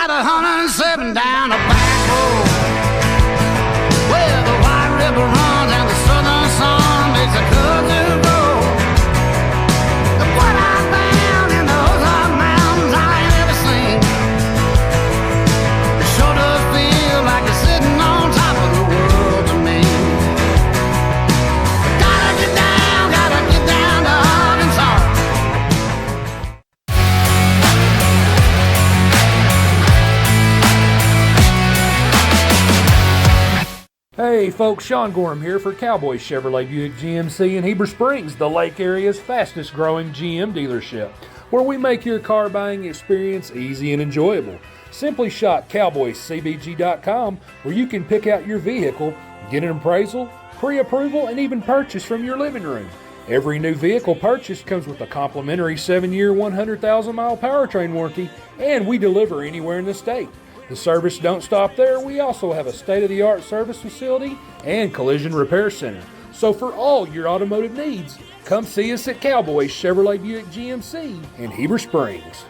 got 107 down a back road where the White River runs and the southern sun makes a kudzu grow. Look what I found in the Ozark Mountains I ain't ever seen. It sure does feel like you're sitting on top of the world to me. But gotta get down to Arkansas. Hey folks, Sean Gorham here for Cowboy Chevrolet Buick GMC in Heber Springs, the Lake Area's fastest growing GM dealership, where we make your car buying experience easy and enjoyable. Simply shop cowboycbg.com where you can pick out your vehicle, get an appraisal, pre-approval, and even purchase from your living room. Every new vehicle purchase comes with a complimentary 7-year, 100,000-mile powertrain warranty, and we deliver anywhere in the state. The service don't stop there. We also have a state-of-the-art service facility and collision repair center. So for all your automotive needs, come see us at Cowboy Chevrolet Buick GMC in Heber Springs.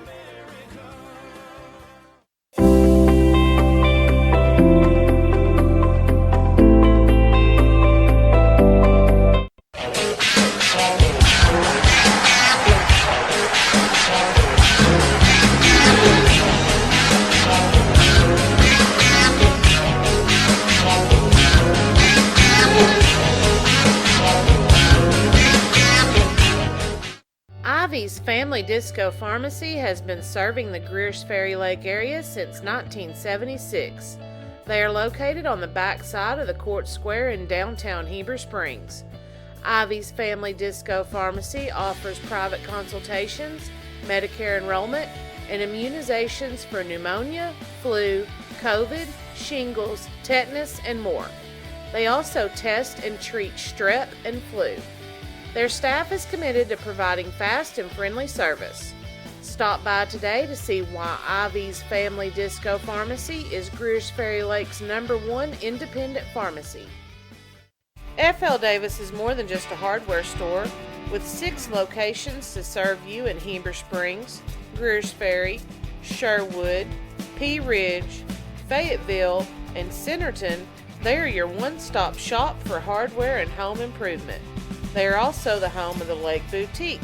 Ivy's Family Disco Pharmacy has been serving the Greers Ferry Lake area since 1976. They are located on the back side of the Court Square in downtown Heber Springs. Ivy's Family Disco Pharmacy offers private consultations, Medicare enrollment, and immunizations for pneumonia, flu, COVID, shingles, tetanus, and more. They also test and treat strep and flu. Their staff is committed to providing fast and friendly service. Stop by today to see why Ivy's Family Disco Pharmacy is Greers Ferry Lake's #1 independent pharmacy. F.L. Davis is more than just a hardware store, with 6 locations to serve you in Heber Springs, Greers Ferry, Sherwood, Pea Ridge, Fayetteville, and Centerton. They are your one-stop shop for hardware and home improvement. They are also the home of the Lake Boutique,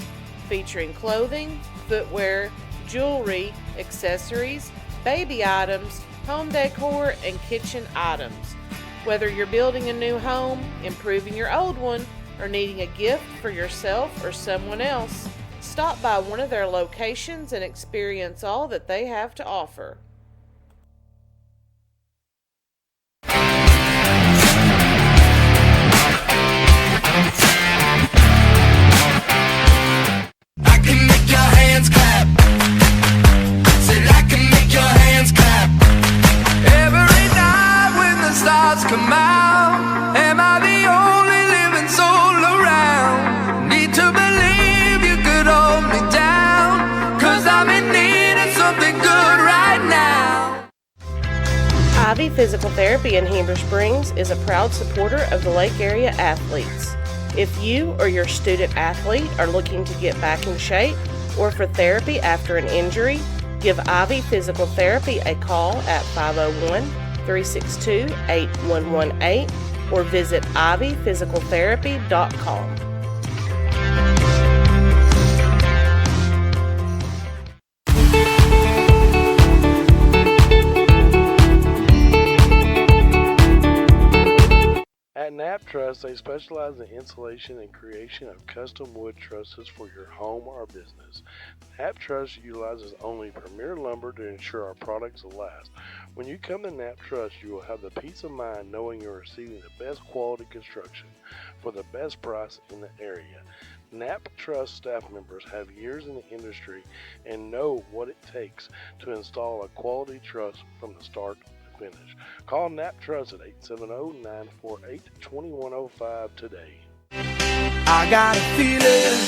featuring clothing, footwear, jewelry, accessories, baby items, home decor, and kitchen items. Whether you're building a new home, improving your old one, or needing a gift for yourself or someone else, stop by one of their locations and experience all that they have to offer. I can make your hands clap. Said I can make your hands clap. Every night when the stars come out, am I the only living soul around? Need to believe you could hold me down, 'cause I'm in need of something good right now. Ivy Physical Therapy in Heber Springs is a proud supporter of the Lake Area athletes. If you or your student athlete are looking to get back in shape or for therapy after an injury, give Ivy Physical Therapy a call at 501-362-8118 or visit ivyphysicaltherapy.com. At Knapp Truss, they specialize in installation and creation of custom wood trusses for your home or business. Knapp Truss utilizes only premier lumber to ensure our products will last. When you come to Knapp Truss, you will have the peace of mind knowing you're receiving the best quality construction for the best price in the area. Knapp Truss staff members have years in the industry and know what it takes to install a quality truss from the start to finish. Call Knapp Truss at 870-948-2105 today. I got a feeling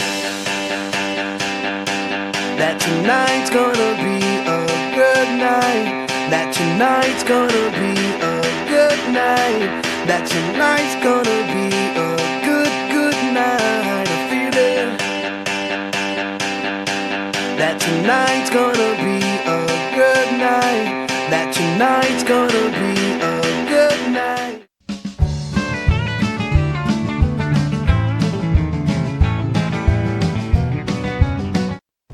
that tonight's gonna be a good night. That tonight's gonna be a good night. That tonight's gonna be a good night. A feeling that tonight's gonna be a good night.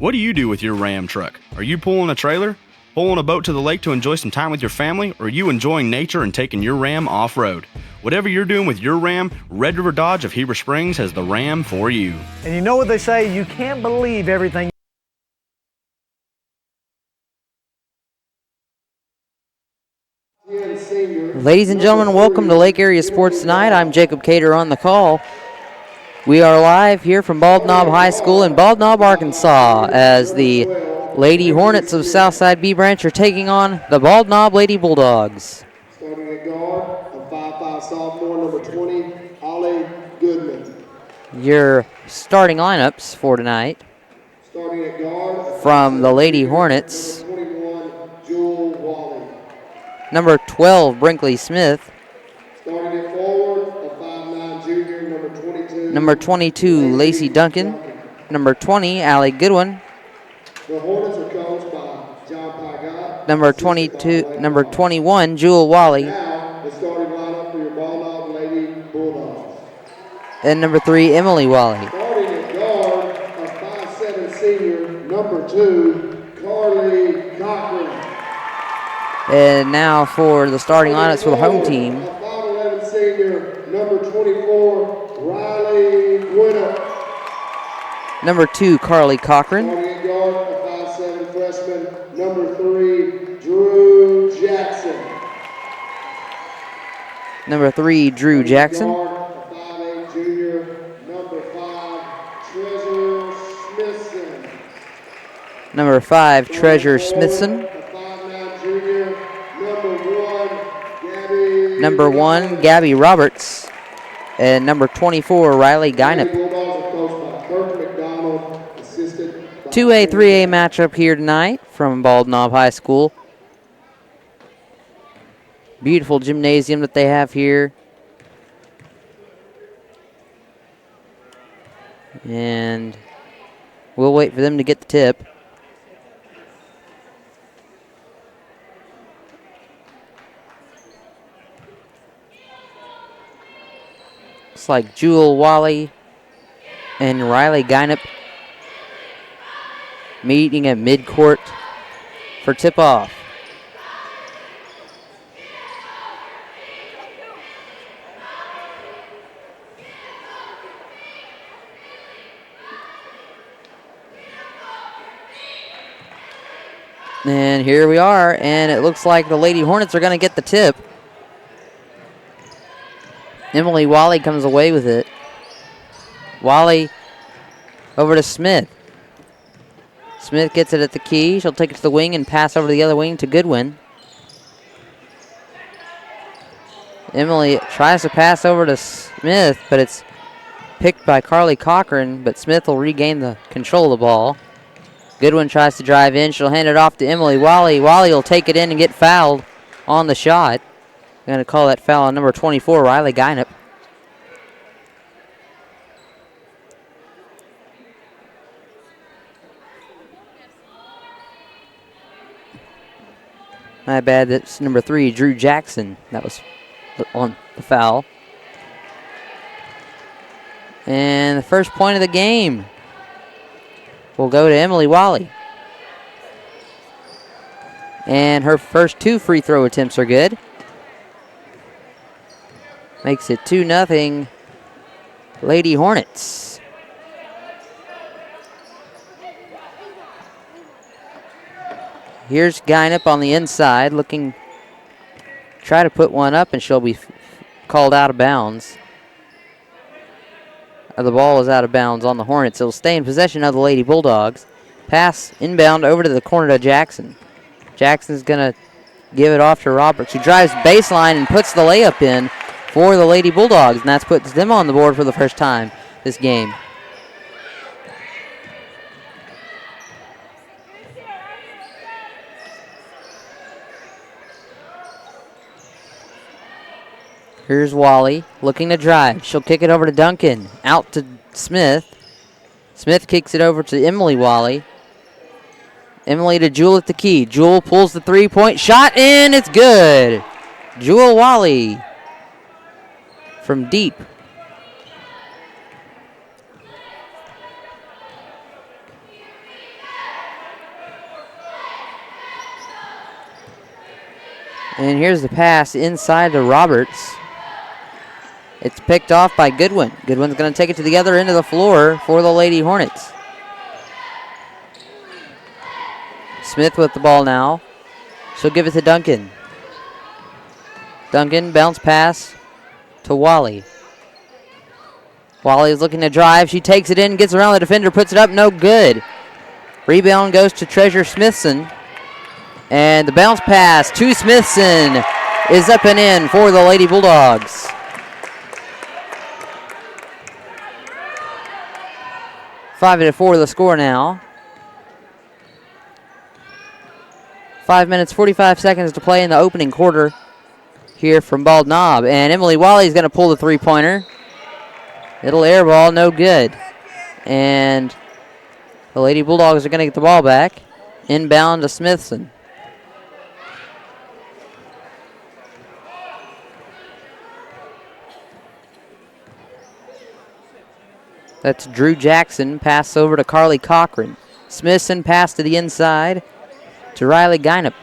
What do you do with your Ram truck? Are you pulling a trailer? Pulling a boat to the lake to enjoy some time with your family? Or are you enjoying nature and taking your Ram off-road? Whatever you're doing with your Ram, Red River Dodge of Heber Springs has the Ram for you. And you know what they say, you can't believe everything. Ladies and gentlemen, welcome to Lake Area Sports Tonight. I'm Jacob Cater on the call. We are live here from Bald Knob High School in Bald Knob, Arkansas, as the Lady Hornets of Southside B Branch are taking on the Bald Knob Lady Bulldogs. Starting at guard, a 5'5" sophomore, number 20, Ollie Goodman. Your starting lineups for tonight Starting at guard, from the Lady Hornets: number 21, Jewel Wally. number 12, Brinkley Smith; Starting at forward, a 5'9" junior, number 22, number 22, Lacey Duncan; number 20, Allie Goodwin; The Hornets are coached by John Pygott. number 22, number 21, Jewel Wally; Now, the starting lineup for your Bald Knob Lady Bulldogs. and number 3, Emily Wally. Starting at guard, a 5'7" senior, number 2, Carly Cochran. And now for the starting lineups for the home team: A 5'11" senior, number 24, Riley Gwinnett. number 2, Carly Cochran; Starting at guard, a 5'7" freshman, number 3, Drew Jackson. number 3, Drew Jackson; Guard, a 5'8" junior, number 5, Treasure Smithson. number 5, Treasure Smithson; A 5'9" junior, number 1, Gabby. number 1, Gabby Roberts; and number 24, Riley Guinup. Bulldogs are coached by Kirk McDonald, assisted by 2A, 3A matchup here tonight from Bald Knob High School. Beautiful gymnasium that they have here. And we'll wait for them to get the tip. Looks like Jewel Wally and Riley Guinup meeting at midcourt for tip-off. And here we are, and it looks like the Lady Hornets are going to get the tip. Emily Wally comes away with it. Wally over to Smith. Smith gets it at the key. She'll take it to the wing and pass over to the other wing to Goodwin. Emily tries to pass over to Smith, but it's picked by Carly Cochran, but Smith will regain the control of the ball. Goodwin tries to drive in. She'll hand it off to Emily Wally. Wally will take it in and get fouled on the shot. I'm going to call that foul on number 24, Riley Guinup. My bad, that's number 3, Drew Jackson. That was on the foul. And the first point of the game will go to Emily Wally. And her first 2 free throw attempts are good. Makes it 2-0 Lady Hornets. Here's Guinup on the inside looking, try to put one up, and she'll be called out of bounds. The ball is out of bounds on the Hornets. It'll stay in possession of the Lady Bulldogs. Pass inbound over to the corner to Jackson. Jackson's going to give it off to Roberts, who drives baseline and puts the layup in for the Lady Bulldogs, and that puts them on the board for the first time this game. Here's Wally looking to drive. She'll kick it over to Duncan. Out to Smith. Smith kicks it over to Emily Wally. Emily to Jewel at the key. Jewel pulls the three-point shot, and it's good. Jewel Wally from deep. And here's the pass inside to Roberts. It's picked off by Goodwin. Goodwin's going to take it to the other end of the floor for the Lady Hornets. Smith with the ball now. She'll give it to Duncan. Duncan, bounce pass to Wally. Wally is looking to drive. She takes it in, gets around the defender, puts it up, no good. Rebound goes to Treasure Smithson. And the bounce pass to Smithson is up and in for the Lady Bulldogs. 5-4 the score now. 5 minutes, 45 seconds to play in the opening quarter here from Bald Knob. And Emily Wally is going to pull the three-pointer. It'll air ball, no good. And the Lady Bulldogs are going to get the ball back. Inbound to Smithson. That's Drew Jackson. Pass over to Carly Cochran. Smithson pass to the inside to Riley Gynop.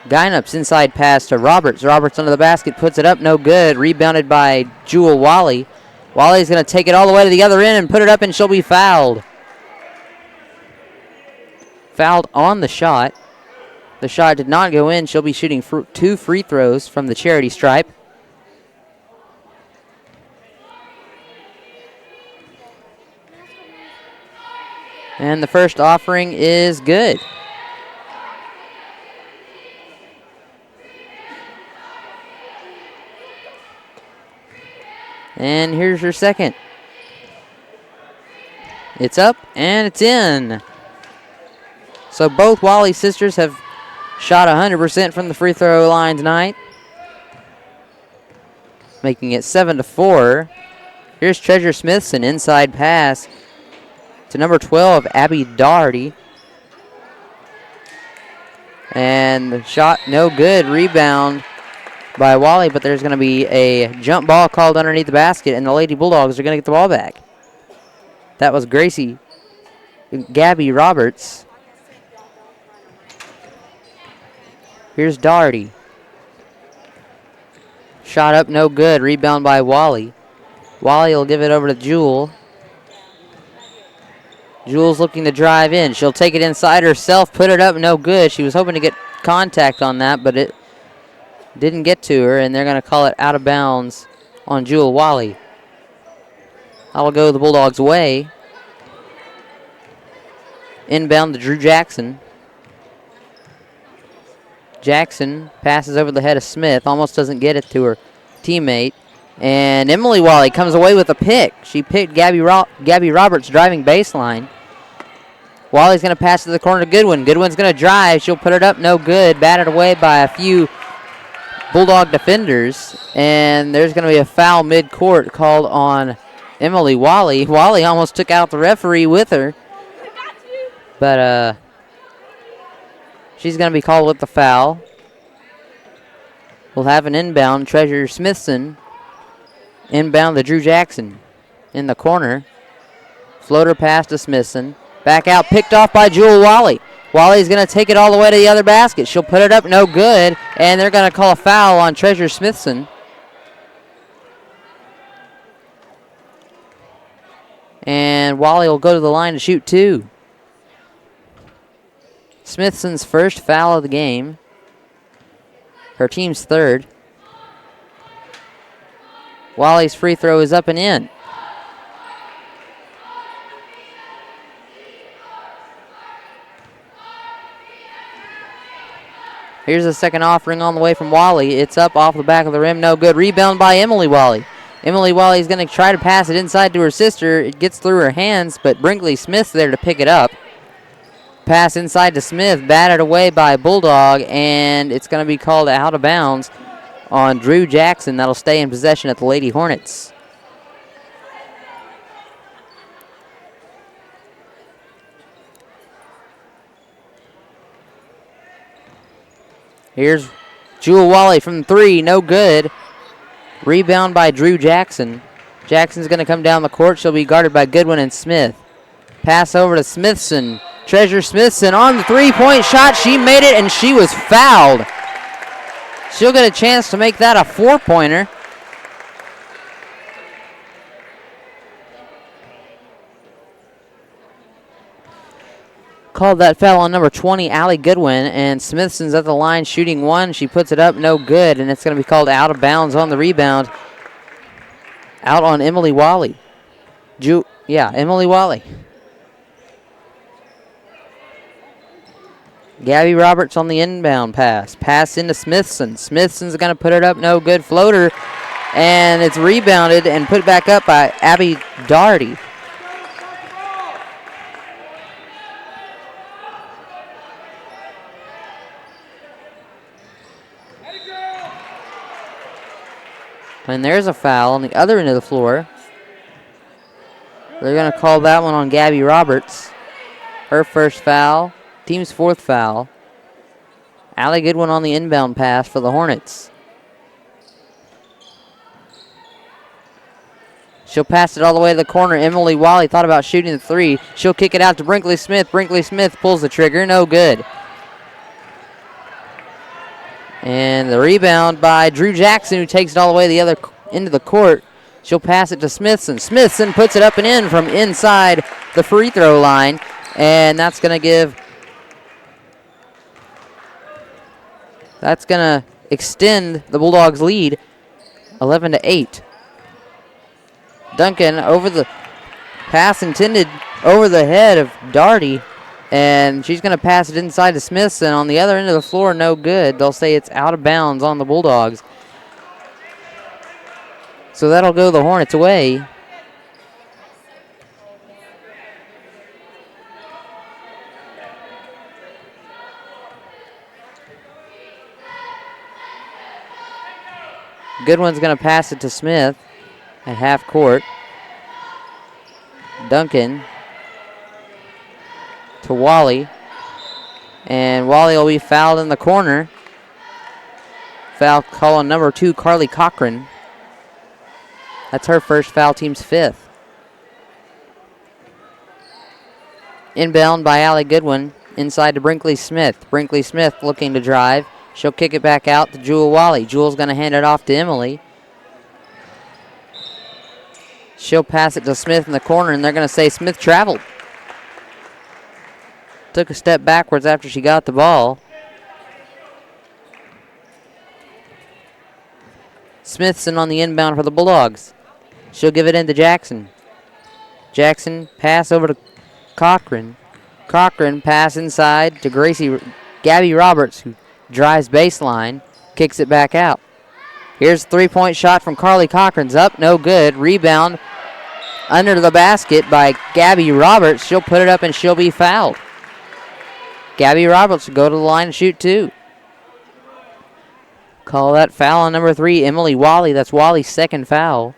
Gynop's inside pass to Roberts. Roberts under the basket, puts it up, no good. Rebounded by Jewel Wally. Wally's going to take it all the way to the other end and put it up, and she'll be fouled. Fouled on the shot. The shot did not go in. She'll be shooting 2 free throws from the charity stripe. And the first offering is good. And here's your second. It's up and it's in. So both Wally sisters have shot 100% from the free throw line tonight, making it 7-4. Here's Treasure Smithson, inside pass to number 12, Abby Doherty. And the shot no good. Rebound by Wally, but there's going to be a jump ball called underneath the basket, and the Lady Bulldogs are going to get the ball back. That was Gabby Roberts. Here's Doherty. Shot up, no good. Rebound by Wally. Wally will give it over to Jewel. Jewel's looking to drive in. She'll take it inside herself, put it up, no good. She was hoping to get contact on that, but it didn't get to her, and they're going to call it out of bounds on Jewel Wally. I'll go the Bulldogs' way. Inbound to Drew Jackson. Jackson passes over the head of Smith, almost doesn't get it to her teammate. And Emily Wally comes away with a pick. She picked Gabby Roberts driving baseline. Wally's going to pass to the corner to Goodwin. Goodwin's going to drive. She'll put it up, no good. Batted away by a few Bulldog defenders. And there's going to be a foul mid-court called on Emily Wally. Wally almost took out the referee with her. But she's going to be called with the foul. We'll have an inbound. Treasure Smithson. Inbound to Drew Jackson in the corner. Floater pass to Smithson. Back out, picked off by Jewel Wally. Wally's going to take it all the way to the other basket. She'll put it up, no good. And they're going to call a foul on Treasure Smithson. And Wally will go to the line to shoot 2. Smithson's first foul of the game. Her team's third. Wally's free throw is up and in. Here's the second offering on the way from Wally. It's up off the back of the rim, no good. Rebound by Emily Wally. Emily Wally is going to try to pass it inside to her sister. It gets through her hands, but Brinkley Smith's there to pick it up. Pass inside to Smith, batted away by Bulldog, and it's going to be called out of bounds on Drew Jackson. That'll stay in possession at the Lady Hornets. Here's Jewel Wally from 3, no good. Rebound by Drew Jackson. Jackson's going to come down the court. She'll be guarded by Goodwin and Smith. Pass over to Smithson. Treasure Smithson on the three-point shot. She made it, and she was fouled. She'll get a chance to make that a 4-pointer. Called that foul on number 20, Allie Goodwin, and Smithson's at the line shooting one. She puts it up, no good, and it's going to be called out of bounds on the rebound. Out on Emily Wally. Emily Wally. Gabby Roberts on the inbound pass. Pass into Smithson. Smithson's going to put it up, no good. Floater, and it's rebounded and put back up by Abby Doherty. And there's a foul on the other end of the floor. They're going to call that one on Gabby Roberts. Her first foul, team's 4th foul. Allie Goodwin on the inbound pass for the Hornets. She'll pass it all the way to the corner. Emily Wally thought about shooting the 3. She'll kick it out to Brinkley Smith. Brinkley Smith pulls the trigger, no good. And the rebound by Drew Jackson, who takes it all the way the other end of the court. She'll pass it to Smithson. Smithson puts it up and in from inside the free throw line. And that's going to extend the Bulldogs' lead 11-8. Duncan over the pass intended over the head of Doherty. And she's going to pass it inside to Smithson. On the other end of the floor, no good. They'll say it's out of bounds on the Bulldogs. So that'll go the Hornets' way. Goodwin's going to pass it to Smith at half court. Duncan to Wally. And Wally will be fouled in the corner. Foul call on number 2, Carly Cochran. That's her first foul, team's 5th. Inbound by Allie Goodwin. Inside to Brinkley Smith. Brinkley Smith looking to drive. She'll kick it back out to Jewel Wally. Jewel's going to hand it off to Emily. She'll pass it to Smith in the corner, and they're going to say Smith traveled. Took a step backwards after she got the ball. Smithson on the inbound for the Bulldogs. She'll give it in to Jackson. Jackson pass over to Cochran. Cochran pass inside to Gabby Roberts, who drives baseline, kicks it back out. Here's a 3-point shot from Carly Cochran's up, no good. Rebound under the basket by Gabby Roberts. She'll put it up and she'll be fouled. Gabby Roberts will go to the line and shoot 2. Call that foul on number 3, Emily Wally. That's Wally's second foul.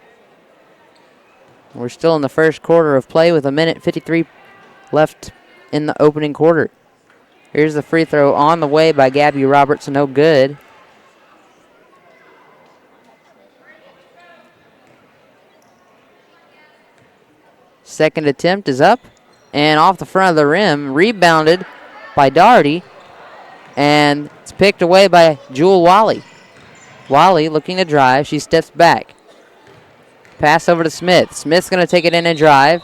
We're still in the first quarter of play with 1:53 left in the opening quarter. Here's the free throw on the way by Gabby Roberts, no good. Second attempt is up and off the front of the rim, rebounded by Doherty, and it's picked away by Jewel Wally. Wally looking to drive. She steps back. Pass over to Smith. Smith's going to take it in and drive,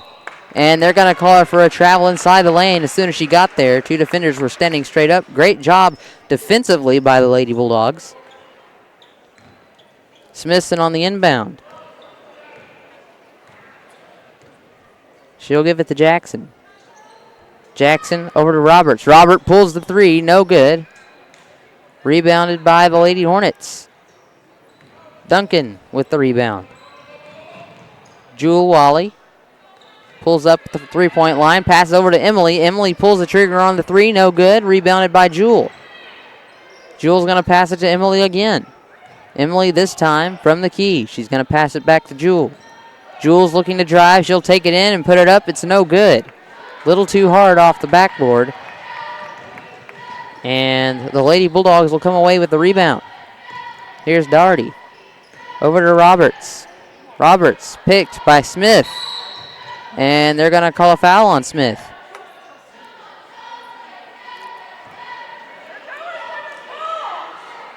and they're going to call her for a travel inside the lane as soon as she got there. 2 defenders were standing straight up. Great job defensively by the Lady Bulldogs. Smithson on the inbound. She'll give it to Jackson. Jackson over to Roberts. Robert pulls the 3, no good. Rebounded by the Lady Hornets. Duncan with the rebound. Jewel Wally pulls up the 3-point line, passes over to Emily. Emily pulls the trigger on the 3, no good. Rebounded by Jewel. Jewel's going to pass it to Emily again. Emily this time from the key. She's going to pass it back to Jewel. Jewel's looking to drive. She'll take it in and put it up. It's no good. Little too hard off the backboard. And the Lady Bulldogs will come away with the rebound. Here's Doherty. Over to Roberts. Roberts picked by Smith. And they're going to call a foul on Smith.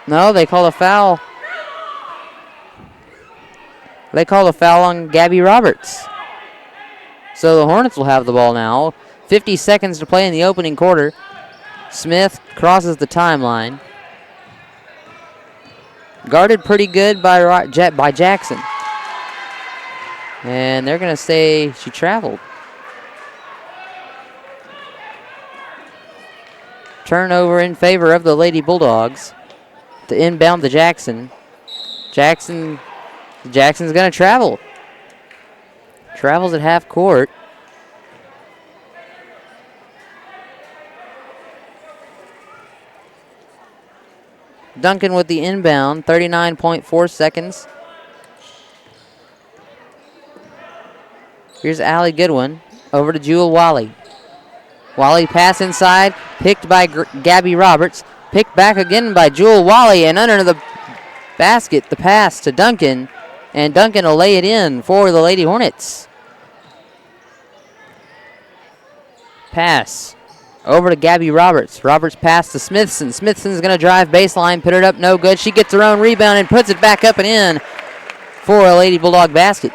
No, they called a foul. They called a foul on Gabby Roberts. So the Hornets will have the ball now. 50 seconds to play in the opening quarter. Smith crosses the timeline. Guarded pretty good by Jackson. And they're going to say she traveled. Turnover in favor of the Lady Bulldogs. To inbound to Jackson. Jackson's going to travel. Travels at half court. Duncan with the inbound, 39.4 seconds. Here's Allie Goodwin over to Jewel Wally. Wally pass inside, picked by Gabby Roberts. Picked back again by Jewel Wally, and under the basket, the pass to Duncan. And Duncan will lay it in for the Lady Hornets. Pass over to Gabby Roberts. Roberts pass to Smithson. Smithson's going to drive baseline, put it up, no good. She gets her own rebound and puts it back up and in for a Lady Bulldog basket.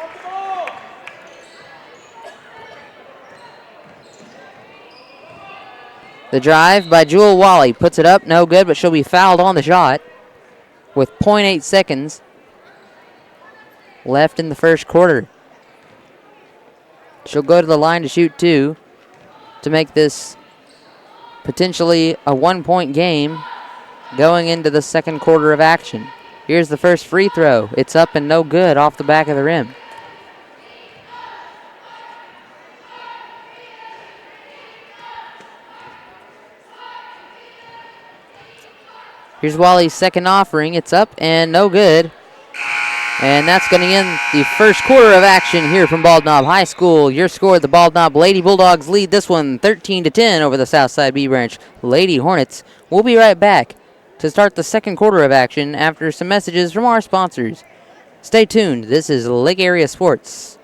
The drive by Jewel Wally puts it up, no good, but she'll be fouled on the shot with 0.8 seconds left in the first quarter. She'll go to the line to shoot two to make this potentially a 1-point game going into the second quarter of action. Here's the first free throw. It's up and no good off the back of the rim. Here's Wally's second offering. It's up and no good. And that's going to end the first quarter of action here from Bald Knob High School. Your score, the Bald Knob Lady Bulldogs lead this one 13-10 over the Southside B Branch Lady Hornets. We'll be right back to start the second quarter of action after some messages from our sponsors. Stay tuned. This is Lake Area Sports.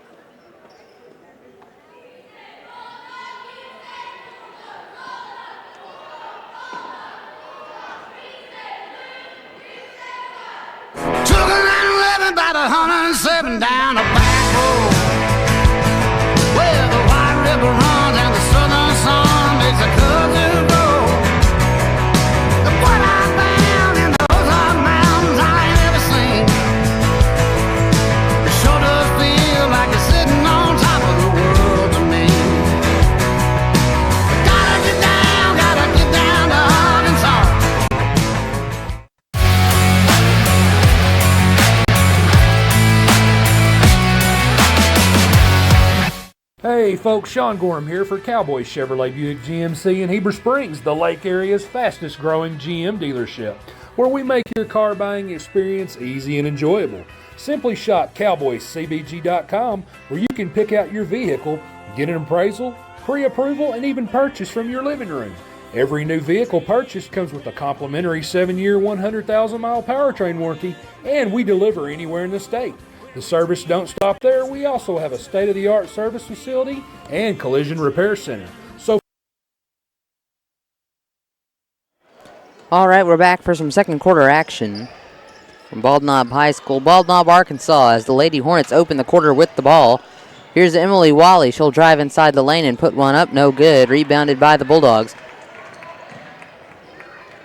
About 107 down a back road where the White River runs and the southern sun makes a cousin grow. What I found in those hot mountains I ain't ever seen. It sure does feel like it's sitting on top of the world to me. Gotta get down to Arkansas. Hey folks, Sean Gorham here for Cowboy Chevrolet Buick GMC in Heber Springs, the Lake Area's fastest growing GM dealership, where we make your car buying experience easy and enjoyable. Simply shop cowboycbg.com where you can pick out your vehicle, get an appraisal, pre-approval, and even purchase from your living room. Every new vehicle purchased comes with a complimentary 7-year, 100,000-mile powertrain warranty, and we deliver anywhere in the state. The service don't stop there. We also have a state-of-the-art service facility and collision repair center. All right, we're back for some second quarter action from Bald Knob High School, Bald Knob, Arkansas, as the Lady Hornets open the quarter with the ball. Here's Emily Wally. She'll drive inside the lane and put one up. No good. Rebounded by the Bulldogs.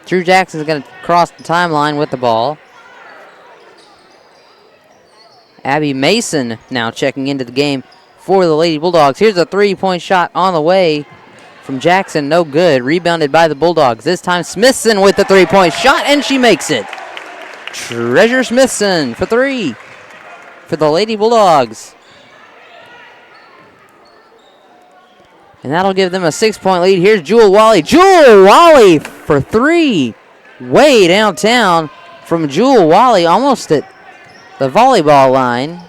Drew Jackson's going to cross the timeline with the ball. Abby Mason now checking into the game for the Lady Bulldogs. Here's a three-point shot on the way from Jackson. No good. Rebounded by the Bulldogs. This time Smithson with the three-point shot, and she makes it. Treasure Smithson for three for the Lady Bulldogs. And that'll give them a 6-point lead. Here's Jewel Wally. Jewel Wally for three. Way downtown from Jewel Wally, almost at the volleyball line.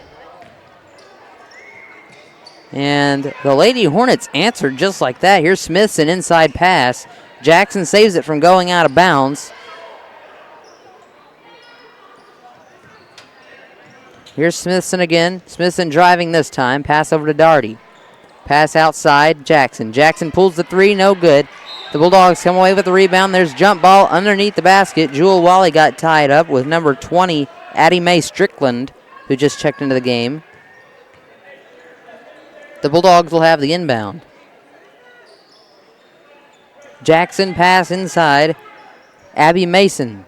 And the Lady Hornets answered just like that. Here's Smithson, inside pass. Jackson saves it from going out of bounds. Here's Smithson again. Smithson driving this time. Pass over to Darty. Pass outside, Jackson. Jackson pulls the three, no good. The Bulldogs come away with the rebound. There's jump ball underneath the basket. Jewel Wally got tied up with number 20, Addie Mae Strickland, who just checked into the game. The Bulldogs will have the inbound. Jackson pass inside. Abby Mason.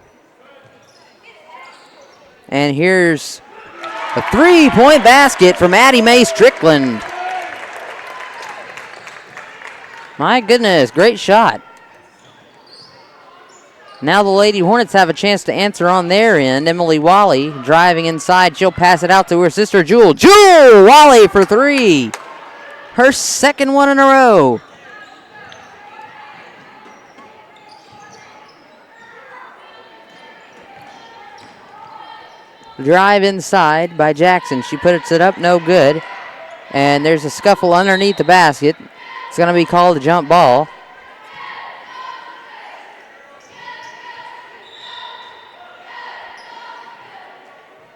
And here's a three-point basket from Addie Mae Strickland. My goodness, great shot. Now the Lady Hornets have a chance to answer on their end. Emily Wally driving inside. She'll pass it out to her sister, Jewel. Jewel Wally for three. Her second one in a row. Drive inside by Jackson. She puts it up, no good. And there's a scuffle underneath the basket. It's going to be called a jump ball.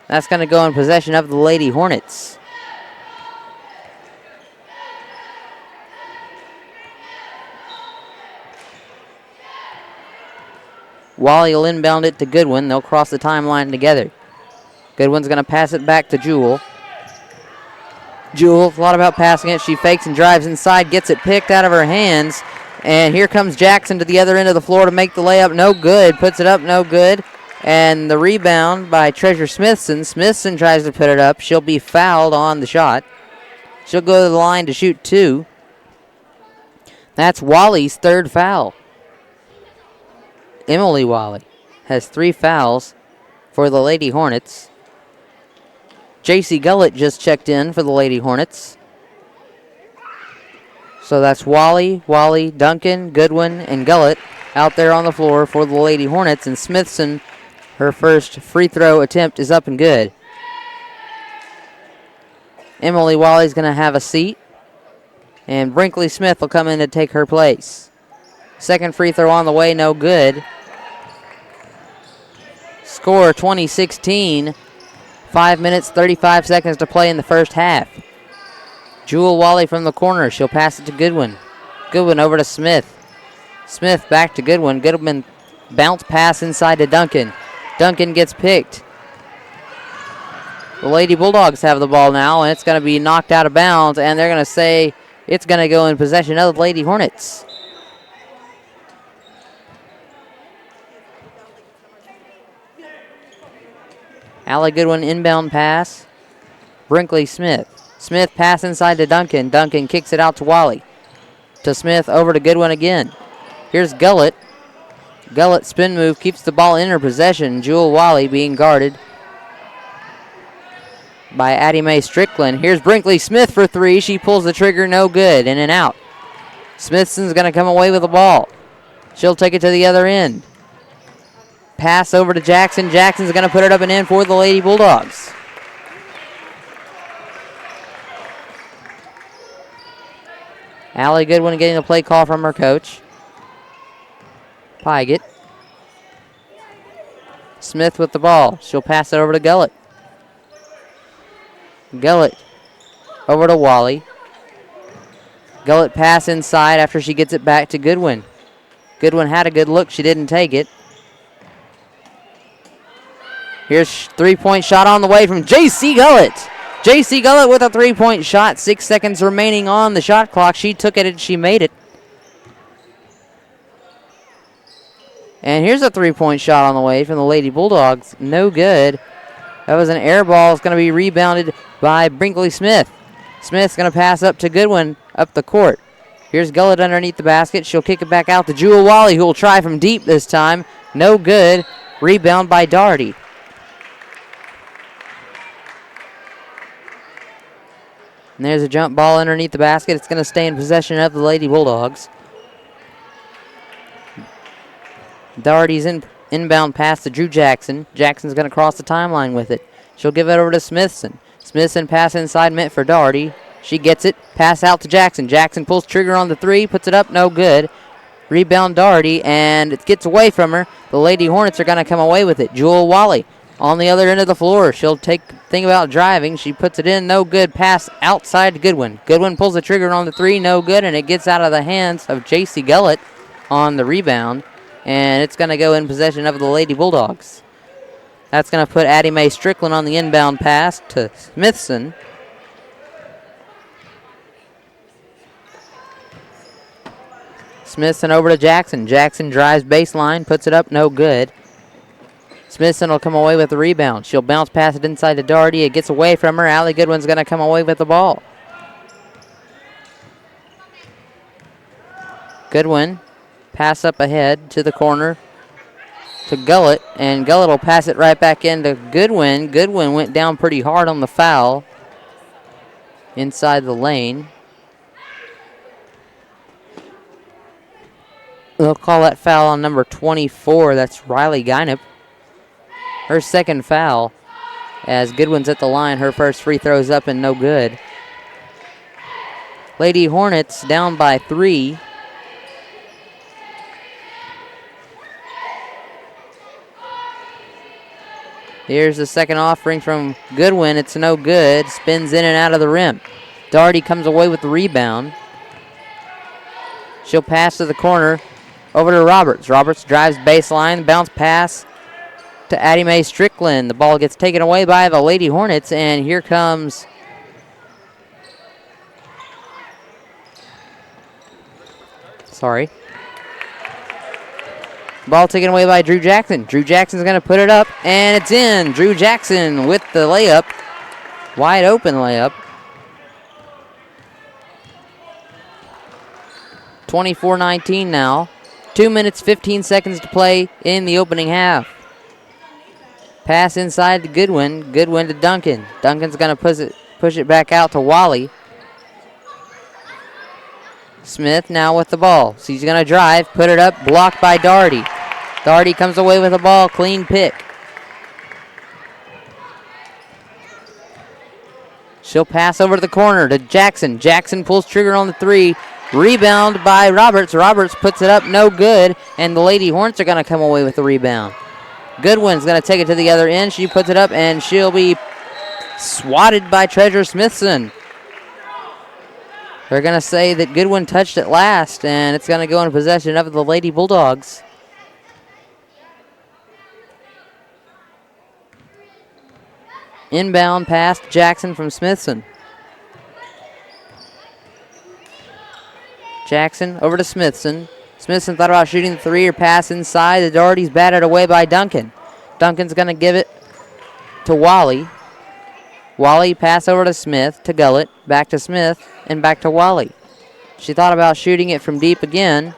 That's going to go in possession of the Lady Hornets. Wally will inbound it to Goodwin. They'll cross the timeline together. Goodwin's going to pass it back to Jewel. Jewel, thought about passing it. She fakes and drives inside, gets it picked out of her hands. And here comes Jackson to the other end of the floor to make the layup. No good. Puts it up, no good. And the rebound by Treasure Smithson. Smithson tries to put it up. She'll be fouled on the shot. She'll go to the line to shoot two. That's Wally's third foul. Emily Wally has 3 fouls for the Lady Hornets. J.C. Gullett just checked in for the Lady Hornets. So that's Wally, Duncan, Goodwin, and Gullett out there on the floor for the Lady Hornets. And Smithson, her first free throw attempt is up and good. Emily Wally's going to have a seat. And Brinkley Smith will come in to take her place. Second free throw on the way, no good. Score 20-16. 5 minutes, 35 seconds to play in the first half. Jewel Wally from the corner. She'll pass it to Goodwin. Goodwin over to Smith. Smith back to Goodwin. Goodwin bounce pass inside to Duncan. Duncan gets picked. The Lady Bulldogs have the ball now, and it's going to be knocked out of bounds, and they're going to say it's going to go in possession of the Lady Hornets. Allie Goodwin inbound pass. Brinkley Smith. Smith pass inside to Duncan. Duncan kicks it out to Wally. To Smith, over to Goodwin again. Here's Gullett. Gullett spin move, keeps the ball in her possession. Jewel Wally being guarded by Addie Mae Strickland. Here's Brinkley Smith for three. She pulls the trigger, no good. In and out. Smithson's going to come away with the ball. She'll take it to the other end. Pass over to Jackson. Jackson's going to put it up and in for the Lady Bulldogs. Allie Goodwin getting the play call from her coach. Pygott. Smith with the ball. She'll pass it over to Gullett. Gullett over to Wally. Gullett pass inside after she gets it back to Goodwin. Goodwin had a good look. She didn't take it. Here's three-point shot on the way from J.C. Gullett. J.C. Gullett with a three-point shot. 6 seconds remaining on the shot clock. She took it and she made it. And here's a three-point shot on the way from the Lady Bulldogs. No good. That was an air ball. It's going to be rebounded by Brinkley Smith. Smith's going to pass up to Goodwin up the court. Here's Gullett underneath the basket. She'll kick it back out to Jewel Wally, who will try from deep this time. No good. Rebound by Doherty. And there's a jump ball underneath the basket. It's going to stay in possession of the Lady Bulldogs. Doherty's inbound pass to Drew Jackson. Jackson's going to cross the timeline with it. She'll give it over to Smithson. Smithson pass inside meant for Doherty. She gets it. Pass out to Jackson. Jackson pulls trigger on the three. Puts it up. No good. Rebound Doherty, and it gets away from her. The Lady Hornets are going to come away with it. Jewel Wally on the other end of the floor. She'll think about driving. She puts it in. No good. Pass outside to Goodwin. Goodwin pulls the trigger on the three. No good, and it gets out of the hands of J.C. Gullett. on the rebound, and it's going to go in possession of the Lady Bulldogs. That's going to put Addie Mae Strickland on the inbound pass to Smithson. Smithson over to Jackson. Jackson drives baseline, puts it up, no good. Smithson will come away with the rebound. She'll bounce pass it inside to Doherty. It gets away from her. Allie Goodwin's going to come away with the ball. Goodwin, pass up ahead to the corner to Gullett, and Gullett will pass it right back into Goodwin. Goodwin went down pretty hard on the foul inside the lane. They'll call that foul on number 24. That's Riley Gynep. Her second foul as Goodwin's at the line. Her first free throw's up and no good. Lady Hornets down by 3. Here's the second offering from Goodwin. It's no good. Spins in and out of the rim. Doherty comes away with the rebound. She'll pass to the corner over to Roberts. Roberts drives baseline. Bounce pass to Addie Mae Strickland. The ball gets taken away by the Lady Hornets, and here comes ball taken away by Drew Jackson. Drew Jackson's going to put it up, and it's in. Drew Jackson with the layup. Wide open layup. 24-19 now. 2 minutes, 15 seconds to play in the opening half. Pass inside to Goodwin. Goodwin to Duncan. Duncan's going to push it back out to Wally. Smith now with the ball. She's going to drive, put it up, blocked by Doherty. Doherty comes away with the ball, clean pick. She'll pass over to the corner to Jackson. Jackson pulls trigger on the 3. Rebound by Roberts. Roberts puts it up, no good, and the Lady Hornets are going to come away with the rebound. Goodwin's going to take it to the other end. She puts it up, and she'll be swatted by Treasure Smithson. They're going to say that Goodwin touched it last, and it's going to go in possession of the Lady Bulldogs. Inbound pass to Jackson from Smithson. Jackson over to Smithson. Smithson thought about shooting the 3 or pass inside. The Doherty's batted away by Duncan. Duncan's going to give it to Wally. Wally pass over to Smith, to Gullett, back to Smith, and back to Wally. She thought about shooting it from deep again.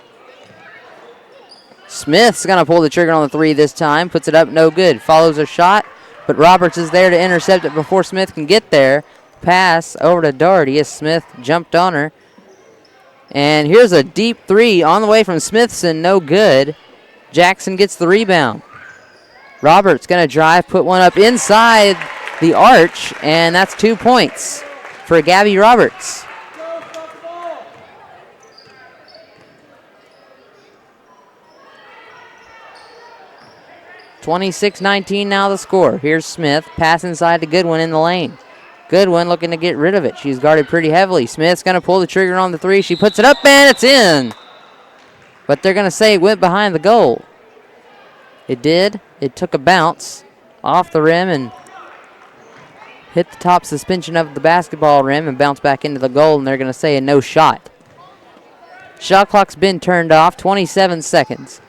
Smith's going to pull the trigger on the 3 this time. Puts it up, no good. Follows a shot, but Roberts is there to intercept it before Smith can get there. Pass over to Doherty as Smith jumped on her. And here's a deep 3 on the way from Smithson, no good. Jackson gets the rebound. Roberts going to drive, put one up inside the arch, and that's 2 points for Gabby Roberts. (26-19) now the score. Here's Smith, pass inside to Goodwin in the lane. Goodwin looking to get rid of it. She's guarded pretty heavily. Smith's going to pull the trigger on the 3. She puts it up, and it's in. But they're going to say it went behind the goal. It did. It took a bounce off the rim and hit the top suspension of the basketball rim and bounced back into the goal, and they're going to say a no shot. Shot clock's been turned off. 27 seconds.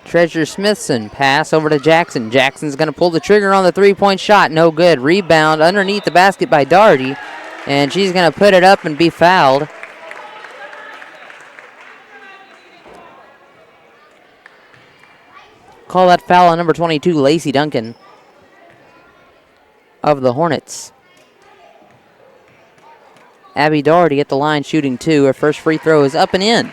Treasure Smithson, pass over to Jackson. Jackson's going to pull the trigger on the 3-point shot. No good. Rebound underneath the basket by Doherty, and she's going to put it up and be fouled. Call that foul on number 22, Lacey Duncan of the Hornets. Abby Doherty at the line shooting 2. Her first free throw is up and in.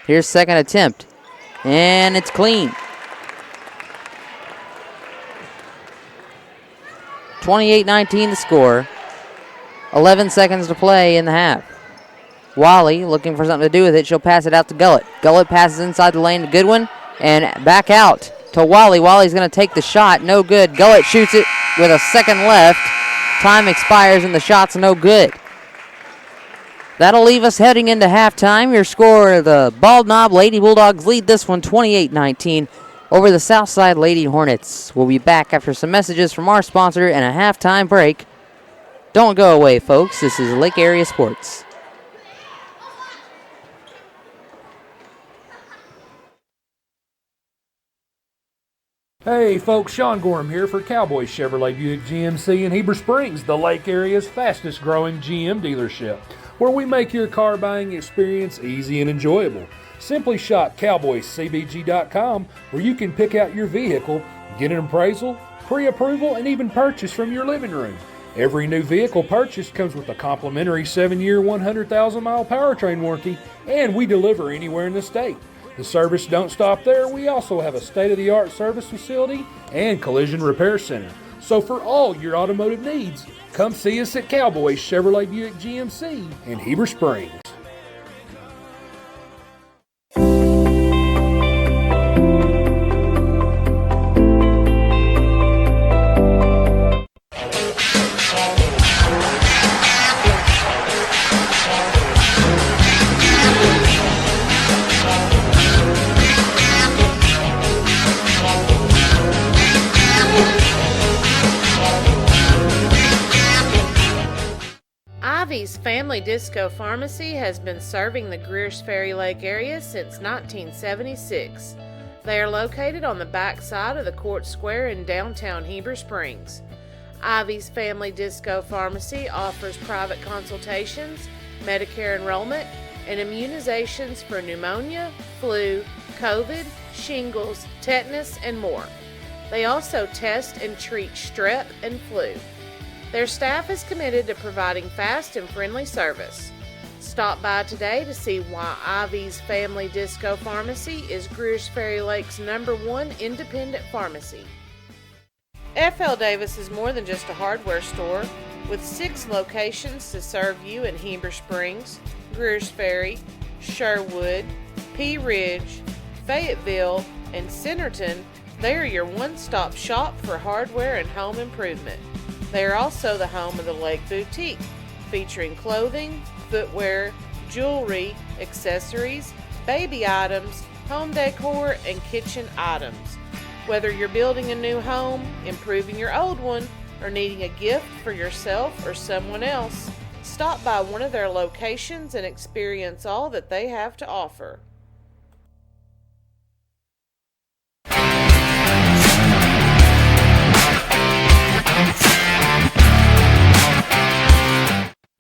Here's second attempt, and it's clean. 28-19 to score. 11 seconds to play in the half. Wally looking for something to do with it. She'll pass it out to Gullett. Gullett passes inside the lane to Goodwin, and back out to Wally. Wally's going to take the shot. No good. Gullett shoots it with a second left. Time expires and the shot's no good. That'll leave us heading into halftime. Your score, the Bald Knob Lady Bulldogs lead this one 28-19 over the Southside Lady Hornets. We'll be back after some messages from our sponsor and a halftime break. Don't go away, folks. This is Lake Area Sports. Hey folks, Sean Gorham here for Cowboy Chevrolet Buick GMC in Heber Springs, the Lake Area's fastest growing GM dealership, where we make your car buying experience easy and enjoyable. Simply shop cowboycbg.com, where you can pick out your vehicle, get an appraisal, pre-approval, and even purchase from your living room. Every new vehicle purchased comes with a complimentary 7-year, 100,000-mile powertrain warranty, and we deliver anywhere in the state. The service don't stop there. We also have a state-of-the-art service facility and collision repair center. So for all your automotive needs, come see us at Cowboy Chevrolet Buick GMC in Heber Springs. Ivy's Family Disco Pharmacy has been serving the Greers Ferry Lake area since 1976. They are located on the back side of the Court Square in downtown Heber Springs. Ivy's Family Disco Pharmacy offers private consultations, Medicare enrollment, and immunizations for pneumonia, flu, COVID, shingles, tetanus, and more. They also test and treat strep and flu. Their staff is committed to providing fast and friendly service. Stop by today to see why Ivy's Family Disco Pharmacy is Greers Ferry Lake's #1 independent pharmacy. F.L. Davis is more than just a hardware store, with 6 locations to serve you in Heber Springs, Greers Ferry, Sherwood, Pea Ridge, Fayetteville, and Centerton. They are your one-stop shop for hardware and home improvement. They are also the home of the Lake Boutique, featuring clothing, footwear, jewelry, accessories, baby items, home decor, and kitchen items. Whether you're building a new home, improving your old one, or needing a gift for yourself or someone else, stop by one of their locations and experience all that they have to offer.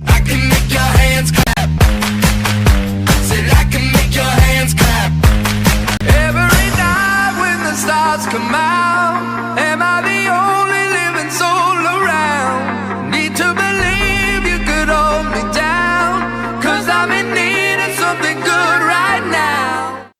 I can make your hands clap. Said I can make your hands clap. Every night when the stars come out, am I the only living soul around? Need to believe you could hold me down, 'cause I'm in need of something good right now.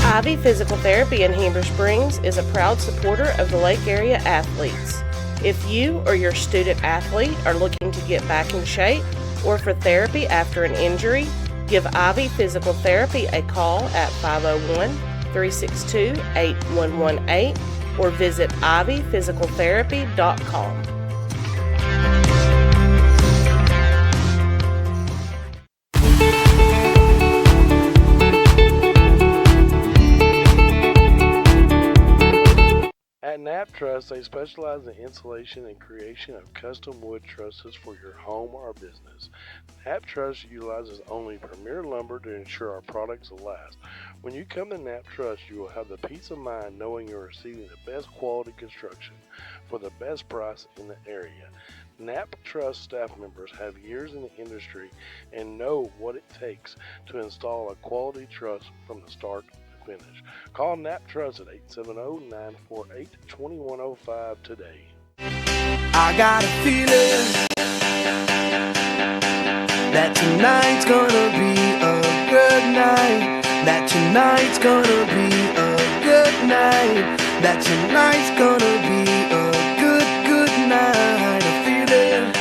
Ivy Physical Therapy in Heber Springs is a proud supporter of the Lake Area athletes. If you or your student athlete are looking to get back in shape or for therapy after an injury, give Ivy Physical Therapy a call at 501-362-8118 or visit ivyphysicaltherapy.com. At Knapp Truss, they specialize in installation and creation of custom wood trusses for your home or business. Knapp Truss utilizes only premier lumber to ensure our products will last. When you come to Knapp Truss, you will have the peace of mind knowing you're receiving the best quality construction for the best price in the area. Knapp Truss staff members have years in the industry and know what it takes to install a quality truss from the start to finish. Call Knapp Truss at 870-948-2105 today. I got a feeling that tonight's gonna be a good night. That tonight's gonna be a good night. That tonight's gonna be a good night. A feeling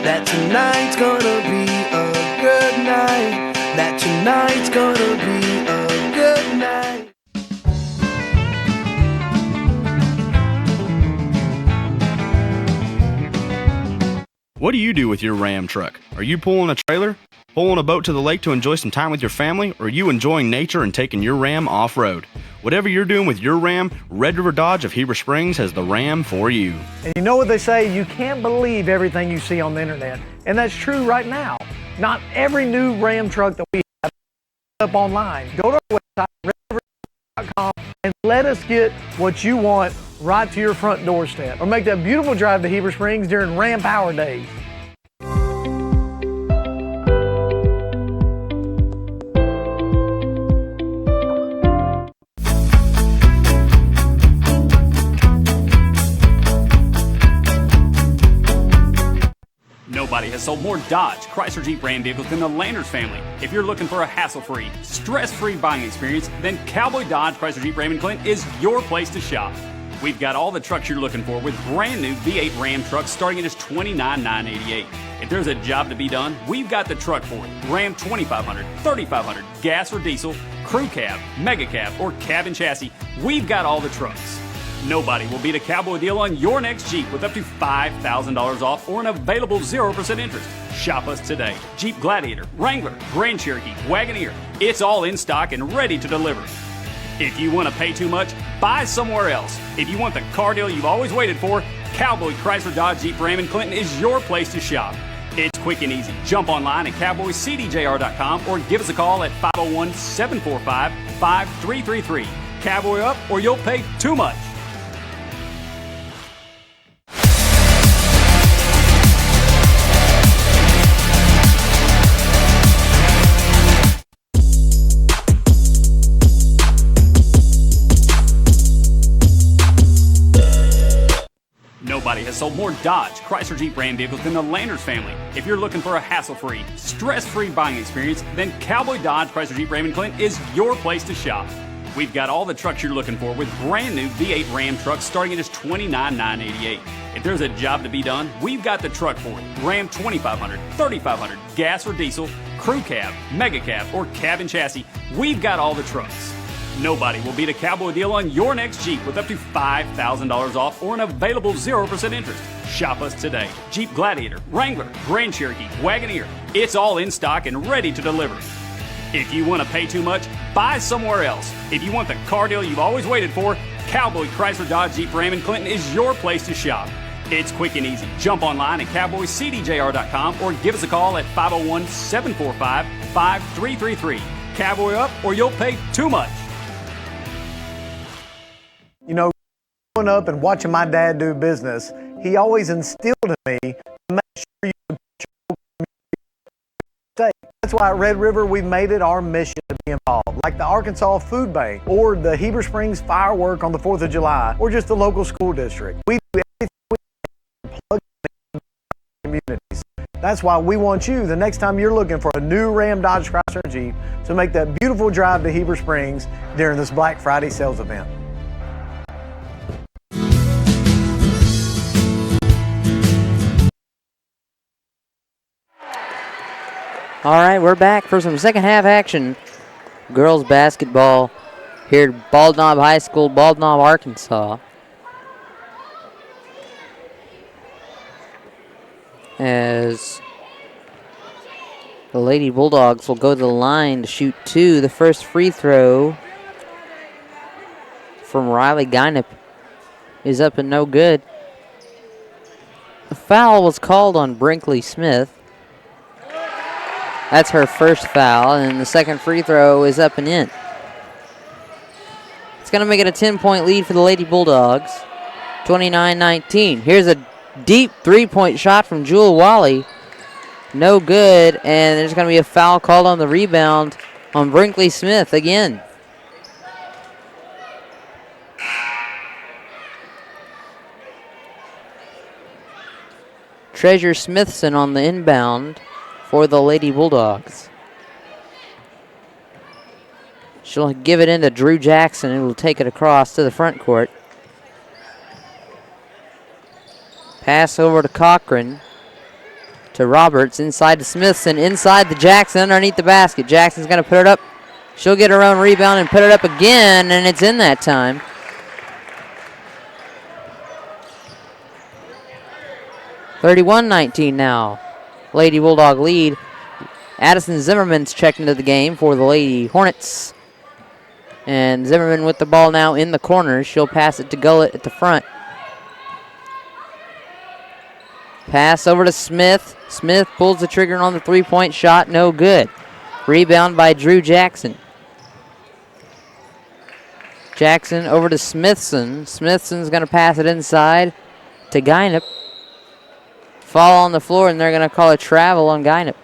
that tonight's gonna be a good night. That tonight's gonna be a good night. What do you do with your Ram truck? Are you pulling a trailer? Pulling a boat to the lake to enjoy some time with your family? Or are you enjoying nature and taking your Ram off-road? Whatever you're doing with your Ram, Red River Dodge of Heber Springs has the Ram for you. And you know what they say, you can't believe everything you see on the internet. And that's true right now. Not every new Ram truck that we have is up online. Go to our website, redriver.com, and let us get what you want right to your front doorstep. Or make that beautiful drive to Heber Springs during Ram Power Days. Nobody has sold more Dodge, Chrysler, Jeep, Ram vehicles than the Landers family. If you're looking for a hassle-free, stress-free buying experience, then Cowboy Dodge, Chrysler, Jeep, Ram, and Clinton is your place to shop. We've got all the trucks you're looking for with brand new V8 Ram trucks starting at just $29,988. If there's a job to be done, we've got the truck for it. Ram 2500, 3500, gas or diesel, crew cab, mega cab, or cab and chassis, we've got all the trucks. Nobody will beat a Cowboy deal on your next Jeep with up to $5,000 off or an available 0% interest. Shop us today. Jeep Gladiator, Wrangler, Grand Cherokee, Wagoneer, it's all in stock and ready to deliver. If you want to pay too much, buy somewhere else. If you want the car deal you've always waited for, Cowboy Chrysler Dodge Jeep Ram and Clinton is your place to shop. It's quick and easy. Jump online at cowboycdjr.com or give us a call at 501-745-5333. Cowboy up or you'll pay too much. Nobody has sold more Dodge, Chrysler, Jeep, Ram vehicles than the Landers family. If you're looking for a hassle-free, stress-free buying experience, then Cowboy Dodge, Chrysler, Jeep, Ram, and Clinton is your place to shop. We've got all the trucks you're looking for with brand new V8 Ram trucks starting at just $29,988. If there's a job to be done, we've got the truck for it. Ram 2500, 3500, gas or diesel, crew cab, mega cab, or cab and chassis, we've got all the trucks. Nobody will beat a Cowboy deal on your next Jeep with up to $5,000 off or an available 0% interest. Shop us today. Jeep Gladiator, Wrangler, Grand Cherokee, Wagoneer, it's all in stock and ready to deliver. If you want to pay too much, buy somewhere else. If you want the car deal you've always waited for, Cowboy Chrysler Dodge Jeep Ram and Clinton is your place to shop. It's quick and easy. Jump online at cowboycdjr.com or give us a call at 501-745-5333. Cowboy up or you'll pay too much. You know, growing up and watching my dad do business, he always instilled in me to make sure you support your community. That's why at Red River we've made it our mission to be involved, like the Arkansas Food Bank or the Heber Springs firework on the 4th of July or just the local school district. We do everything we can to plug in communities. That's why we want you, the next time you're looking for a new Ram, Dodge, Chrysler, Jeep, to make that beautiful drive to Heber Springs during this Black Friday sales event. All right, we're back for some second half action. Girls basketball here at Bald Knob High School, Bald Knob, Arkansas. As the Lady Bulldogs will go to the line to shoot two. The first free throw from Riley Guinup is up and no good. A foul was called on Brinkley Smith. That's her first foul, and the second free throw is up and in. It's going to make it a 10-point lead for the Lady Bulldogs, 29-19. Here's a deep three-point shot from Jewel Wally. No good, and there's going to be a foul called on the rebound on Brinkley Smith again. Treasure Smithson on the inbound for the Lady Bulldogs. She'll give it into Drew Jackson, who will take it across to the front court. Pass over to Cochran, to Roberts, inside to Smithson, inside to Jackson, underneath the basket. Jackson's going to put it up. She'll get her own rebound and put it up again, and it's in that time. 31-19 now. Lady Bulldog lead. Addison Zimmerman's checked into the game for the Lady Hornets. And Zimmerman with the ball now in the corner. She'll pass it to Gullett at the front. Pass over to Smith. Smith pulls the trigger on the three-point shot. No good. Rebound by Drew Jackson. Jackson over to Smithson. Smithson's going to pass it inside to Gynep. Fall on the floor, and they're going to call a travel on Gynep.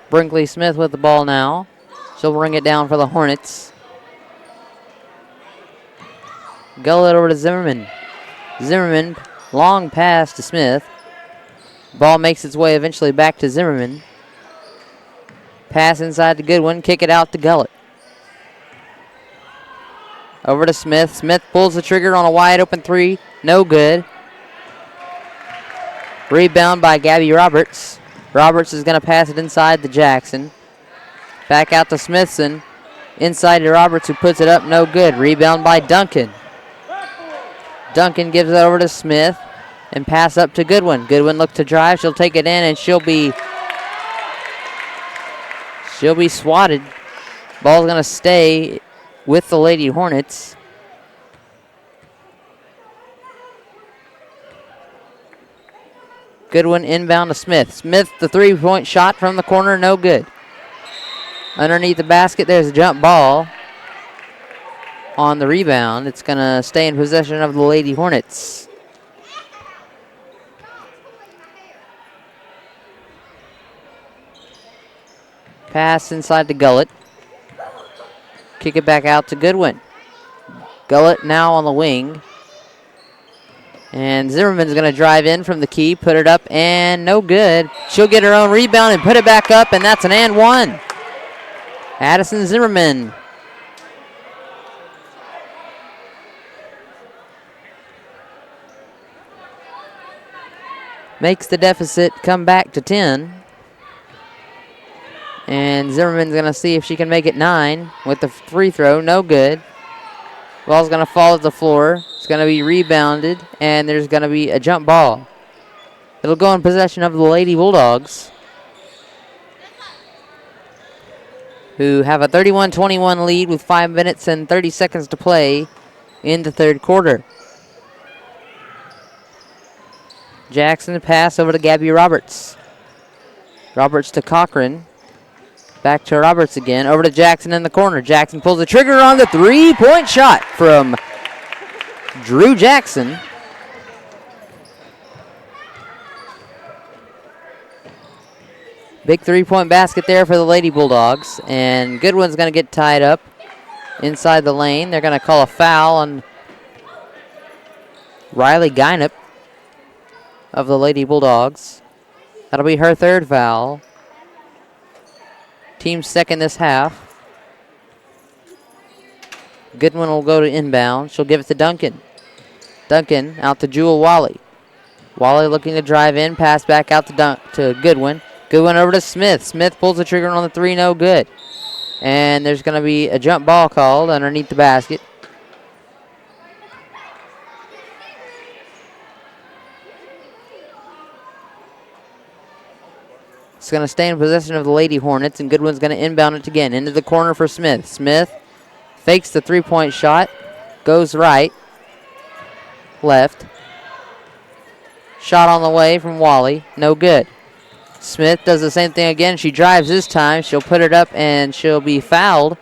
Brinkley Smith with the ball now. She'll bring it down for the Hornets. Gullett over to Zimmerman. Zimmerman, long pass to Smith. Ball makes its way eventually back to Zimmerman. Pass inside to Goodwin. Kick it out to Gullett. Over to Smith. Smith pulls the trigger on a wide open three. No good. Rebound by Gabby Roberts. Roberts is going to pass it inside to Jackson. Back out to Smithson. Inside to Roberts, who puts it up. No good. Rebound by Duncan. Duncan gives it over to Smith. And pass up to Goodwin. Goodwin looks to drive. She'll take it in, and she'll be swatted. Ball's going to stay with the Lady Hornets. Goodwin inbound to Smith. Smith, the three-point shot from the corner, no good. Underneath the basket, there's a jump ball on the rebound. It's going to stay in possession of the Lady Hornets. Pass inside to Gullett. Kick it back out to Goodwin. Gullett now on the wing. And Zimmerman's going to drive in from the key, put it up, and no good. She'll get her own rebound and put it back up, and that's an and one. Addison Zimmerman. Makes the deficit come back to 10. And Zimmerman's going to see if she can make it 9 with the free throw. No good. Ball's going to fall at the floor. It's going to be rebounded, and there's going to be a jump ball. It'll go in possession of the Lady Bulldogs, who have a 31-21 lead with 5 minutes and 30 seconds to play in the third quarter. Jackson pass over to Gabby Roberts. Roberts to Cochran. Back to Roberts again. Over to Jackson in the corner. Jackson pulls the trigger on the three-point shot from Drew Jackson. Big three-point basket there for the Lady Bulldogs. And Goodwin's going to get tied up inside the lane. They're going to call a foul on Riley Gynep of the Lady Bulldogs. That'll be her third foul. Team second this half. Goodwin will go to inbound. She'll give it to Duncan. Duncan out to Jewel Wally. Wally looking to drive in. Pass back out to Goodwin. Goodwin over to Smith. Smith pulls the trigger on the three. No good. And there's going to be a jump ball called underneath the basket. It's going to stay in possession of the Lady Hornets, and Goodwin's going to inbound it again into the corner for Smith. Smith fakes the three-point shot, goes right, left. Shot on the way from Wally, no good. Smith does the same thing again. She drives this time. She'll put it up, and she'll be fouled.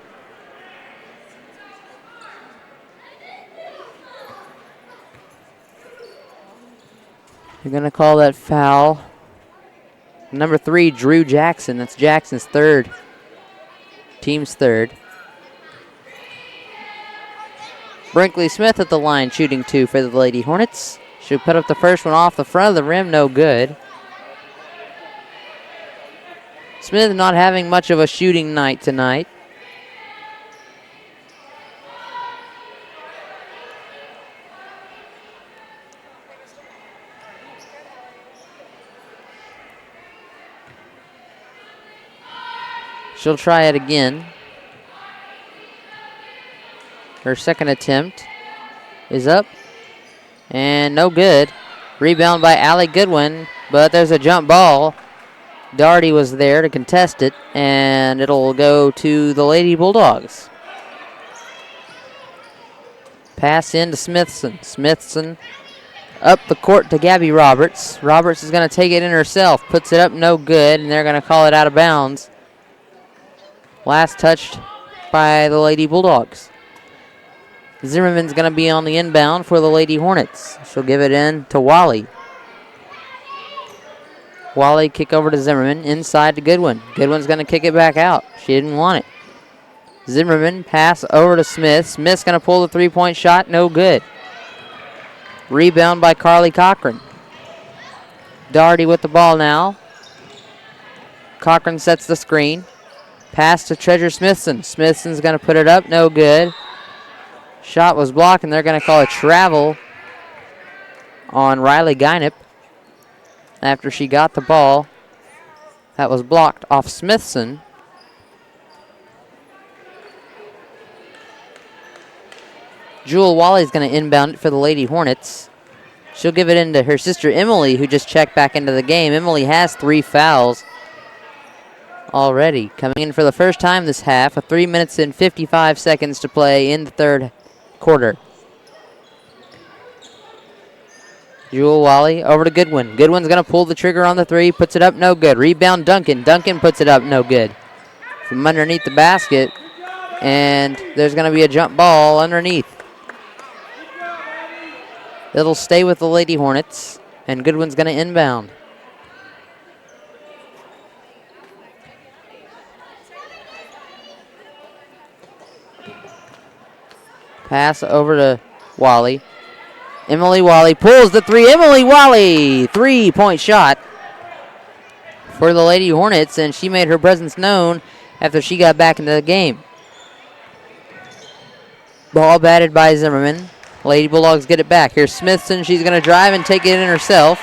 You're going to call that foul. Number 3, Drew Jackson. That's Jackson's third. Team's third. Brinkley Smith at the line, shooting 2 for the Lady Hornets. She'll put up the first one off the front of the rim, no good. Smith not having much of a shooting night tonight. She'll try it again. Her second attempt is up and no good. Rebound by Allie Goodwin, but there's a jump ball. Daugherty was there to contest it, and it'll go to the Lady Bulldogs. Pass in to Smithson. Smithson up the court to Gabby Roberts. Roberts is going to take it in herself. Puts it up, no good, and they're going to call it out of bounds. Last touched by the Lady Bulldogs. Zimmerman's going to be on the inbound for the Lady Hornets. She'll give it in to Wally. Wally kick over to Zimmerman. Inside to Goodwin. Goodwin's going to kick it back out. She didn't want it. Zimmerman pass over to Smith. Smith's going to pull the three-point shot. No good. Rebound by Carly Cochran. Daugherty with the ball now. Cochran sets the screen. Pass to Treasure Smithson. Smithson's going to put it up. No good. Shot was blocked, and they're going to call a travel on Riley Guinep after she got the ball. That was blocked off Smithson. Jewel Wally's going to inbound it for the Lady Hornets. She'll give it into her sister Emily, who just checked back into the game. Emily has 3 fouls already. Coming in for the first time this half, with 3 minutes and 55 seconds to play in the third quarter. Jewel Wally over to Goodwin. Goodwin's going to pull the trigger on the three, puts it up, no good. Rebound Duncan. Duncan puts it up, no good. From underneath the basket, and there's going to be a jump ball underneath. It'll stay with the Lady Hornets, and Goodwin's going to inbound. Pass over to Wally. Emily Wally pulls the three. Emily Wally, 3-point shot for the Lady Hornets, and she made her presence known after she got back into the game. Ball batted by Zimmerman. Lady Bulldogs get it back. Here's Smithson. She's going to drive and take it in herself.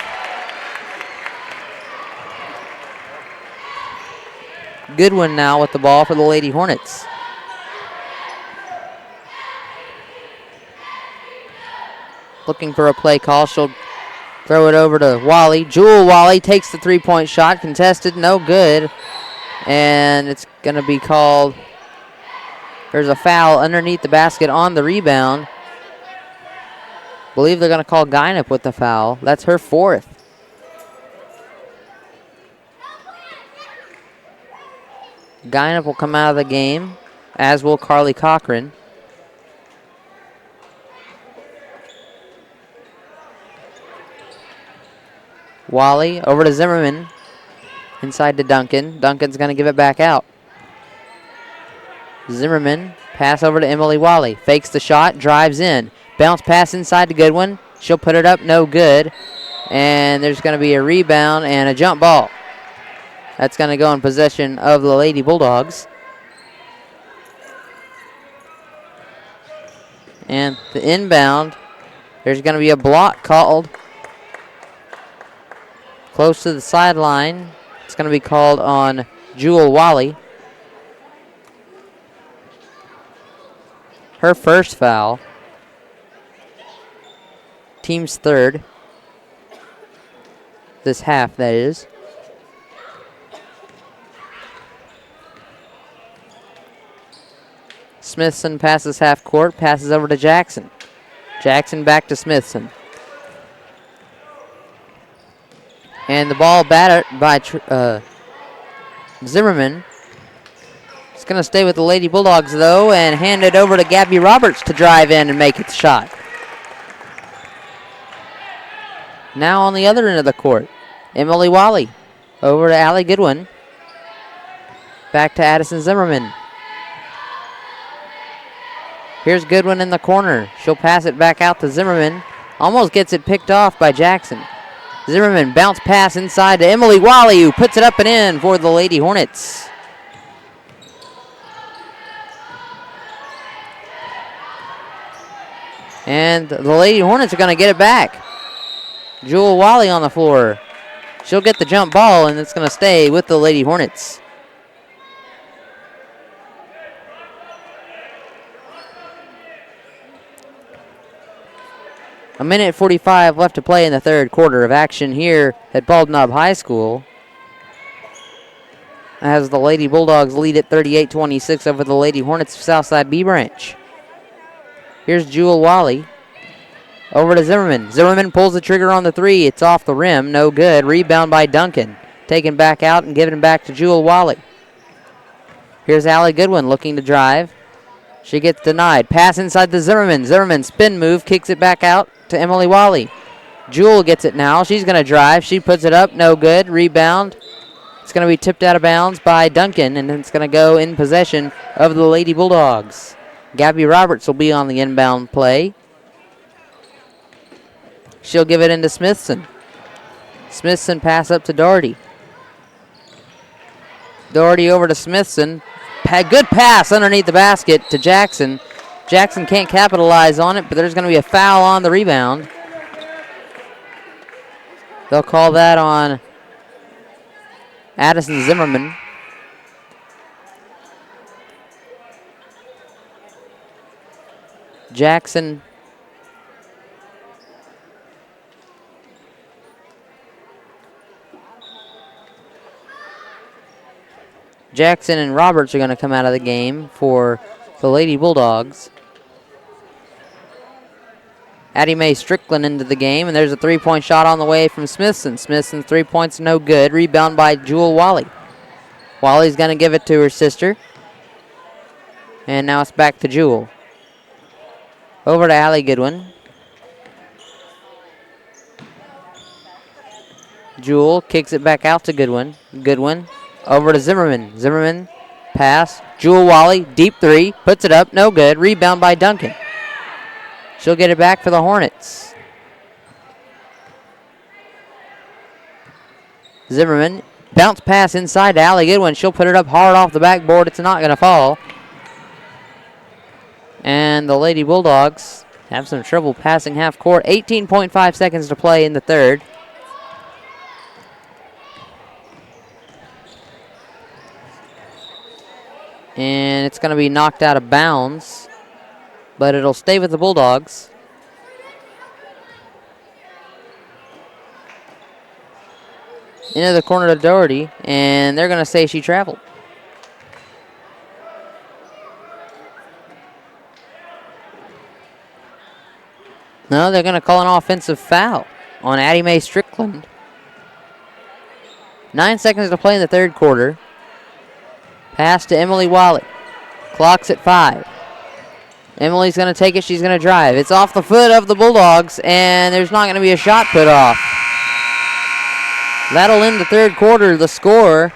Goodwin now with the ball for the Lady Hornets. Looking for a play call. She'll throw it over to Wally. Jewel Wally takes the 3-point shot. Contested, no good. And it's going to be called. There's a foul underneath the basket on the rebound. Believe they're going to call Guinep with the foul. That's her 4th. Guinep will come out of the game, as will Carly Cochran. Wally over to Zimmerman. Inside to Duncan. Duncan's going to give it back out. Zimmerman, pass over to Emily Wally. Fakes the shot, drives in. Bounce pass inside to Goodwin. She'll put it up, no good. And there's going to be a rebound and a jump ball. That's going to go in possession of the Lady Bulldogs. And the inbound, there's going to be a block called close to the sideline. It's going to be called on Jewel Wally. Her first foul. Team's 3rd. This half, that is. Smithson passes half court, passes over to Jackson. Jackson back to Smithson. And the ball batted by Zimmerman. It's going to stay with the Lady Bulldogs, though, and hand it over to Gabby Roberts to drive in and make it the shot. Now on the other end of the court, Emily Wally over to Allie Goodwin. Back to Addison Zimmerman. Here's Goodwin in the corner. She'll pass it back out to Zimmerman. Almost gets it picked off by Jackson. Zimmerman bounce pass inside to Emily Wally, who puts it up and in for the Lady Hornets. And the Lady Hornets are going to get it back. Jewel Wally on the floor. She'll get the jump ball, and it's going to stay with the Lady Hornets. A minute 45 left to play in the third quarter of action here at Bald Knob High School, as the Lady Bulldogs lead at 38-26 over the Lady Hornets of Southside B Branch. Here's Jewel Wally. Over to Zimmerman. Zimmerman pulls the trigger on the three. It's off the rim. No good. Rebound by Duncan. Taken back out and given back to Jewel Wally. Here's Allie Goodwin looking to drive. She gets denied. Pass inside to Zimmerman. Zimmerman spin move. Kicks it back out to Emily Wally. Jewel gets it now. She's going to drive. She puts it up. No good. Rebound. It's going to be tipped out of bounds by Duncan, and it's going to go in possession of the Lady Bulldogs. Gabby Roberts will be on the inbound play. She'll give it into Smithson. Smithson pass up to Doherty. Doherty over to Smithson. Good pass underneath the basket to Jackson. Jackson can't capitalize on it, but there's going to be a foul on the rebound. They'll call that on Addison Zimmerman. Jackson and Roberts are going to come out of the game for the Lady Bulldogs. Addie Mae Strickland into the game, and there's a three-point shot on the way from Smithson. Smithson's 3 points, no good. Rebound by Jewel Wally. Wally's going to give it to her sister. And now it's back to Jewel. Over to Allie Goodwin. Jewel kicks it back out to Goodwin. Goodwin over to Zimmerman. Zimmerman pass. Jewel Wally, deep three. Puts it up, no good. Rebound by Duncan. She'll get it back for the Hornets. Zimmerman, bounce pass inside to Allie Goodwin. She'll put it up hard off the backboard. It's not going to fall. And the Lady Bulldogs have some trouble passing half court. 18.5 seconds to play in the third. And it's going to be knocked out of bounds, but it'll stay with the Bulldogs. Into the corner to Doherty, and they're going to say she traveled. No, they're going to call an offensive foul on Addie Mae Strickland. 9 seconds to play in the third quarter. Pass to Emily Wally. Clock's at 5. Emily's going to take it. She's going to drive. It's off the foot of the Bulldogs, and there's not going to be a shot put off. That'll end the third quarter. The score,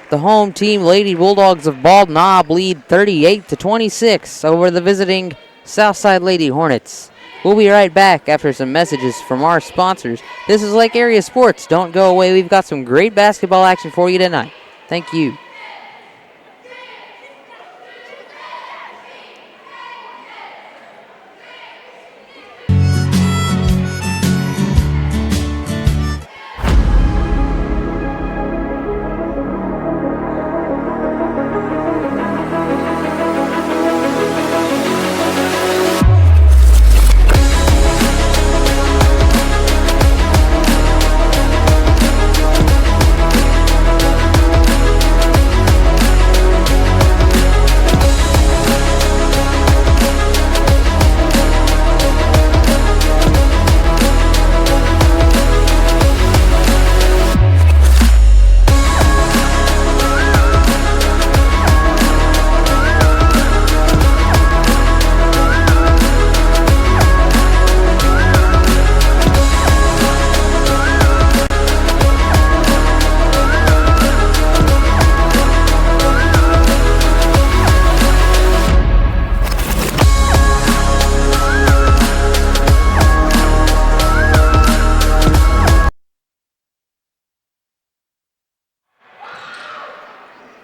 the home team Lady Bulldogs of Bald Knob lead 38-26 over the visiting Southside Lady Hornets. We'll be right back after some messages from our sponsors. This is Lake Area Sports. Don't go away. We've got some great basketball action for you tonight. Thank you.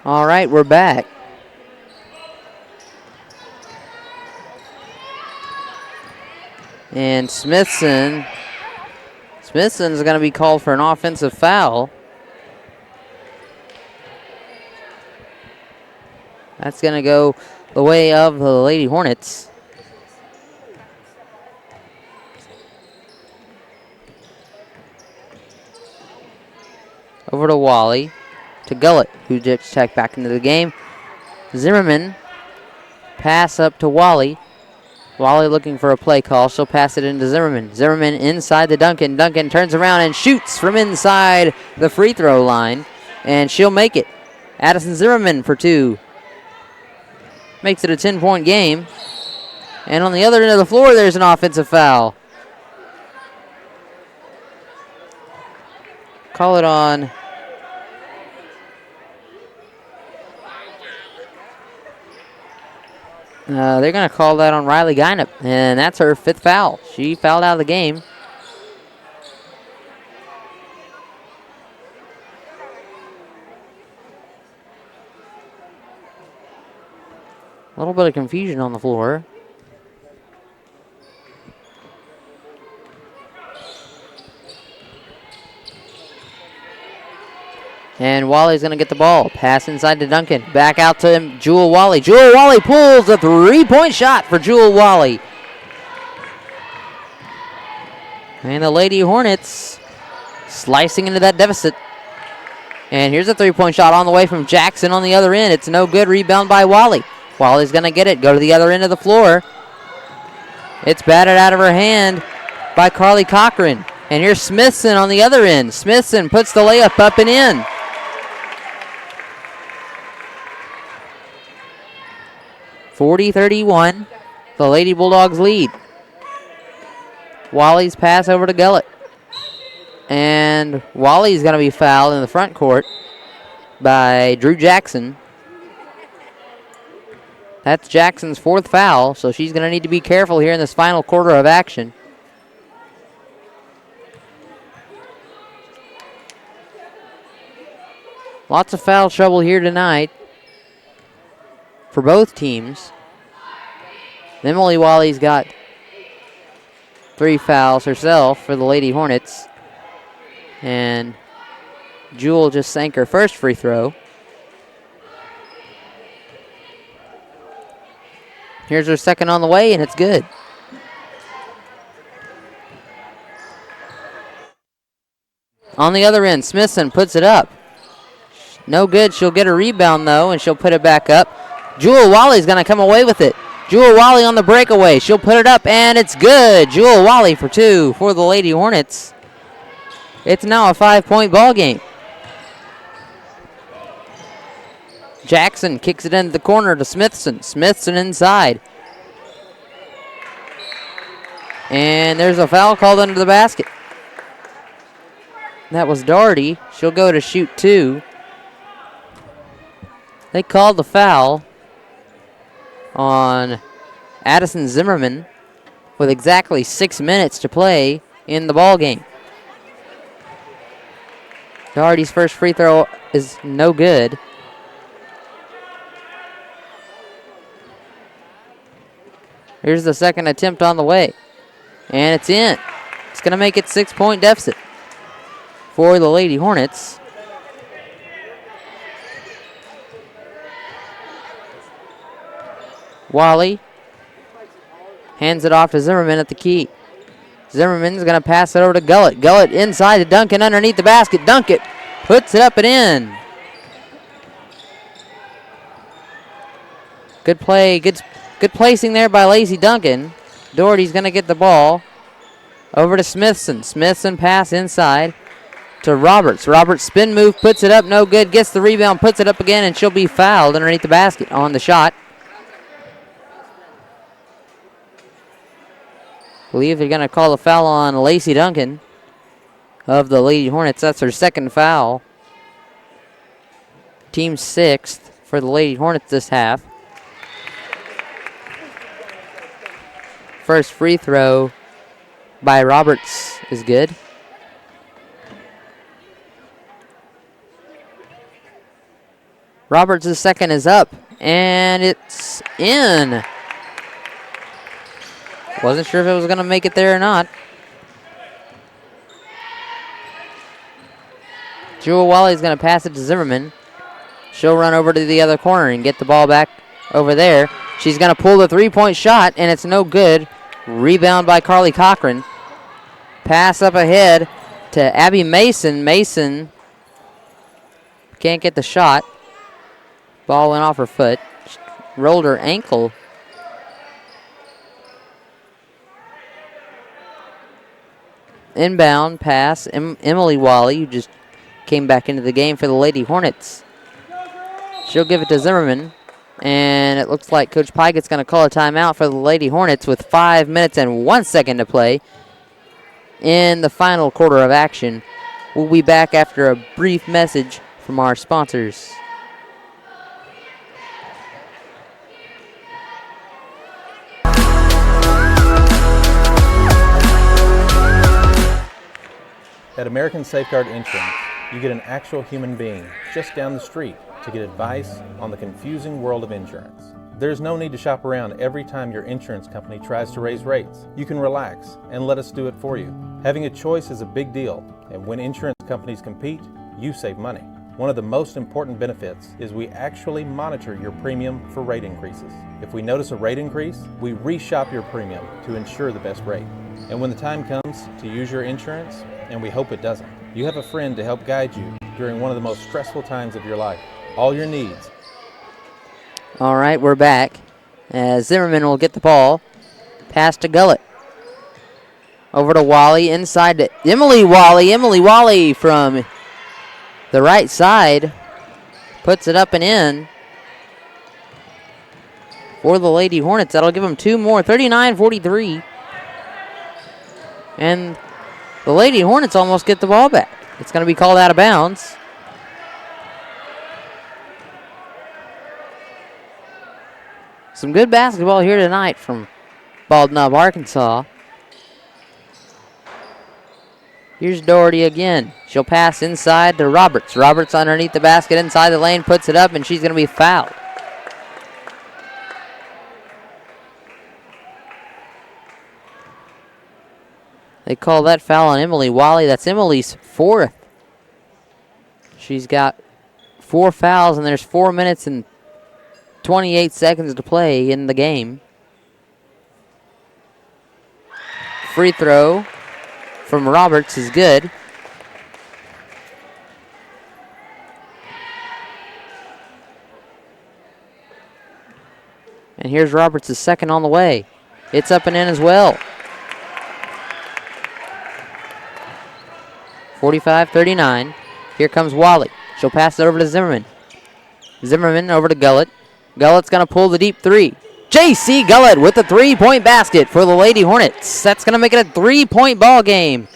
All right, we're back. And Smithson's going to be called for an offensive foul. That's going to go the way of the Lady Hornets. over to Wally, to Gullett, who gets checked back into the game. Zimmerman, pass up to Wally. Wally looking for a play call. She'll pass it into Zimmerman. Zimmerman inside the Duncan. Duncan turns around and shoots from inside the free throw line, and she'll make it. Addison Zimmerman for 2. Makes it a 10-point game. And on the other end of the floor, there's an offensive foul. Call it on they're going to call that on Riley Gynep, and that's her 5th foul. She fouled out of the game. A little bit of confusion on the floor. And Wally's going to get the ball. Pass inside to Duncan. Back out to Jewel Wally. Jewel Wally pulls a 3-point shot for Jewel Wally. And the Lady Hornets slicing into that deficit. And here's a 3-point shot on the way from Jackson on the other end. It's no good. Rebound by Wally. Wally's going to get it. Go to the other end of the floor. It's batted out of her hand by Carly Cochran. And here's Smithson on the other end. Smithson puts the layup up and in. 40-31, the Lady Bulldogs lead. Wally's pass over to Gullett. And Wally's going to be fouled in the front court by Drew Jackson. That's Jackson's 4th foul, so she's going to need to be careful here in this final quarter of action. Lots of foul trouble here tonight for both teams. Emily Wally's got 3 fouls herself for the Lady Hornets. And Jewel just sank her first free throw. Here's her second on the way, and it's good. On the other end, Smithson puts it up. No good. She'll get a rebound, though, and she'll put it back up. Jewel Wally's going to come away with it. Jewel Wally on the breakaway. She'll put it up, and it's good. Jewel Wally for 2 for the Lady Hornets. It's now a 5-point ball game. Jackson kicks it into the corner to Smithson. Smithson inside. And there's a foul called under the basket. That was Doherty. She'll go to shoot 2. They called the foul on Addison Zimmerman with exactly 6 minutes to play in the ball game. Doherty's first free throw is no good. Here's the second attempt on the way. And it's in. It's going to make it 6-point deficit for the Lady Hornets. Wally hands it off to Zimmerman at the key. Zimmerman's going to pass it over to Gullett. Gullett inside to Duncan underneath the basket. Duncan puts it up and in. Good play. Good placing there by Lacey Duncan. Doherty's going to get the ball over to Smithson. Smithson pass inside to Roberts. Roberts spin move, puts it up, no good. Gets the rebound, puts it up again, and she'll be fouled underneath the basket on the shot. I believe they're going to call the foul on Lacey Duncan of the Lady Hornets. That's her second foul. Team 6th for the Lady Hornets this half. First free throw by Roberts is good. Roberts' second is up, and it's in. Wasn't sure if it was going to make it there or not. Jewel Wally's going to pass it to Zimmerman. She'll run over to the other corner and get the ball back over there. She's going to pull the 3-point shot, and it's no good. Rebound by Carly Cochran. Pass up ahead to Abby Mason. Mason Can't get the shot. Ball went off her foot. She rolled her ankle. Inbound pass. Emily Wally, who just came back into the game for the Lady Hornets. She'll give it to Zimmerman. And it looks like Coach Pikett's going to call a timeout for the Lady Hornets with 5 minutes and 1 second to play in the final quarter of action. We'll be back after a brief message from our sponsors. At American Safeguard Insurance, you get an actual human being just down the street to get advice on the confusing world of insurance. There's no need to shop around every time your insurance company tries to raise rates. You can relax and let us do it for you. Having a choice is a big deal, and when insurance companies compete, you save money. One of the most important benefits is we actually monitor your premium for rate increases. If we notice a rate increase, we reshop your premium to ensure the best rate. And when the time comes to use your insurance, and we hope it doesn't, you have a friend to help guide you during one of the most stressful times of your life. All your needs. All right, we're back. Zimmerman will get the ball. Pass to Gullett. Over to Wally, inside to Emily Wally. Emily Wally from the right side puts it up and in for the Lady Hornets. That'll give them 2 more, 39-43. And the Lady Hornets almost get the ball back. It's going to be called out of bounds. Some good basketball here tonight from Bald Knob, Arkansas. Here's Doherty again. She'll pass inside to Roberts. Roberts underneath the basket inside the lane, puts it up, and she's going to be fouled. They call that foul on Emily Wally. That's Emily's 4th. She's got 4 fouls, and there's 4 minutes and 28 seconds to play in the game. Free throw from Roberts is good. And here's Roberts' second on the way. It's up and in as well. 45-39. Here comes Wally. She'll pass it over to Zimmerman. Zimmerman over to Gullett. Gullett's going to pull the deep 3. J.C. Gullett with the 3-point basket for the Lady Hornets. That's going to make it a 3-point ball game.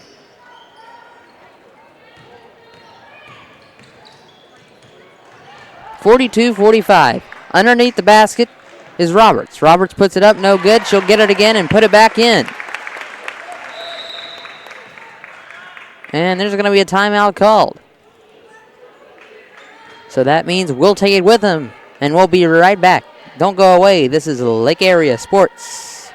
(42-45). Underneath the basket is Roberts. Roberts puts it up, no good. She'll get it again and put it back in. And there's going to be a timeout called. So that means we'll take it with them, and we'll be right back. Don't go away. This is Lake Area Sports.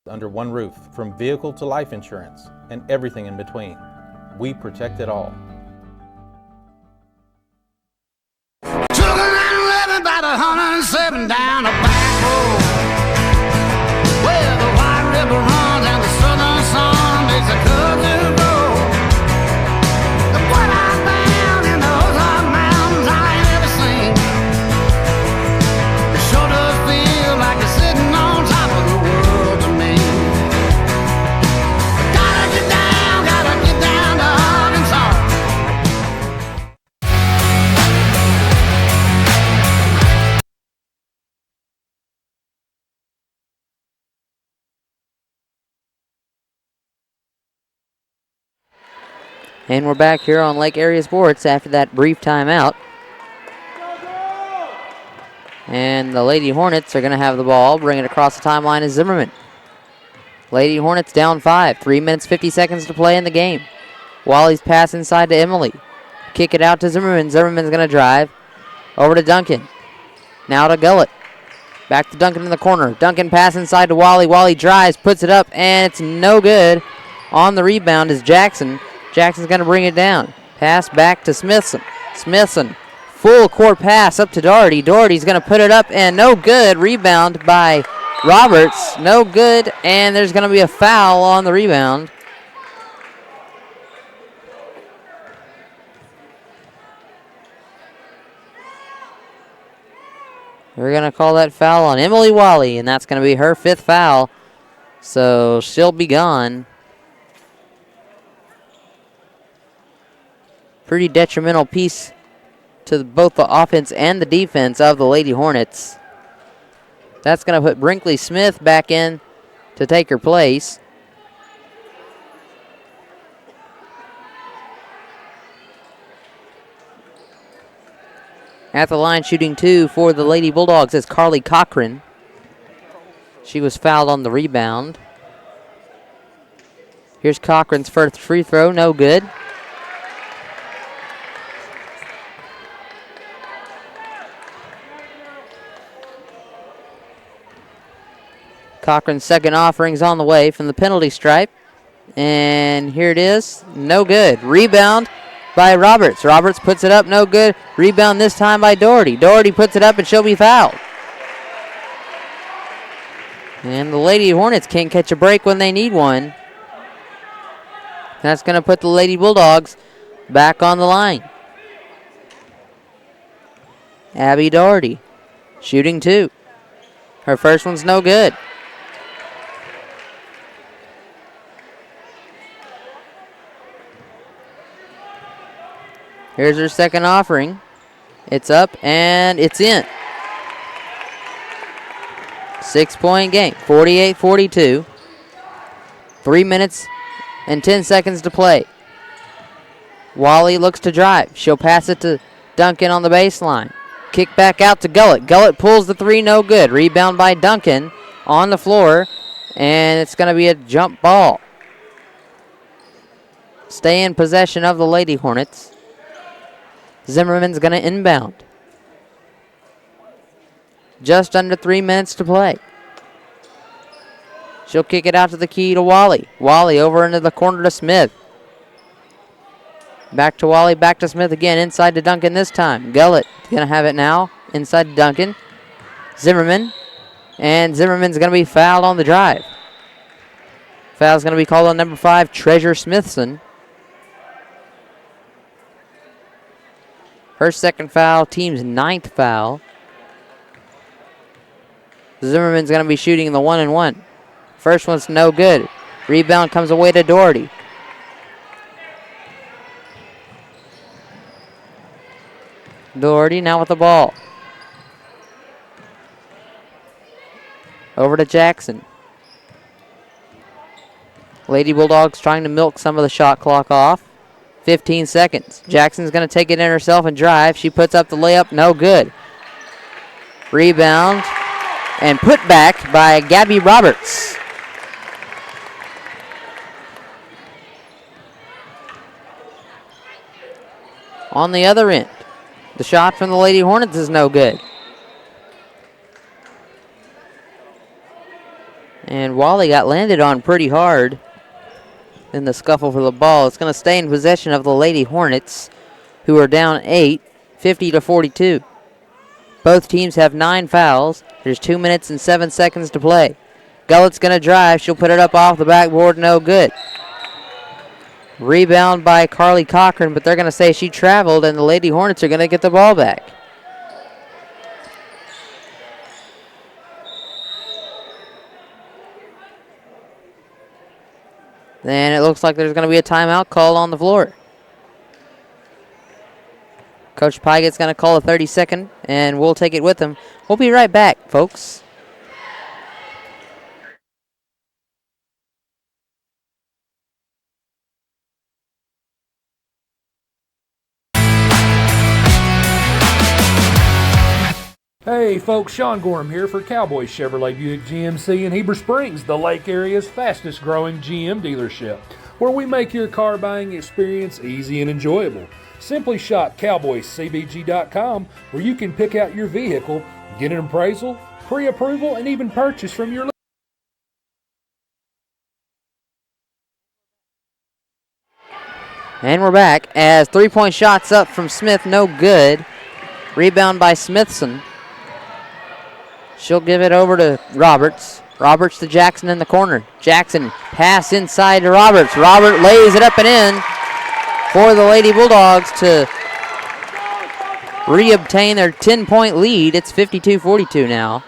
Under one roof, from vehicle to life insurance, and everything in between. We protect it all. About 107 down a back road where the White River runs and the southern sun makes a country road. And what I found in those Ozark mountains I ain't ever seen. It sure does feel like it's sitting on top of the world to me. Gotta get down to Arkansas. And we're back here on Lake Area Sports after that brief timeout. And the Lady Hornets are going to have the ball. Bring it across the timeline is Zimmerman. Lady Hornets down 5. 3 minutes, 50 seconds to play in the game. Wally's pass inside to Emily. Kick it out to Zimmerman. Zimmerman's going to drive. Over to Duncan. Now to Gullett. Back to Duncan in the corner. Duncan pass inside to Wally. Wally drives, puts it up, and it's no good. On the rebound is Jackson. Jackson's going to bring it down. Pass back to Smithson. Smithson Full court pass up to Doherty. Doherty's going to put it up and no good. Rebound by Roberts. No good, and there's going to be a foul on the rebound. We're going to call that foul on Emily Wally, and that's going to be her 5th foul. So she'll be gone. Pretty detrimental piece to both the offense and the defense of the Lady Hornets. That's going to put Brinkley Smith back in to take her place. At the line shooting 2 for the Lady Bulldogs is Carly Cochran. She was fouled on the rebound. Here's Cochran's first free throw, no good. Cochran's second offering's on the way from the penalty stripe. And here it is, no good. Rebound by Roberts. Roberts puts it up, no good. Rebound this time by Doherty. Doherty puts it up and she'll be fouled. And the Lady Hornets can't catch a break when they need one. That's going to put the Lady Bulldogs back on the line. Abby Doherty shooting 2. Her first one's no good. Here's her second offering. It's up and it's in. 6-point game, 48-42. 3 minutes and 10 seconds to play. Wally looks to drive. She'll pass it to Duncan on the baseline. Kick back out to Gullett. Gullett pulls the 3, no good. Rebound by Duncan on the floor, and it's going to be a jump ball. Stay in possession of the Lady Hornets. Zimmerman's going to inbound. Just under 3 minutes to play. She'll kick it out to the key to Wally. Wally over into the corner to Smith. Back to Wally, back to Smith again. Inside to Duncan this time. Gullett going to have it now. Inside to Duncan. Zimmerman. And Zimmerman's going to be fouled on the drive. Foul's going to be called on number 5, Treasure Smithson. Her second foul, team's 9th foul. Zimmerman's going to be shooting the 1-and-1. First one's no good. Rebound comes away to Doherty. Doherty now with the ball. Over to Jackson. Lady Bulldogs trying to milk some of the shot clock off. 15 seconds. Jackson's going to take it in herself and drive. She puts up the layup, no good. Rebound and put back by Gabby Roberts. On the other end, the shot from the Lady Hornets is no good. And Wally got landed on pretty hard in the scuffle for the ball. It's going to stay in possession of the Lady Hornets, who are down 8, 50-42. Both teams have 9 fouls. There's 2 minutes and 7 seconds to play. Gullett's going to drive. She'll put it up off the backboard, no good. Rebound by Carly Cochran, but they're going to say she traveled, and the Lady Hornets are going to get the ball back. Then it looks like there's going to be a timeout call on the floor. Coach Pygett's going to call a 30-second, and we'll take it with him. We'll be right back, folks. Hey folks, Sean Gorham here for Cowboy Chevrolet Buick GMC in Heber Springs, the Lake Area's fastest growing GM dealership, where we make your car buying experience easy and enjoyable. Simply shop cowboycbg.com, where you can pick out your vehicle, get an appraisal, pre-approval, and even purchase from your And we're back as 3-point shots up from Smith, no good. Rebound by Smithson. She'll give it over to Roberts. Roberts to Jackson in the corner. Jackson pass inside to Roberts. Robert lays it up and in for the Lady Bulldogs to reobtain their 10-point lead. It's 52-42 now.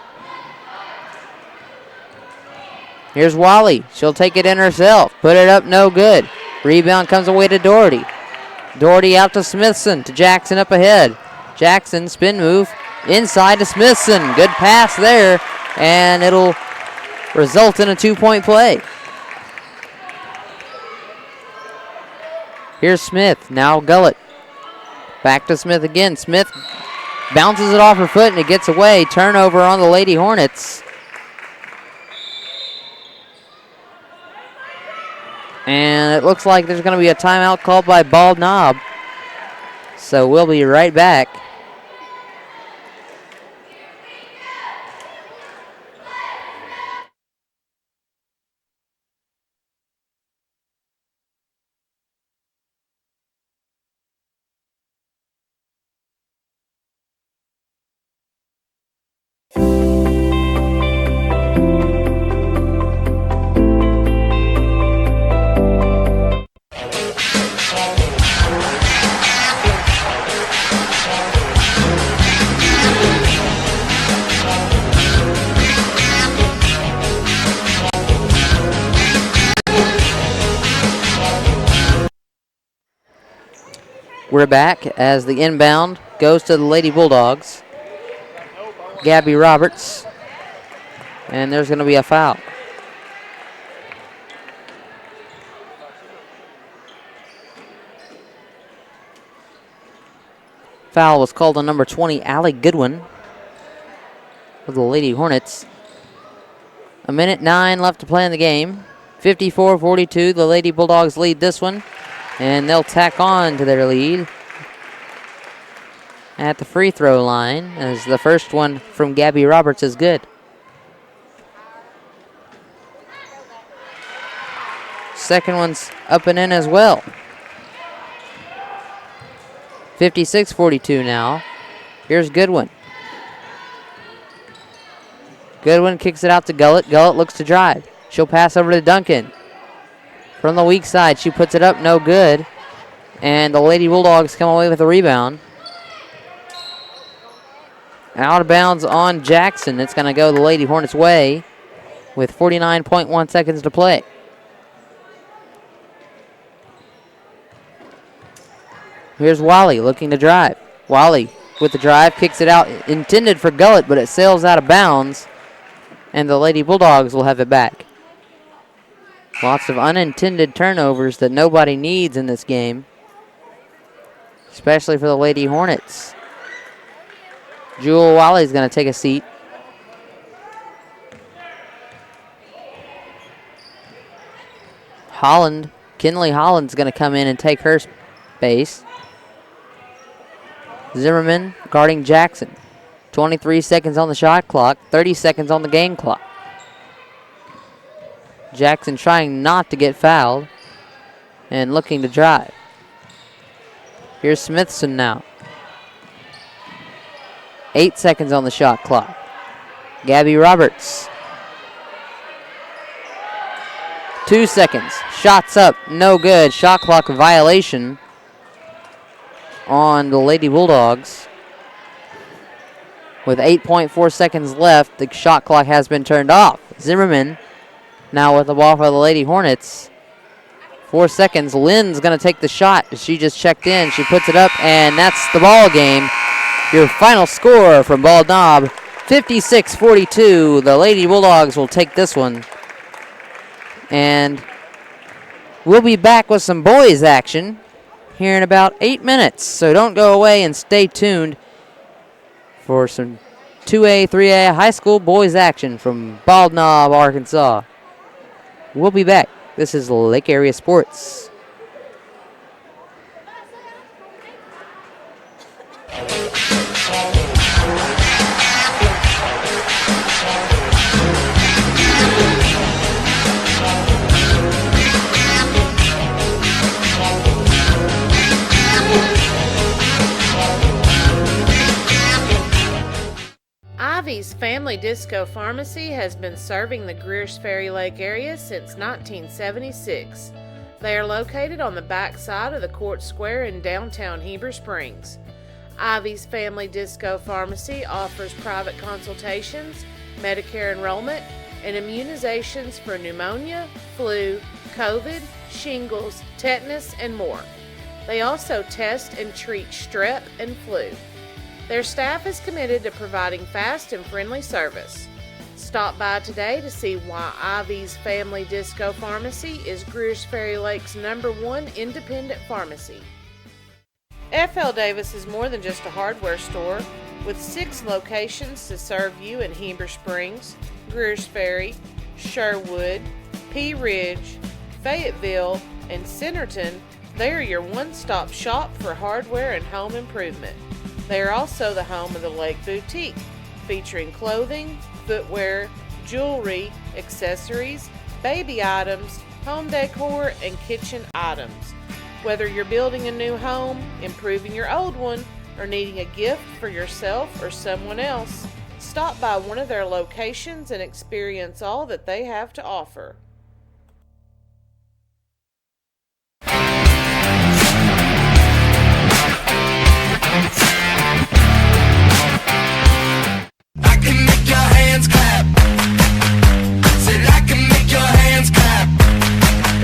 Here's Wally. She'll take it in herself. Put it up, no good. Rebound comes away to Doherty. Doherty out to Smithson, to Jackson up ahead. Jackson, spin move, inside to Smithson. Good pass there, and it'll result in a 2-point play. Here's Smith, now Gullett. Back to Smith again. Smith bounces it off her foot, and it gets away. Turnover on the Lady Hornets. And it looks like there's going to be a timeout called by Bald Knob. So we'll be right back. We're back as the inbound goes to the Lady Bulldogs. Gabby Roberts. And there's going to be a foul. Foul was called on number 20, Allie Goodwin, for the Lady Hornets. 1:09 left to play in the game. 54-42, the Lady Bulldogs lead this one. And they'll tack on to their lead at the free throw line, as the first one from Gabby Roberts is good. Second one's up and in as well. 56-42 now. Here's Goodwin. Goodwin kicks it out to Gullett. Gullett looks to drive. She'll pass over to Duncan. From the weak side, she puts it up, no good. And the Lady Bulldogs come away with a rebound. Out of bounds on Jackson. It's going to go the Lady Hornets' way with 49.1 seconds to play. Here's Wally looking to drive. Wally with the drive, kicks it out, intended for Gullett, but it sails out of bounds. And the Lady Bulldogs will have it back. Lots of unintended turnovers that nobody needs in this game, especially for the Lady Hornets. Jewel Wally's going to take a seat. Kinley Holland's going to come in and take her space. Zimmerman guarding Jackson. 23 seconds on the shot clock, 30 seconds on the game clock. Jackson trying not to get fouled and looking to drive. Here's Smithson now. 8 seconds on the shot clock. Gabby Roberts. 2 seconds. Shots up, no good. Shot clock violation on the Lady Bulldogs. With 8.4 seconds left, the shot clock has been turned off. Zimmerman now with the ball for the Lady Hornets. 4 seconds. Lynn's going to take the shot. She just checked in. She puts it up, and that's the ball game. Your final score from Bald Knob, 56-42. The Lady Bulldogs will take this one. And we'll be back with some boys action here in about 8 minutes. So don't go away and stay tuned for some 2A, 3A high school boys action from Bald Knob, Arkansas. We'll be back. This is Lake Area Sports. Family Disco Pharmacy has been serving the Greers Ferry Lake area since 1976. They are located on the back side of the Court Square in downtown Heber Springs. Ivy's Family Disco Pharmacy offers private consultations, Medicare enrollment, and immunizations for pneumonia, flu, COVID, shingles, tetanus, and more. They also test and treat strep and flu. Their staff is committed to providing fast and friendly service. Stop by today to see why Ivy's Family Disco Pharmacy is Greers Ferry Lake's #1 independent pharmacy. F.L. Davis is more than just a hardware store, with 6 locations to serve you in Heber Springs, Greers Ferry, Sherwood, Pea Ridge, Fayetteville, and Centerton. They are your one-stop shop for hardware and home improvement. They are also the home of the Lake Boutique, featuring clothing, footwear, jewelry, accessories, baby items, home decor, and kitchen items. Whether you're building a new home, improving your old one, or needing a gift for yourself or someone else, stop by one of their locations and experience all that they have to offer. I can make your hands clap. Said I can make your hands clap.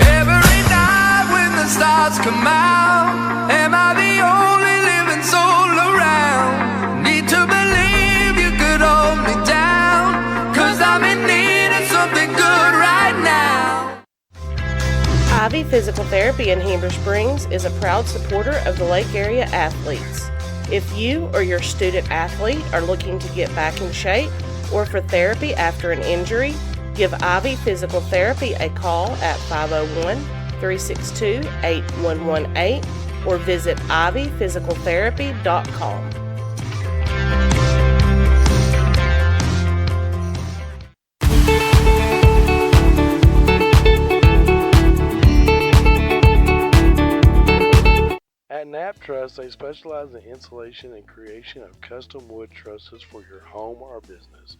Every night when the stars come out, am I the only living soul around? Need to believe you could hold me down, 'cause I'm in need of something good right now. Ivy Physical Therapy in Heber Springs is a proud supporter of the Lake Area athletes. If you or your student athlete are looking to get back in shape or for therapy after an injury, give Ivy Physical Therapy a call at 501-362-8118 or visit ivyphysicaltherapy.com. At Knapp Truss, they specialize in installation and creation of custom wood trusses for your home or business.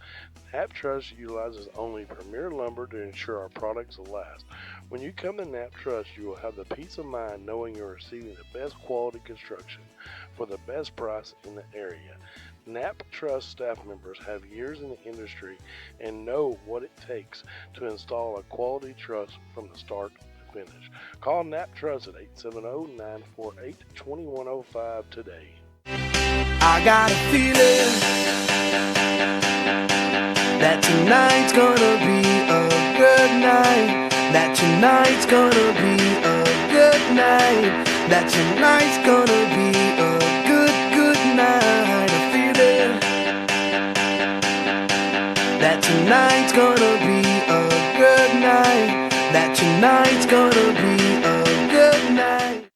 Knapp Truss utilizes only premier lumber to ensure our products will last. When you come to Knapp Truss, you will have the peace of mind knowing you're receiving the best quality construction for the best price in the area. Knapp Truss staff members have years in the industry and know what it takes to install a quality truss from the start to finish. Call Knapp Truss at 870-948-2105 today. I got a feeling that tonight's gonna be a good night. That tonight's gonna be a good night. That tonight's gonna be a good night. A feeling that tonight's gonna be a good night. That tonight's gonna be a good night.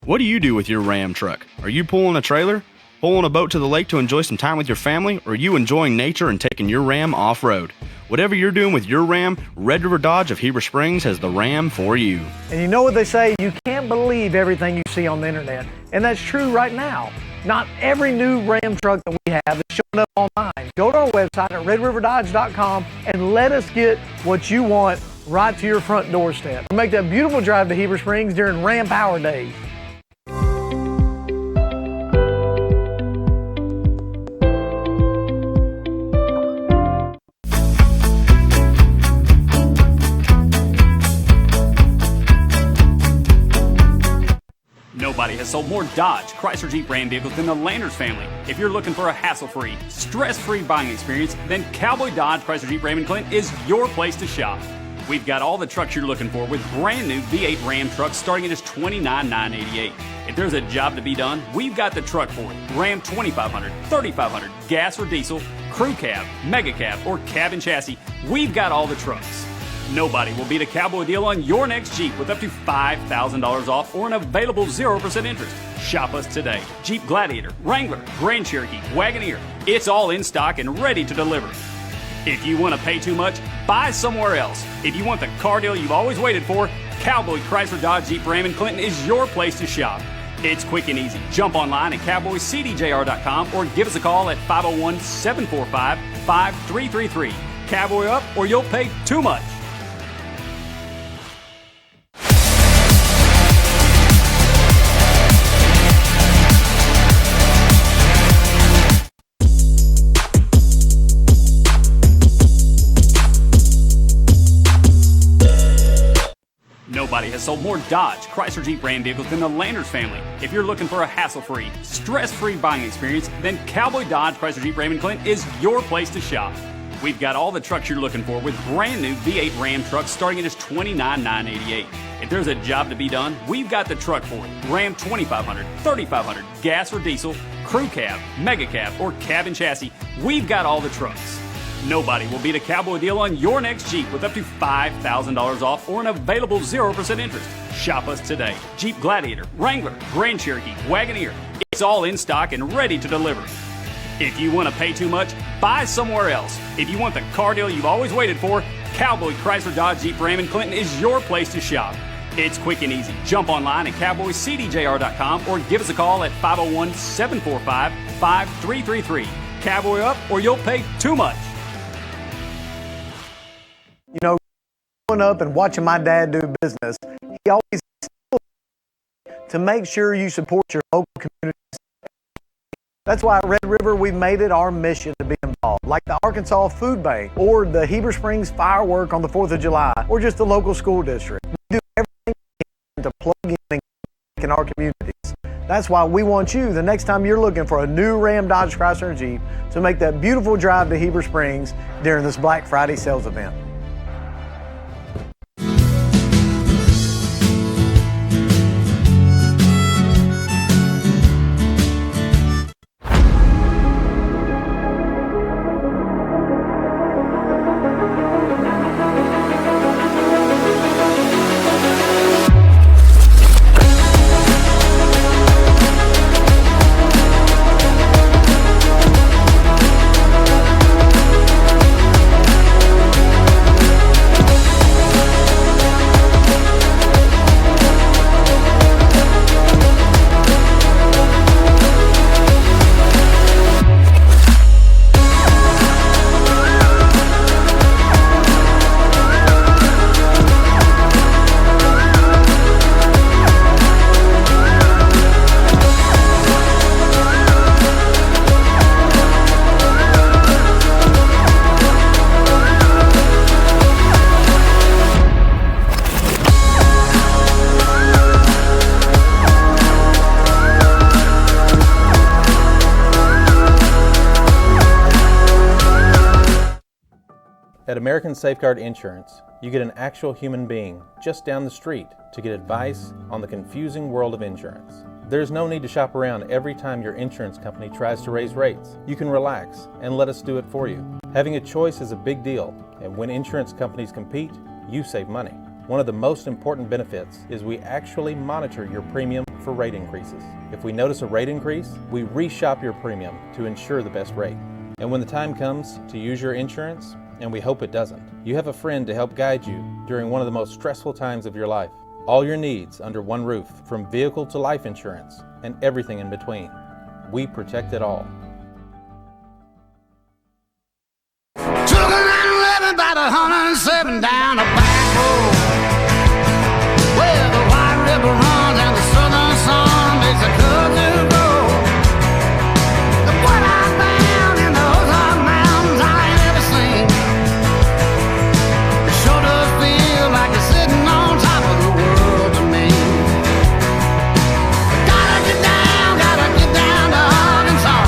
What do you do with your Ram truck? Are you pulling a trailer? Pulling a boat to the lake to enjoy some time with your family? Or are you enjoying nature and taking your Ram off-road? Whatever you're doing with your Ram, Red River Dodge of Heber Springs has the Ram for you. And you know what they say, you can't believe everything you see on the internet. And that's true right now. Not every new Ram truck that we have is showing up online. Go to our website at redriverdodge.com and let us get what you want right to your front doorstep. Make that beautiful drive to Heber Springs during Ram Power Days. Nobody has sold more Dodge, Chrysler, Jeep, Ram vehicles than the Landers family. If you're looking for a hassle-free, stress-free buying experience, then Cowboy Dodge, Chrysler, Jeep, Ram & Clint is your place to shop. We've got all the trucks you're looking for with brand new V8 Ram trucks starting at just $29,988. If there's a job to be done, we've got the truck for it. Ram 2500, 3500, gas or diesel, crew cab, mega cab, or cab and chassis, we've got all the trucks. Nobody will beat a Cowboy deal on your next Jeep with up to $5,000 off or an available 0% interest. Shop us today. Jeep Gladiator, Wrangler, Grand Cherokee, Wagoneer. It's all in stock and ready to deliver. If you want to pay too much, buy somewhere else. If you want the car deal you've always waited for, Cowboy Chrysler Dodge Jeep Ram in Clinton is your place to shop. It's quick and easy. Jump online at cowboycdjr.com or give us a call at 501-745-5333. Cowboy up or you'll pay too much. Nobody has sold more Dodge, Chrysler Jeep Ram vehicles than the Landers family. If you're looking for a hassle-free, stress-free buying experience, then Cowboy Dodge, Chrysler Jeep Ram in Clinton is your place to shop. We've got all the trucks you're looking for with brand new V8 Ram trucks starting at just $29,988. If there's a job to be done, we've got the truck for it. Ram 2500, 3500, gas or diesel, crew cab, mega cab, or cab and chassis, we've got all the trucks. Nobody will beat a Cowboy deal on your next Jeep with up to $5,000 off or an available 0% interest. Shop us today. Jeep Gladiator, Wrangler, Grand Cherokee, Wagoneer. It's all in stock and ready to deliver. If you want to pay too much, buy somewhere else. If you want the car deal you've always waited for, Cowboy Chrysler Dodge Jeep Ram in Clinton is your place to shop. It's quick and easy. Jump online at cowboycdjr.com or give us a call at 501-745-5333. Cowboy up or you'll pay too much. You know, growing up and watching my dad do business, he always instilled to make sure you support your local communities. That's why at Red River we've made it our mission to be involved, like the Arkansas Food Bank or the Heber Springs firework on the 4th of July or just the local school district. We do everything to plug in our communities. That's why we want you, the next time you're looking for a new Ram, Dodge, Chrysler, and Jeep, to make that beautiful drive to Heber Springs during this Black Friday sales event. At American Safeguard Insurance, you get an actual human being just down the street to get advice on the confusing world of insurance. There's no need to shop around every time your insurance company tries to raise rates. You can relax and let us do it for you. Having a choice is a big deal, and when insurance companies compete, you save money. One of the most important benefits is we actually monitor your premium for rate increases. If we notice a rate increase, we reshop your premium to ensure the best rate. And when the time comes to use your insurance, and we hope it doesn't, you have a friend to help guide you during one of the most stressful times of your life. All your needs under one roof, from vehicle to life insurance, and everything in between. We protect it all. Took a 911 by the 107 down a back road, where the White River runs and the southern sun makes a cousin grow. What I found in the Ozark Mountains I ain't ever seen. It sure does feel like you're sitting on top of the world to me. Gotta get down to Arkansas.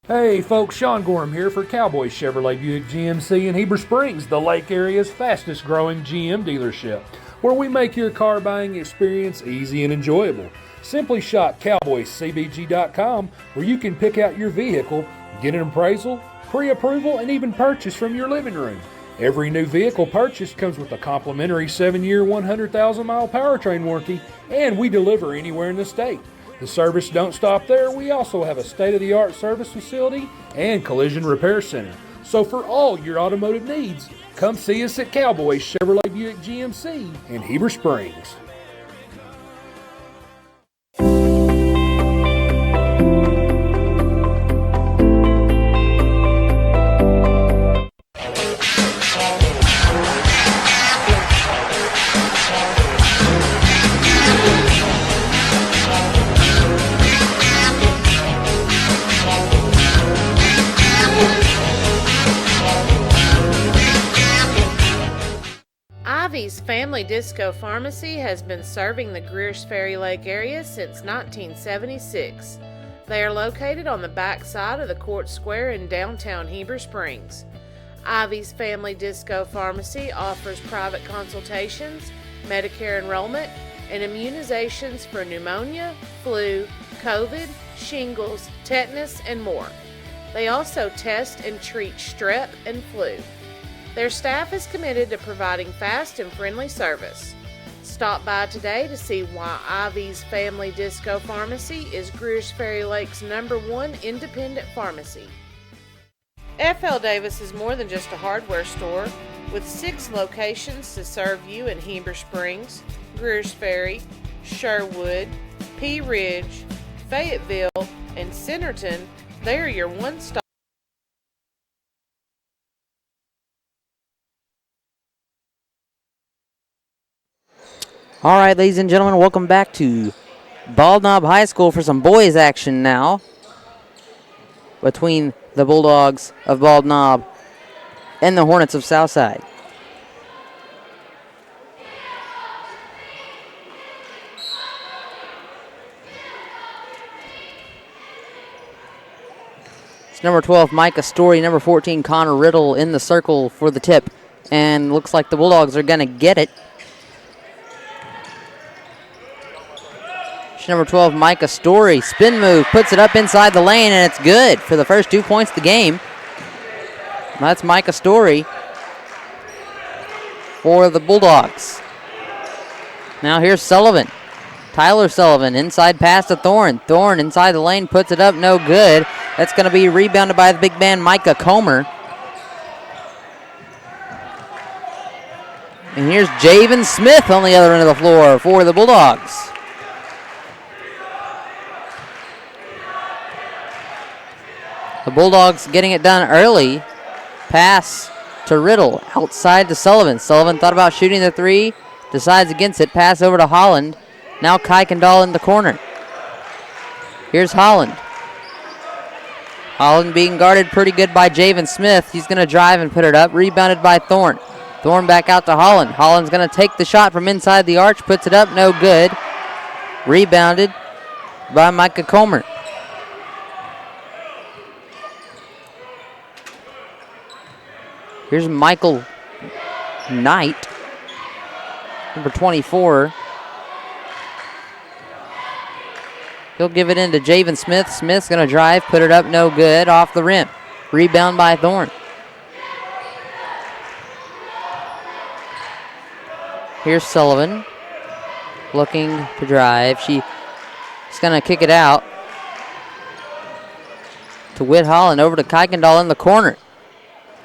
Hey folks, Sean Gorham here for Cowboy Chevrolet Buick GMC in Heber Springs, the Lake area's fastest growing GM dealership, where we make your car buying experience easy and enjoyable. Simply shop cowboycbg.com, where you can pick out your vehicle, get an appraisal, pre-approval, and even purchase from your living room. Every new vehicle purchased comes with a complimentary 7-year, 100,000-mile powertrain warranty, and we deliver anywhere in the state. The service don't stop there. We also have a state-of-the-art service facility and collision repair center. So for all your automotive needs, come see us at Cowboy Chevrolet Buick GMC in Heber Springs. Ivy's Family Disco Pharmacy has been serving the Greers Ferry Lake area since 1976. They are located on the back side of the Court Square in downtown Heber Springs. Ivy's Family Disco Pharmacy offers private consultations, Medicare enrollment, and immunizations for pneumonia, flu, COVID, shingles, tetanus, and more. They also test and treat strep and flu. Their staff is committed to providing fast and friendly service. Stop by today to see why Ivy's Family Disco Pharmacy is Greers Ferry Lake's #1 independent pharmacy. F.L. Davis is more than just a hardware store, with 6 locations to serve you in Heber Springs, Greers Ferry, Sherwood, Pea Ridge, Fayetteville, and Centerton. They are your one-stop. All right, ladies and gentlemen, welcome back to Bald Knob High School for some boys action now between the Bulldogs of Bald Knob and the Hornets of Southside. It's number 12, Micah Story, number 14, Connor Riddle in the circle for the tip, and looks like the Bulldogs are going to get it. Number 12, Micah Story, spin move, puts it up inside the lane, and it's good for the first 2 points of the game. That's Micah Story for the Bulldogs. Now here's Sullivan. Tyler Sullivan, inside pass to Thorne. Thorne inside the lane, puts it up, no good. That's going to be rebounded by the big man, Micah Comer. And here's Javen Smith on the other end of the floor for the Bulldogs. The Bulldogs getting it done early. Pass to Riddle, outside to Sullivan. Sullivan thought about shooting the three, decides against it. Pass over to Holland. Now Kuykendall in the corner. Here's Holland. Holland being guarded pretty good by Javen Smith. He's going to drive and put it up. Rebounded by Thorne. Thorne back out to Holland. Holland's going to take the shot from inside the arch. Puts it up, no good. Rebounded by Micah Comer. Here's Michael Knight, number 24. He'll give it in to Javen Smith. Smith's going to drive, put it up, no good, off the rim. Rebound by Thorne. Here's Sullivan, looking to drive. She's going to kick it out to Whit Holland, over to Kuykendall in the corner.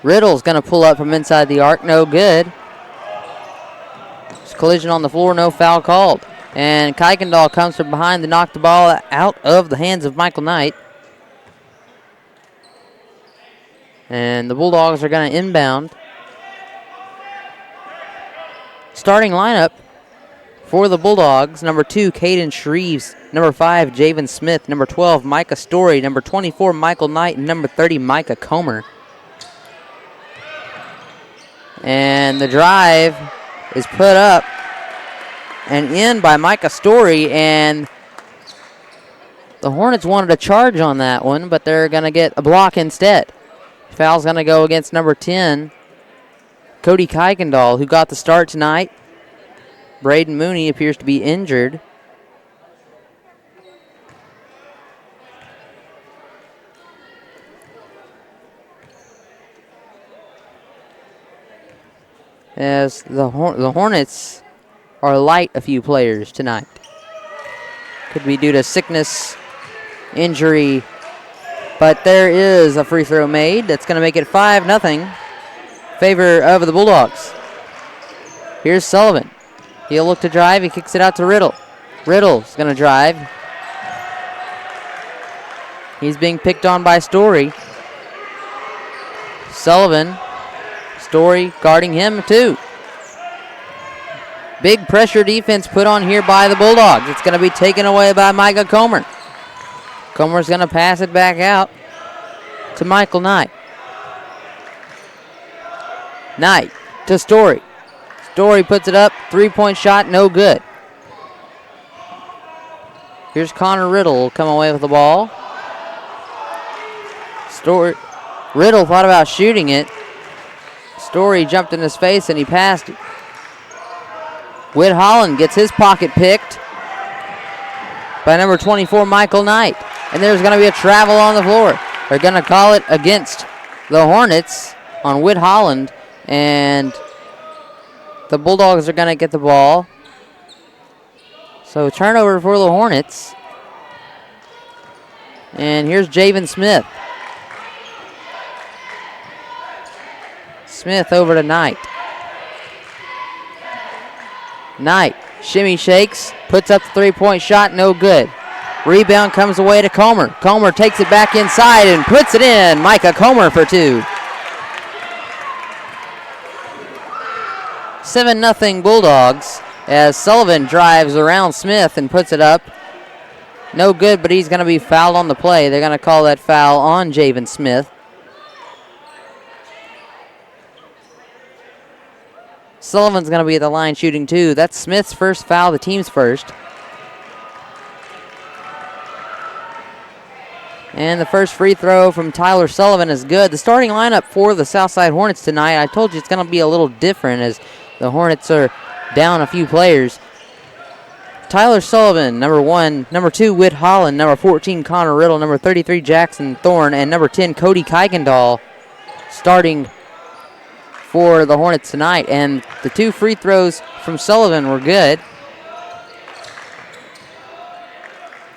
Riddle's going to pull up from inside the arc, no good. There's collision on the floor, no foul called. And Kuykendall comes from behind to knock the ball out of the hands of Michael Knight. And the Bulldogs are going to inbound. Starting lineup for the Bulldogs, number 2, Caden Shreves, number 5, Javen Smith, number 12, Micah Story, number 24, Michael Knight, and number 30, Micah Comer. And the drive is put up and in by Micah Story, and the Hornets wanted a charge on that one, but they're going to get a block instead. Foul's going to go against number 10, Cody Kuykendall, who got the start tonight. Braden Mooney appears to be injured. As the Hornets are light a few players tonight. Could be due to sickness, injury. But there is a free throw made. That's going to make it 5-0. Favor of the Bulldogs. Here's Sullivan. He'll look to drive. He kicks it out to Riddle. Riddle's going to drive. He's being picked on by Story. Sullivan. Story guarding him too. Big pressure defense put on here by the Bulldogs. It's going to be taken away by Micah Comer. Comer's going to pass it back out to Michael Knight. Knight to Story. Story puts it up. 3-point shot, no good. Here's Connor Riddle will come away with the ball. Riddle thought about shooting it. Story jumped in his face and he passed it. Whit Holland gets his pocket picked by number 24, Michael Knight. And there's going to be a travel on the floor. They're going to call it against the Hornets on Whit Holland. And the Bulldogs are going to get the ball. So turnover for the Hornets. And here's Javen Smith. Smith over to Knight. Knight, shimmy shakes, puts up the 3-point shot, no good. Rebound comes away to Comer. Comer takes it back inside and puts it in. Micah Comer for 2. 7-0 Bulldogs as Sullivan drives around Smith and puts it up. No good, but he's going to be fouled on the play. They're going to call that foul on Javen Smith. Sullivan's going to be at the line shooting 2. That's Smith's first foul, the team's first. And the first free throw from Tyler Sullivan is good. The starting lineup for the Southside Hornets tonight, I told you it's going to be a little different as the Hornets are down a few players. Tyler Sullivan, number 1. Number 2, Whit Holland. Number 14, Connor Riddle. Number 33, Jackson Thorne. And number 10, Cody Kuykendall starting for the Hornets tonight. And the 2 free throws from Sullivan were good.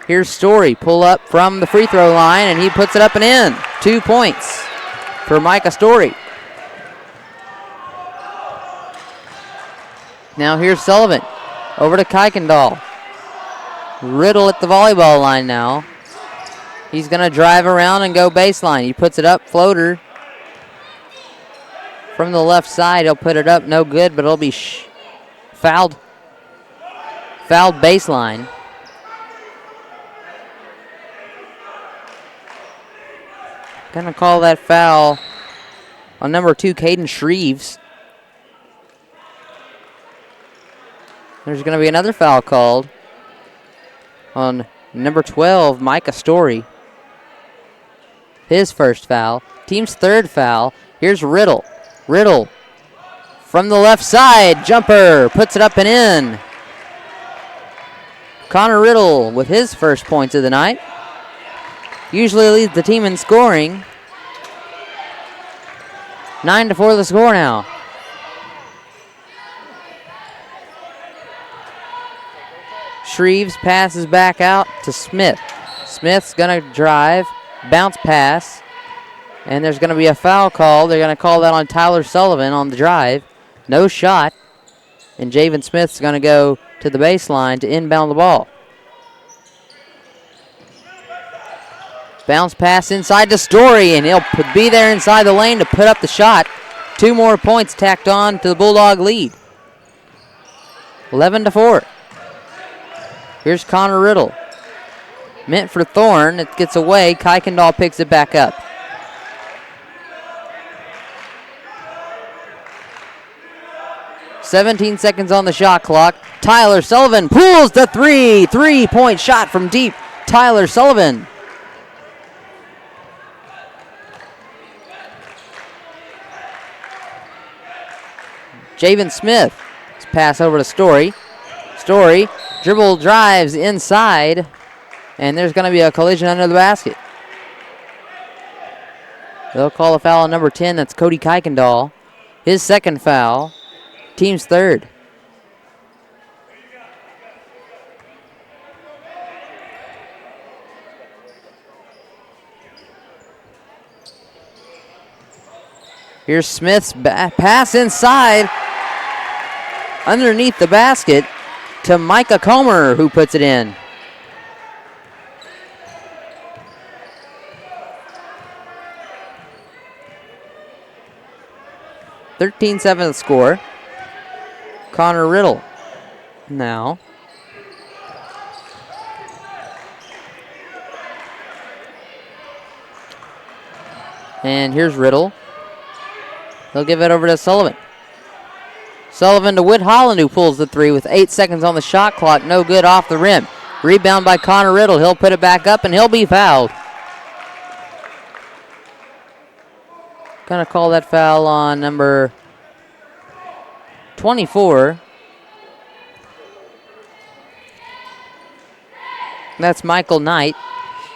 Here's Story, pull up from the free throw line, and he puts it up and in. 2 points for Micah Story. Now here's Sullivan, over to Kuykendall. Riddle at the volleyball line now. He's going to drive around and go baseline. He puts it up, floater. From the left side, he'll put it up, no good, but it'll be fouled. Fouled baseline. Gonna call that foul on number 2, Caden Shreves. There's gonna be another foul called on number 12, Micah Story. His first foul. Team's third foul. Here's Riddle. Riddle from the left side. Jumper. Puts it up and in. Connor Riddle with his first points of the night. Usually leads the team in scoring. 9-4 the score now. Shreves passes back out to Smith. Smith's going to drive, bounce pass, and there's going to be a foul call. They're going to call that on Tyler Sullivan on the drive. No shot, and Javen Smith's going to go to the baseline to inbound the ball. Bounce pass inside to Story, and he'll be there inside the lane to put up the shot. 2 more points tacked on to the Bulldog lead. 11-4. Here's Connor Riddle. Meant for Thorne. It gets away. Kuykendall picks it back up. .17 seconds on the shot clock. Tyler Sullivan pulls the 3. 3-point shot from deep. Tyler Sullivan. Javen Smith. Pass over to Story. Story dribble drives inside, and there's going to be a collision under the basket. They'll call a foul on number 10. That's Cody Kuykendall. His second foul. Team's third. Here's Smith's pass inside, underneath the basket to Micah Comer, who puts it in. (13-7) the score. Connor Riddle now. And here's Riddle. He'll give it over to Sullivan. Sullivan to Whit Holland, who pulls the three with 8 seconds on the shot clock. No good, off the rim. Rebound by Connor Riddle. He'll put it back up, and he'll be fouled. Gonna call that foul on number 24. That's Michael Knight.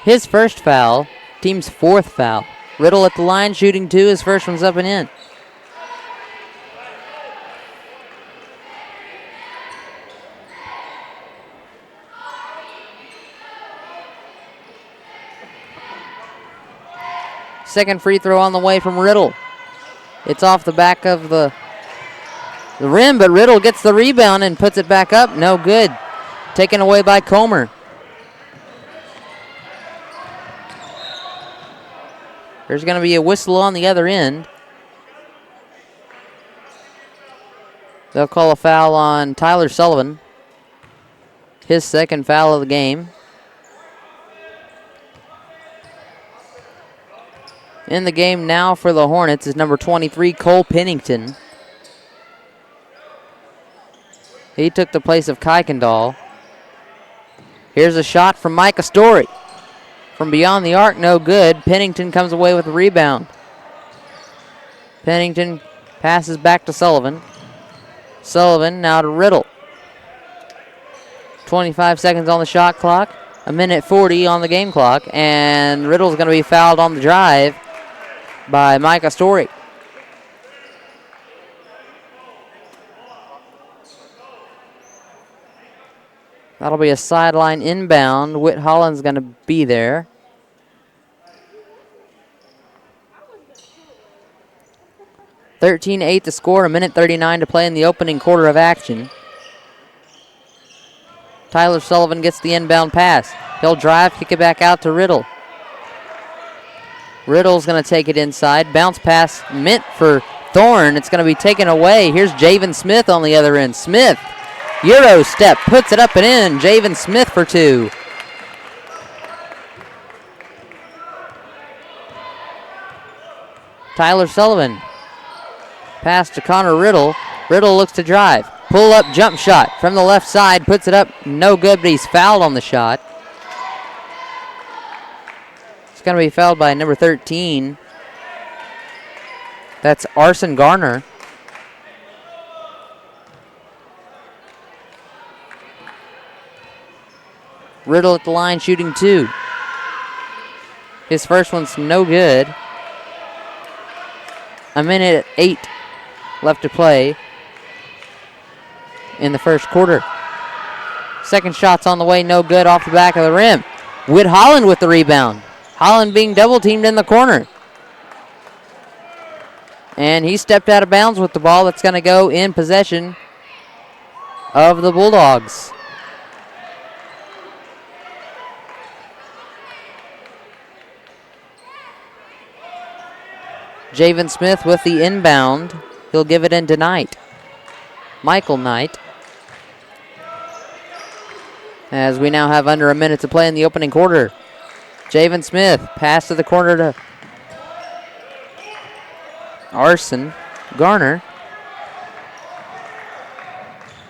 His first foul, team's 4th foul. Riddle at the line, shooting 2. His first one's up and in. Second free throw on the way from Riddle. It's off the back of the rim, but Riddle gets the rebound and puts it back up. No good. Taken away by Comer. There's going to be a whistle on the other end. They'll call a foul on Tyler Sullivan. His second foul of the game. In the game now for the Hornets is number 23, Cole Pennington. He took the place of Kuykendall. Here's a shot from Micah Story. From beyond the arc, no good. Pennington comes away with the rebound. Pennington passes back to Sullivan. Sullivan now to Riddle. 25 seconds on the shot clock. 1:40 on the game clock. And Riddle's going to be fouled on the drive by Micah Story. That'll be a sideline inbound. Whit Holland's going to be there. (13-8) to score, 1:39 to play in the opening quarter of action. Tyler Sullivan gets the inbound pass. He'll drive, kick it back out to Riddle. Riddle's going to take it inside. Bounce pass meant for Thorne. It's going to be taken away. Here's Javen Smith on the other end. Smith, Euro step, puts it up and in. Javen Smith for 2. Tyler Sullivan. Pass to Connor Riddle. Riddle looks to drive. Pull up jump shot from the left side. Puts it up. No good, but he's fouled on the shot. It's going to be fouled by number 13. That's Arson Garner. Riddle at the line shooting 2. His first one's no good. 1:08 left to play in the first quarter. Second shot's on the way, no good, off the back of the rim. Whit Holland with the rebound. Holland being double teamed in the corner. And he stepped out of bounds with the ball. That's going to go in possession of the Bulldogs. Javen Smith with the inbound. He'll give it in to Knight. Michael Knight. As we now have under a minute to play in the opening quarter. Javen Smith, pass to the corner to Arson Garner.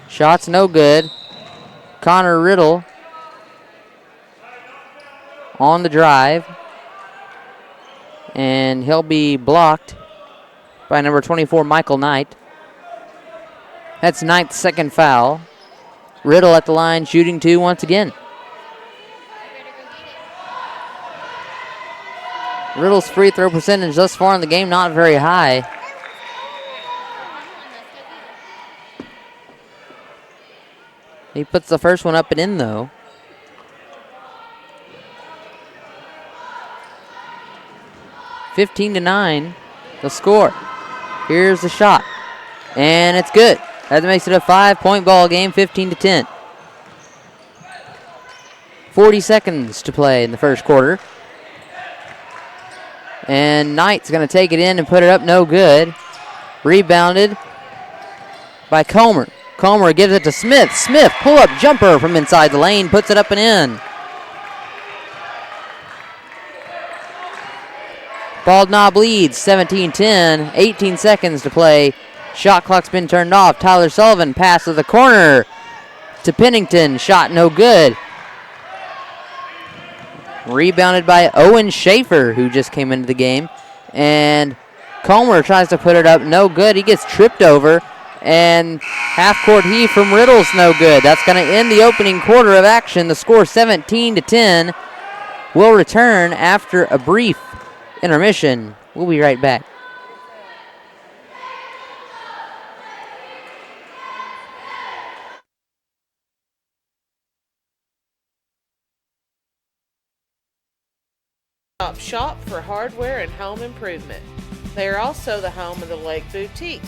Shot's no good. Connor Riddle on the drive. And he'll be blocked by number 24, Michael Knight. That's Knight's second foul. Riddle at the line, shooting 2 once again. Riddle's free throw percentage thus far in the game not very high. He puts the first one up and in, though. (15-9) the score. Here's the shot. And it's good. That makes it a 5-point ball game, 15-10. 40 seconds to play in the first quarter. And Knight's going to take it in and put it up, no good. Rebounded by Comer. Comer gives it to Smith. Smith, pull-up jumper from inside the lane, puts it up and in. Bald Knob leads 17-10, 18 seconds to play. Shot clock's been turned off. Tyler Sullivan pass to the corner to Pennington. Shot no good. Rebounded by Owen Schaefer, who just came into the game. And Comer tries to put it up, no good. He gets tripped over. And half-court heave from Riddle's no good. That's going to end the opening quarter of action. The score 17-10. We'll return after a brief intermission. We'll be right back. Shop for hardware and home improvement. They are also the home of the Lake Boutique,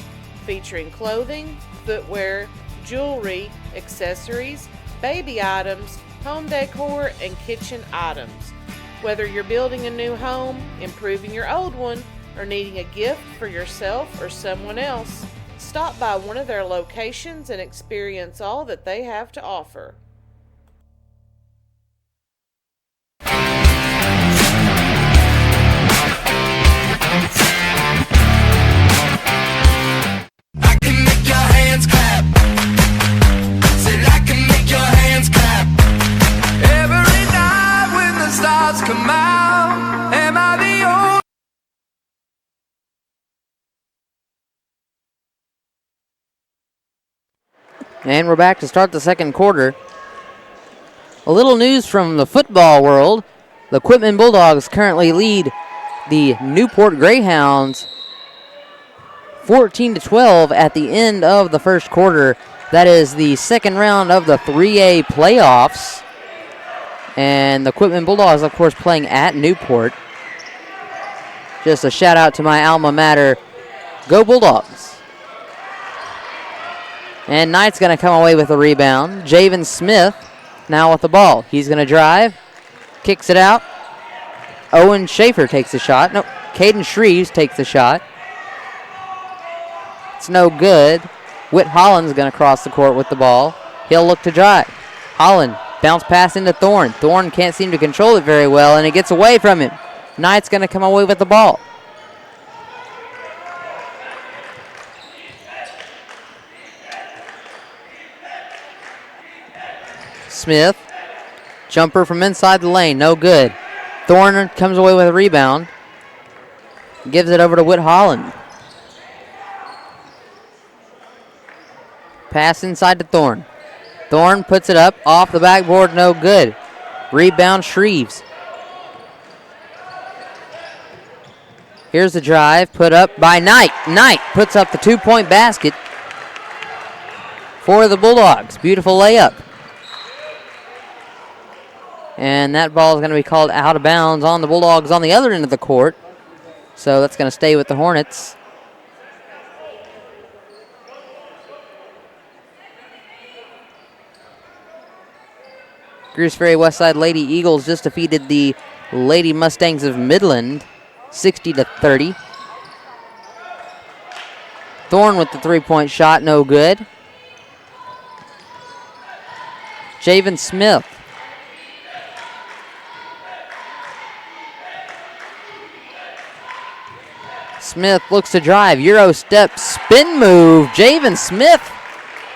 featuring clothing, footwear, jewelry, accessories, baby items, home decor, and kitchen items. Whether you're building a new home, improving your old one, or needing a gift for yourself or someone else, stop by one of their locations and experience all that they have to offer. I can make your hands clap. Said I can make your hands clap. Every night when the stars come out, am I the only? And we're back to start the second quarter. A little news from the football world. The Quitman Bulldogs currently lead the Newport Greyhounds 14-12 at the end of the first quarter. That is the second round of the 3A playoffs. And the Quitman Bulldogs, of course, playing at Newport. Just a shout out to my alma mater. Go Bulldogs. And Knight's going to come away with a rebound. Javen Smith now with the ball. He's going to drive. Kicks it out. Owen Schaefer takes the shot. Nope. Caden Shreves takes the shot. It's no good. Whit Holland's going to cross the court with the ball. He'll look to drive. Holland, bounce pass into Thorne. Thorne can't seem to control it very well, and it gets away from him. Knight's going to come away with the ball. Smith, jumper from inside the lane, no good. Thorne comes away with a rebound. Gives it over to Whit Holland. Pass inside to Thorne. Thorne puts it up off the backboard, no good. Rebound Shreves. Here's the drive, put up by Knight. Knight puts up the 2-point basket for the Bulldogs. Beautiful layup. And that ball is going to be called out of bounds on the Bulldogs on the other end of the court. So that's going to stay with the Hornets. Greers Ferry Westside Lady Eagles just defeated the Lady Mustangs of Midland 60-30. Thorne with the 3-point shot, no good. Javen Smith. Smith looks to drive. Euro step spin move. Javen Smith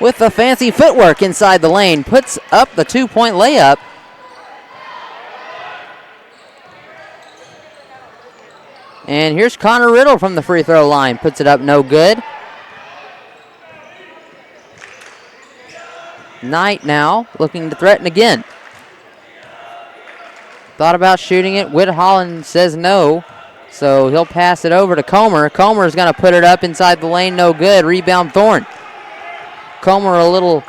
with the fancy footwork inside the lane. Puts up the 2-point layup. And here's Connor Riddle from the free throw line. Puts it up, no good. Knight now looking to threaten again. Thought about shooting it. Whit Holland says no. So he'll pass it over to Comer. Comer's going to put it up inside the lane, no good. Rebound Thorne. Comer a little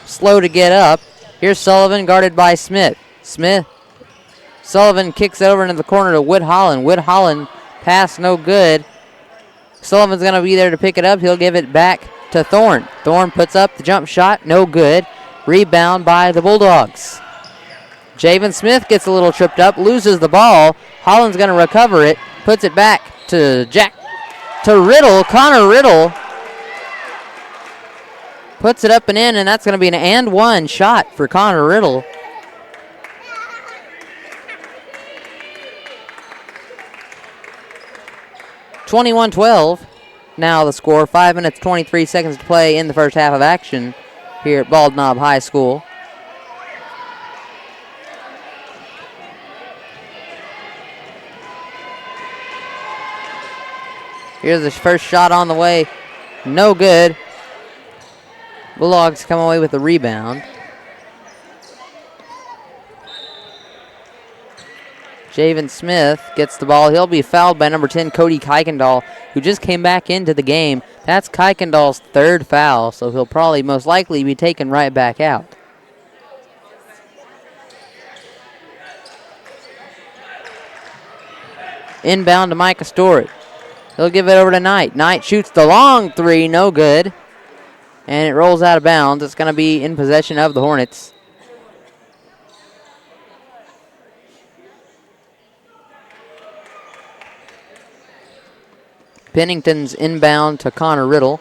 slow to get up. Here's Sullivan guarded by Smith. Sullivan kicks it over into the corner to Whit Holland. Whit Holland pass no good. Sullivan's going to be there to pick it up. He'll give it back to Thorne. Thorne puts up the jump shot. No good. Rebound by the Bulldogs. Javen Smith gets a little tripped up, loses the ball. Holland's going to recover it, puts it back to Riddle. Connor Riddle puts it up and in, and that's going to be an and one shot for Connor Riddle. (21-12). Now the score, 5 minutes, 23 seconds to play in the first half of action here at Bald Knob High School. Here's the first shot on the way. No good. Bulldogs come away with the rebound. Javen Smith gets the ball. He'll be fouled by number 10, Cody Kuykendall, who just came back into the game. That's Kuykendall's third foul, so he'll probably most likely be taken right back out. Inbound to Micah Story. He'll give it over to Knight. Knight shoots the long three, no good. And it rolls out of bounds. It's going to be in possession of the Hornets. Pennington's inbound to Connor Riddle.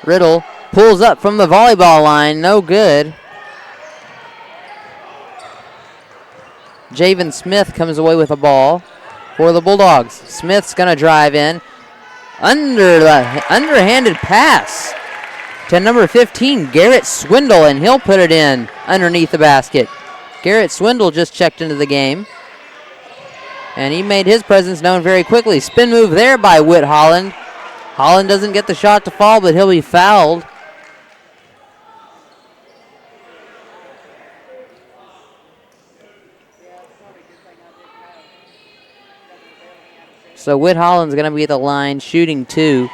Riddle pulls up from the volleyball line, no good. Javen Smith comes away with a ball for the Bulldogs. Smith's going to drive in. Underhanded pass to number 15, Garrett Swindle, and he'll put it in underneath the basket. Garrett Swindle just checked into the game, and he made his presence known very quickly. Spin move there by Whit Holland. Holland doesn't get the shot to fall, but he'll be fouled. So Whit Holland's going to be at the line shooting two.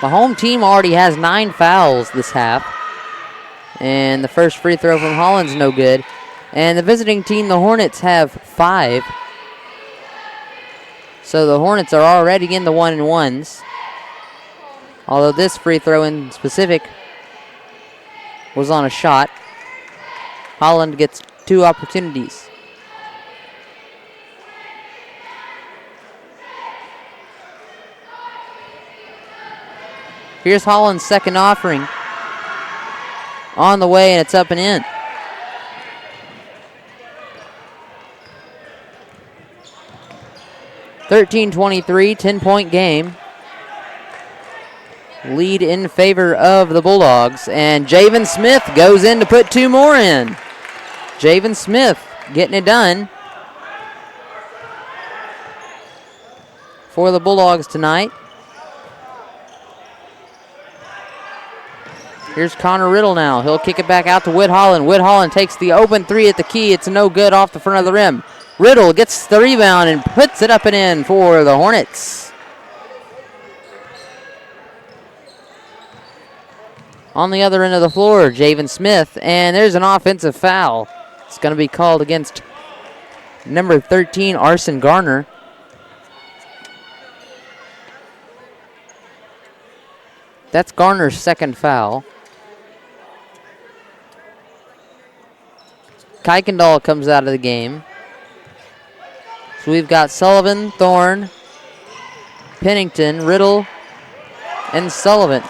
The home team already has 9 fouls this half. And the first free throw from Holland's no good. And the visiting team, the Hornets, have 5. So the Hornets are already in the 1-and-1s. Although this free throw in specific was on a shot. Holland gets 2 opportunities. Here's Holland's second offering. On the way, and it's up and in. (13-23), 10-point game. Lead in favor of the Bulldogs, and Javen Smith goes in to put 2 more in. Javen Smith getting it done for the Bulldogs tonight. Here's Connor Riddle now. He'll kick it back out to Whit Holland. Whit Holland takes the open 3 at the key. It's no good off the front of the rim. Riddle gets the rebound and puts it up and in for the Hornets. On the other end of the floor, Javen Smith, and there's an offensive foul. It's going to be called against number 13, Arson Garner. That's Garner's second foul. Kuykendall comes out of the game. So we've got Sullivan, Thorne, Pennington, Riddle, and Sullivan.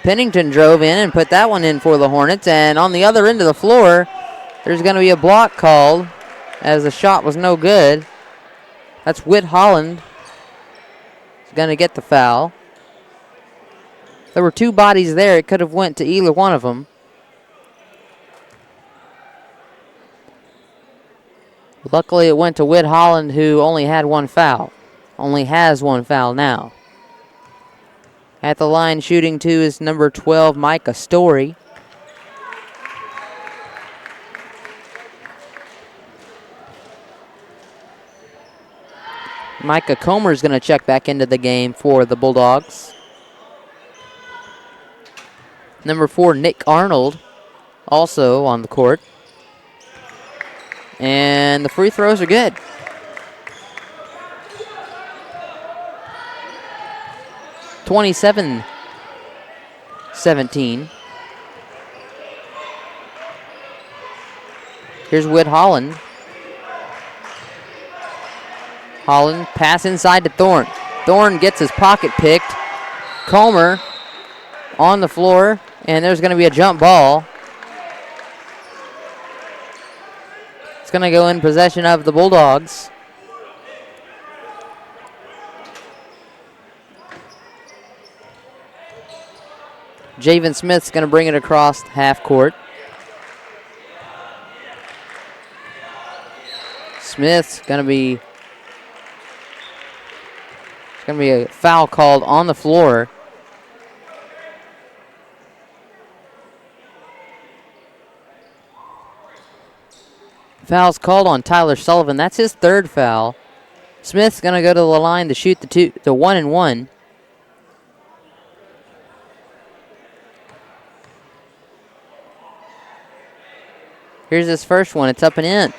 Pennington drove in and put that one in for the Hornets. And on the other end of the floor, there's going to be a block called as the shot was no good. That's Whit Holland. He's going to get the foul. There were 2 bodies there. It could have went to either one of them. Luckily, it went to Whit Holland, who only had 1 foul. Only has 1 foul now. At the line shooting 2 is number 12, Micah Story. Micah Comer is going to check back into the game for the Bulldogs. Number 4, Nick Arnold, also on the court. And the free throws are good. (27-17). Here's Whit Holland. Holland, pass inside to Thorne. Thorne gets his pocket picked. Comer on the floor, and there's going to be a jump ball. It's going to go in possession of the Bulldogs. Javen Smith's going to bring it across half court. Smith's going to be a foul called on the floor. Foul's called on Tyler Sullivan. That's his third foul. Smith's going to go to the line to shoot the 1-and-1. Here's his first one. It's up and in.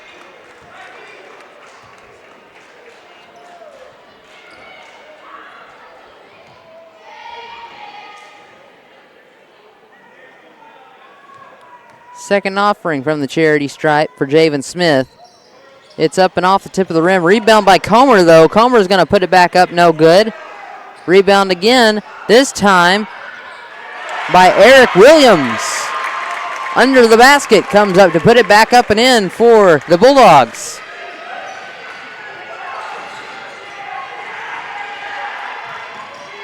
Second offering from the charity stripe for Javen Smith. It's up and off the tip of the rim. Rebound by Comer, though. Comer's going to put it back up, no good. Rebound again, this time by Eric Williams. Under the basket, comes up to put it back up and in for the Bulldogs.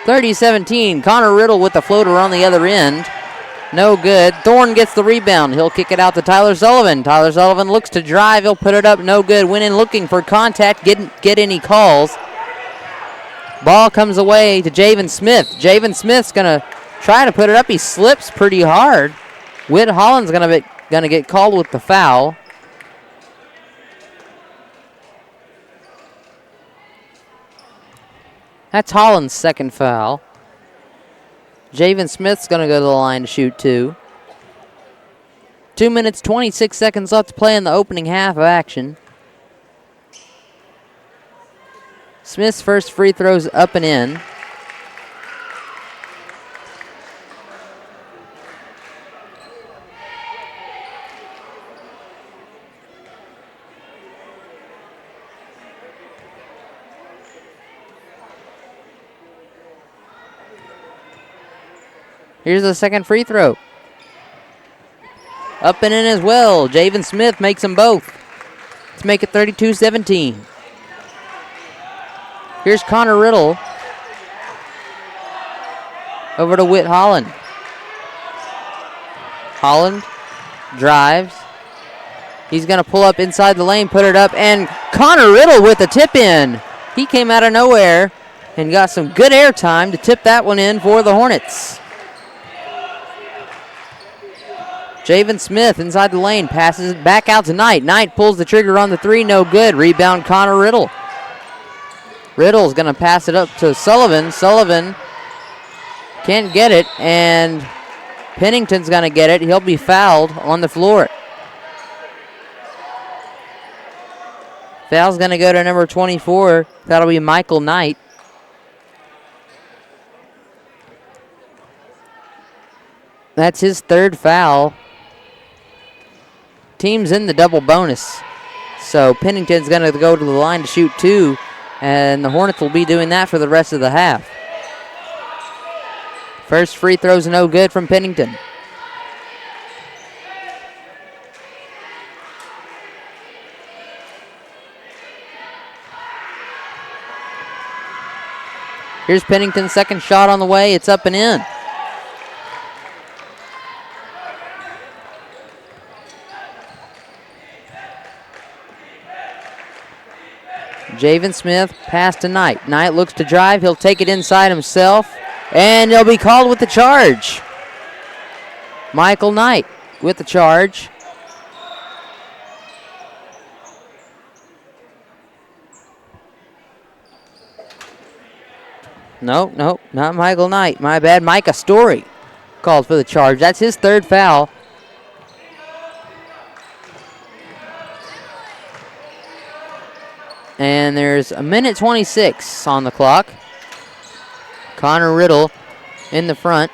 (30-17). Connor Riddle with the floater on the other end. No good. Thorne gets the rebound. He'll kick it out to Tyler Sullivan. Tyler Sullivan looks to drive. He'll put it up. No good. Went in looking for contact. Get any calls. Ball comes away to Javen Smith. Javen Smith's going to try to put it up. He slips pretty hard. Whit Holland's going to get called with the foul. That's Holland's second foul. Javen Smith's going to go to the line to shoot 2. 2 minutes, 26 seconds left to play in the opening half of action. Smith's first free throw's up and in. Here's the second free throw. Up and in as well. Javen Smith makes them both to make it 32-17. Here's Connor Riddle. Over to Whit Holland. Holland drives. He's going to pull up inside the lane, put it up, and Connor Riddle with the tip in. He came out of nowhere and got some good air time to tip that one in for the Hornets. Javen Smith inside the lane, passes it back out to Knight. Knight pulls the trigger on the 3, no good. Rebound Connor Riddle. Riddle's going to pass it up to Sullivan. Sullivan can't get it, and Pennington's going to get it. He'll be fouled on the floor. Foul's going to go to number 24. That'll be Michael Knight. That's his third foul. Team's in the double bonus. So Pennington's going to go to the line to shoot 2, and the Hornets will be doing that for the rest of the half. First free throw's no good from Pennington. Here's Pennington's second shot on the way. It's up and in. Javen Smith, pass to Knight. Knight looks to drive. He'll take it inside himself, and he'll be called with the charge. Michael Knight with the charge. Nope, not Michael Knight. My bad. Micah Story called for the charge. That's his third foul. And there's a minute 26 on the clock. Connor Riddle in the front,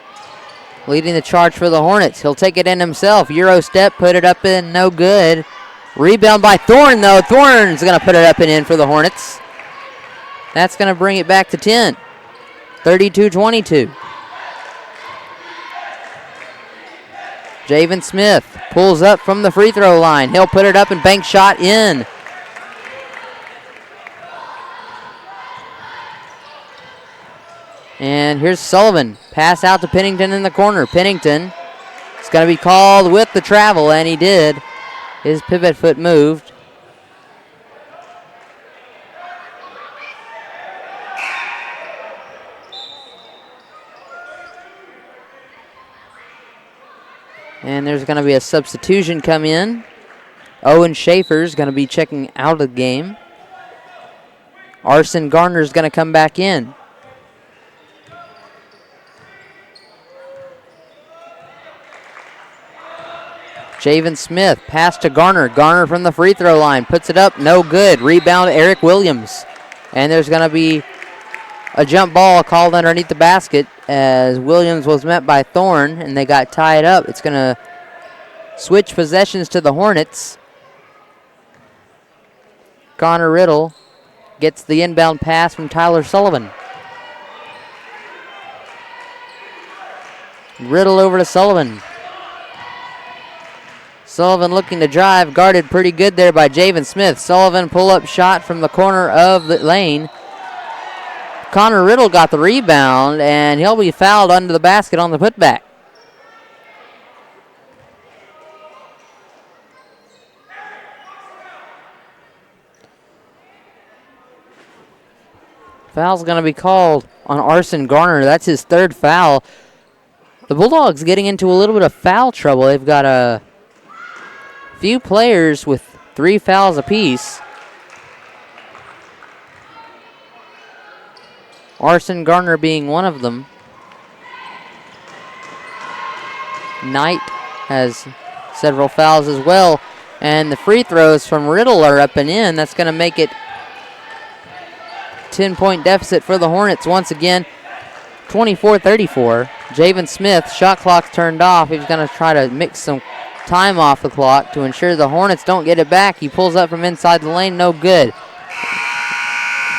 leading the charge for the Hornets. He'll take it in himself. Euro step, put it up in, no good. Rebound by Thorne, though. Thorne's going to put it up and in for the Hornets. That's going to bring it back to 10. 32-22. Javen Smith pulls up from the free throw line. He'll put it up and bank shot in. And here's Sullivan. Pass out to Pennington in the corner. Pennington is going to be called with the travel, and he did. His pivot foot moved. And there's going to be a substitution come in. Owen Schaefer's going to be checking out of the game. Arson Garner's going to come back in. Javen Smith, pass to Garner. Garner from the free throw line, puts it up, no good. Rebound, Eric Williams. And there's going to be a jump ball called underneath the basket as Williams was met by Thorne, and they got tied up. It's going to switch possessions to the Hornets. Connor Riddle gets the inbound pass from Tyler Sullivan. Riddle over to Sullivan. Sullivan looking to drive, guarded pretty good there by Javen Smith. Sullivan pull-up shot from the corner of the lane. Connor Riddle got the rebound, and he'll be fouled under the basket on the putback. Foul's going to be called on Arson Garner. That's his third foul. The Bulldogs getting into a little bit of foul trouble. They've got a few players with 3 fouls apiece. Arson Garner being one of them. Knight has several fouls as well. And the free throws from Riddle are up and in. That's going to make it 10-point deficit for the Hornets once again. 24-34. Javen Smith, shot clock's turned off. He's going to try to mix some time off the clock to ensure the Hornets don't get it back. He pulls up from inside the lane, no good.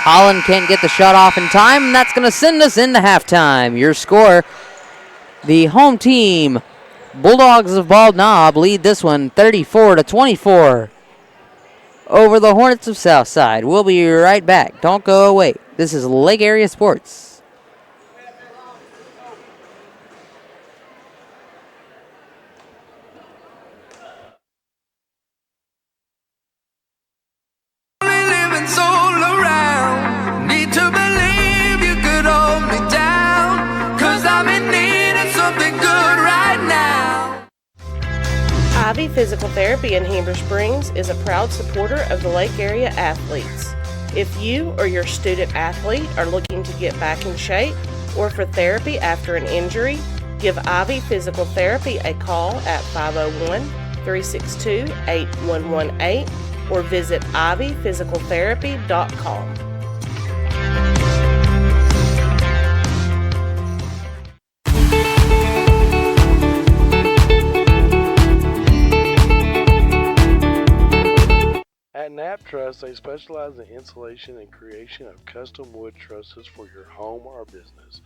Holland can't get the shot off in time, and that's going to send us into halftime. Your score, the home team, Bulldogs of Bald Knob, lead this one 34-24 over the Hornets of Southside. We'll be right back. Don't go away. This is Lake Area Sports. Ivy Physical Therapy in Heber Springs is a proud supporter of the Lake Area athletes. If you or your student athlete are looking to get back in shape or for therapy after an injury, give Ivy Physical Therapy a call at 501-362-8118 or visit ivyphysicaltherapy.com. At Knapp Truss, they specialize in installation and creation of custom wood trusses for your home or business.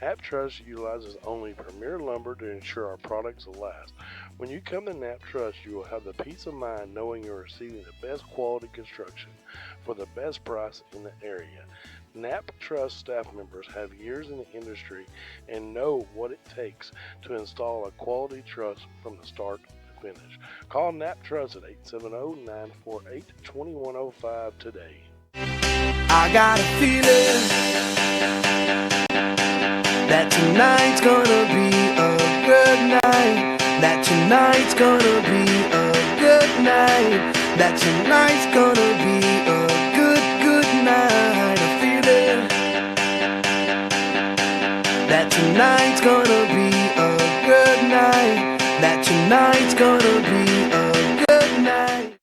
Knapp Truss utilizes only premier lumber to ensure our products will last. When you come to Knapp Truss, you will have the peace of mind knowing you're receiving the best quality construction for the best price in the area. Knapp Truss staff members have years in the industry and know what it takes to install a quality truss from the start finish. Call Knapp Truss at 870-948-2105 today. I got a feeling that tonight's gonna be a good night. That tonight's gonna be a good night. That tonight's gonna be a good night. A feeling tonight's gonna be a good night. That tonight's gonna be a good night.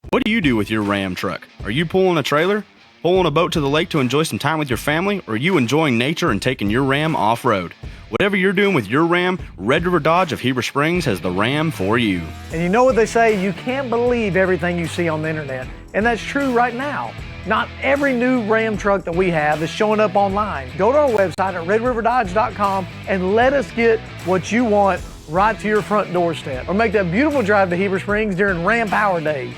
What do you do with your Ram truck? Are you pulling a trailer? Pulling a boat to the lake to enjoy some time with your family? Or are you enjoying nature and taking your Ram off-road? Whatever you're doing with your Ram, Red River Dodge of Heber Springs has the Ram for you. And you know what they say, you can't believe everything you see on the internet. And that's true right now. Not every new Ram truck that we have is showing up online. Go to our website at redriverdodge.com and let us get what you want right to your front doorstep. Or make that beautiful drive to Heber Springs during Ram Power Days.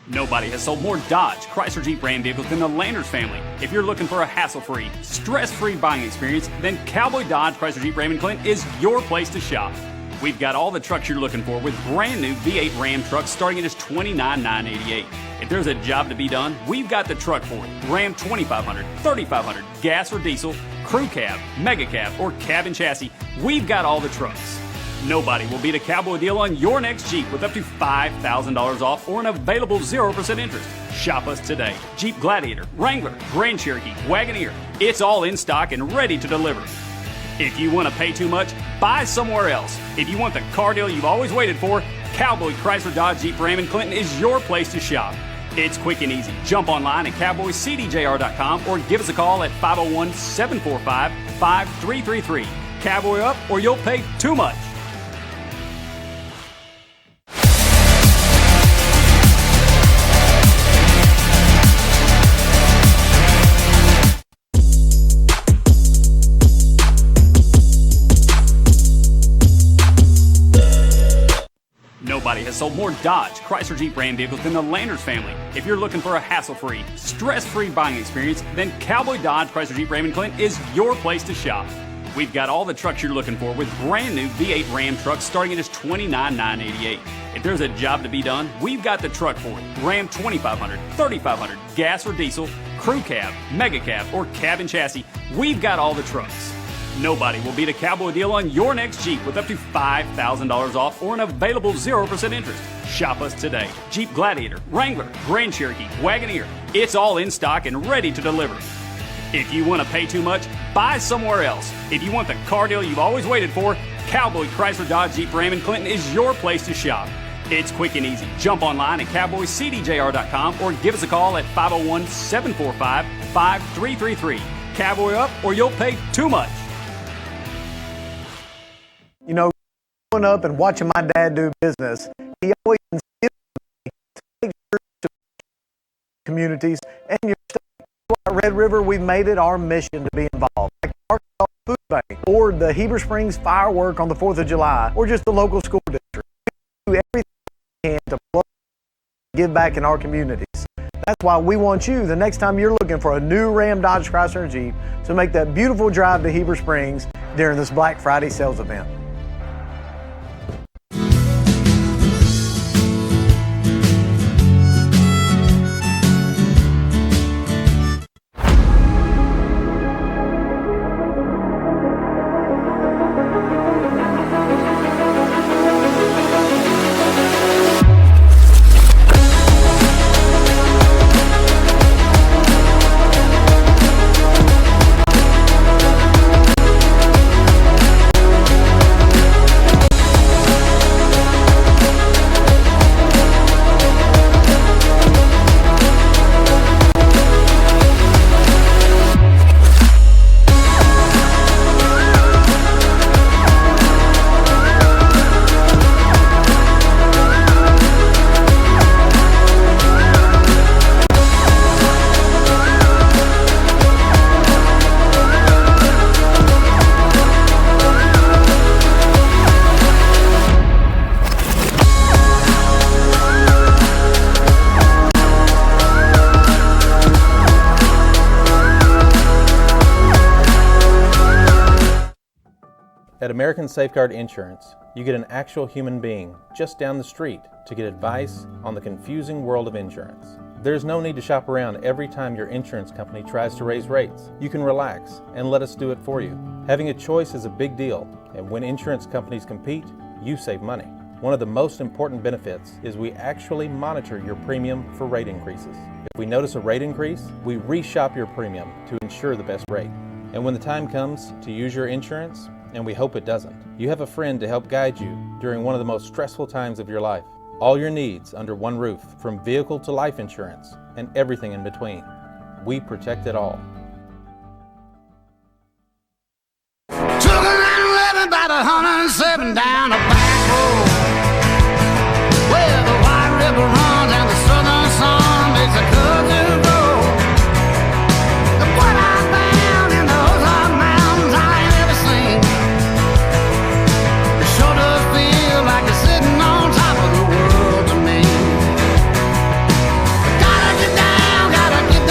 Nobody has sold more Dodge, Chrysler, Jeep, Ram vehicles than the Landers family. If you're looking for a hassle-free, stress-free buying experience, then Cowboy Dodge, Chrysler, Jeep, Ram & Clinton is your place to shop. We've got all the trucks you're looking for with brand new V8 Ram trucks starting at just $29,988. If there's a job to be done, we've got the truck for it. Ram 2500, 3500, gas or diesel, crew cab, mega cab, or cabin chassis, we've got all the trucks. Nobody will beat a Cowboy deal on your next Jeep with up to $5,000 off or an available 0% interest. Shop us today. Jeep Gladiator, Wrangler, Grand Cherokee, Wagoneer. It's all in stock and ready to deliver. If you want to pay too much, buy somewhere else. If you want the car deal you've always waited for, Cowboy Chrysler Dodge Jeep Ram & Clinton is your place to shop. It's quick and easy. Jump online at cowboycdjr.com or give us a call at 501-745-5333. Cowboy up or you'll pay too much. Nobody has sold more Dodge, Chrysler, Jeep, Ram vehicles than the Landers family. If you're looking for a hassle-free, stress-free buying experience, then Cowboy Dodge, Chrysler, Jeep, Ram & Clinton is your place to shop. We've got all the trucks you're looking for with brand new V8 Ram trucks starting at just $29,988. If there's a job to be done, we've got the truck for it. Ram 2500, 3500, gas or diesel, crew cab, mega cab, or cabin chassis, we've got all the trucks. Nobody will beat a Cowboy deal on your next Jeep with up to $5,000 off or an available 0% interest. Shop us today. Jeep Gladiator, Wrangler, Grand Cherokee, Wagoneer. It's all in stock and ready to deliver. If you want to pay too much, buy somewhere else. If you want the car deal you've always waited for, Cowboy Chrysler Dodge Jeep Ram & Clinton is your place to shop. It's quick and easy. Jump online at cowboycdjr.com or give us a call at 501-745-5333. Cowboy up or you'll pay too much. You know, growing up and watching my dad do business, he always instilled in me to take sure to communities and your state. At Red River, we've made it our mission to be involved. Like the Arkansas Food Bank, or the Heber Springs firework on the 4th of July, or just the local school district. We do everything we can to give back in our communities. That's why we want you, the next time you're looking for a new Ram, Dodge, Chrysler, and Jeep, to make that beautiful drive to Heber Springs during this Black Friday sales event. At American Safeguard Insurance, you get an actual human being just down the street to get advice on the confusing world of insurance. There's no need to shop around every time your insurance company tries to raise rates. You can relax and let us do it for you. Having a choice is a big deal, and when insurance companies compete, you save money. One of the most important benefits is we actually monitor your premium for rate increases. If we notice a rate increase, we reshop your premium to ensure the best rate. And when the time comes to use your insurance, and we hope it doesn't, you have a friend to help guide you during one of the most stressful times of your life. All your needs under one roof, from vehicle to life insurance, and everything in between. We protect it all. Took a 911 about 107 down a back road, where the White River runs and the southern sun makes a cousin grow. And what I found in those hot mountains I ain't ever seen. It sure does feel like it's sitting on top of the world to me. Gotta get down to Arkansas.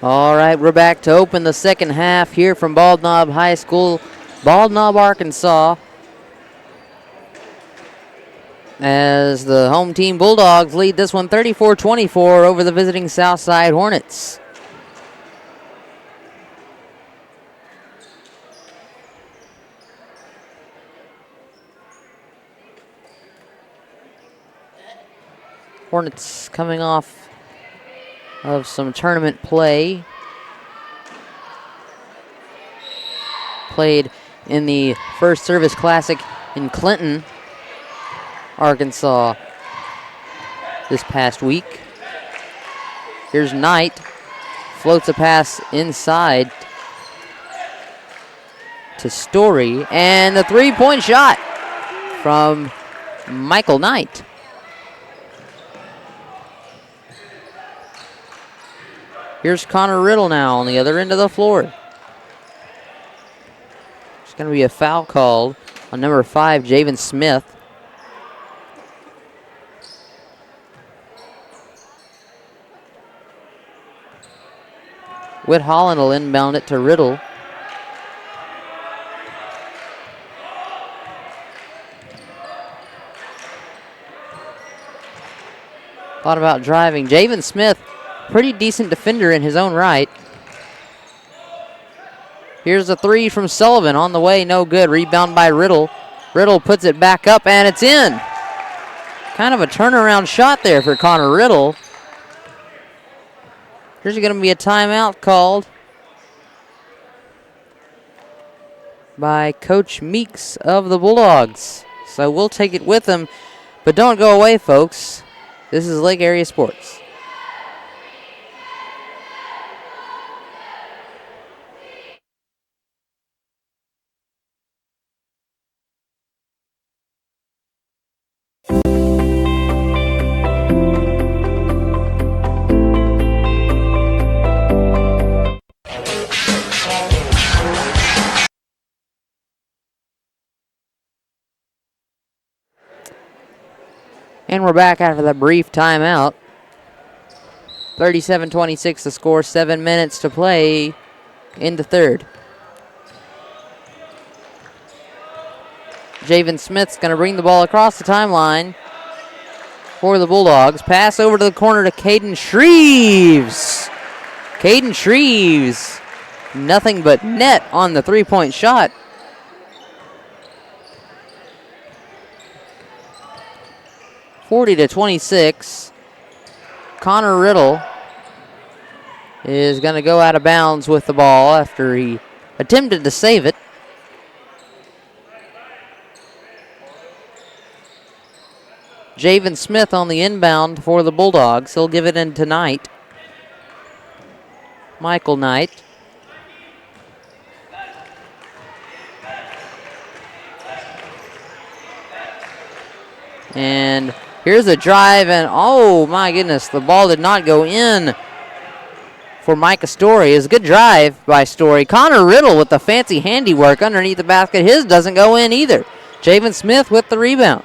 All right, we're back to open the second half here from Bald Knob High School, Bald Knob, Arkansas. As the home team Bulldogs lead this one 34-24 over the visiting Southside Hornets. Hornets coming off of some tournament play. Played in the First Service Classic in Clinton, Arkansas this past week. Here's Knight. Floats a pass inside to Story. And the three-point shot from Michael Knight. Here's Connor Riddle now on the other end of the floor. There's going to be a foul called on number 5, Javen Smith. Whit Holland will inbound it to Riddle. Thought about driving. Javen Smith, pretty decent defender in his own right. Here's a three from Sullivan on the way, no good. Rebound by Riddle. Riddle puts it back up and it's in. Kind of a turnaround shot there for Connor Riddle. There's going to be a timeout called by Coach Meeks of the Bulldogs. So we'll take it with him, but don't go away, folks. This is Lake Area Sports. And we're back after that brief timeout. 37-26 the score, 7 minutes to play in the third. Javen Smith's going to bring the ball across the timeline for the Bulldogs. Pass over to the corner to Caden Shreves. Caden Shreves, nothing but net on the three-point shot. (40-26). Connor Riddle is going to go out of bounds with the ball after he attempted to save it. Javen Smith on the inbound for the Bulldogs. He'll give it in to Knight. Michael Knight. And here's a drive, and oh my goodness, the ball did not go in for Micah Story. It's a good drive by Story. Connor Riddle with the fancy handiwork underneath the basket. His doesn't go in either. Javen Smith with the rebound.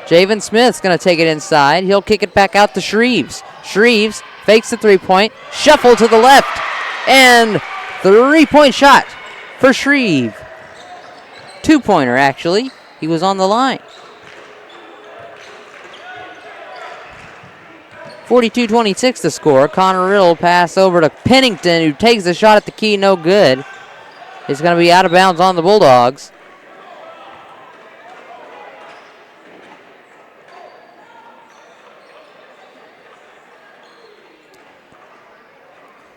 Javen Smith's going to take it inside. He'll kick it back out to Shreves. Shreves fakes the three-point, shuffle to the left, and Three-point shot for Shreve. Two-pointer, actually. He was on the line. 42-26 the score. Connor Riddle pass over to Pennington, who takes the shot at the key, no good. It's going to be out of bounds on the Bulldogs.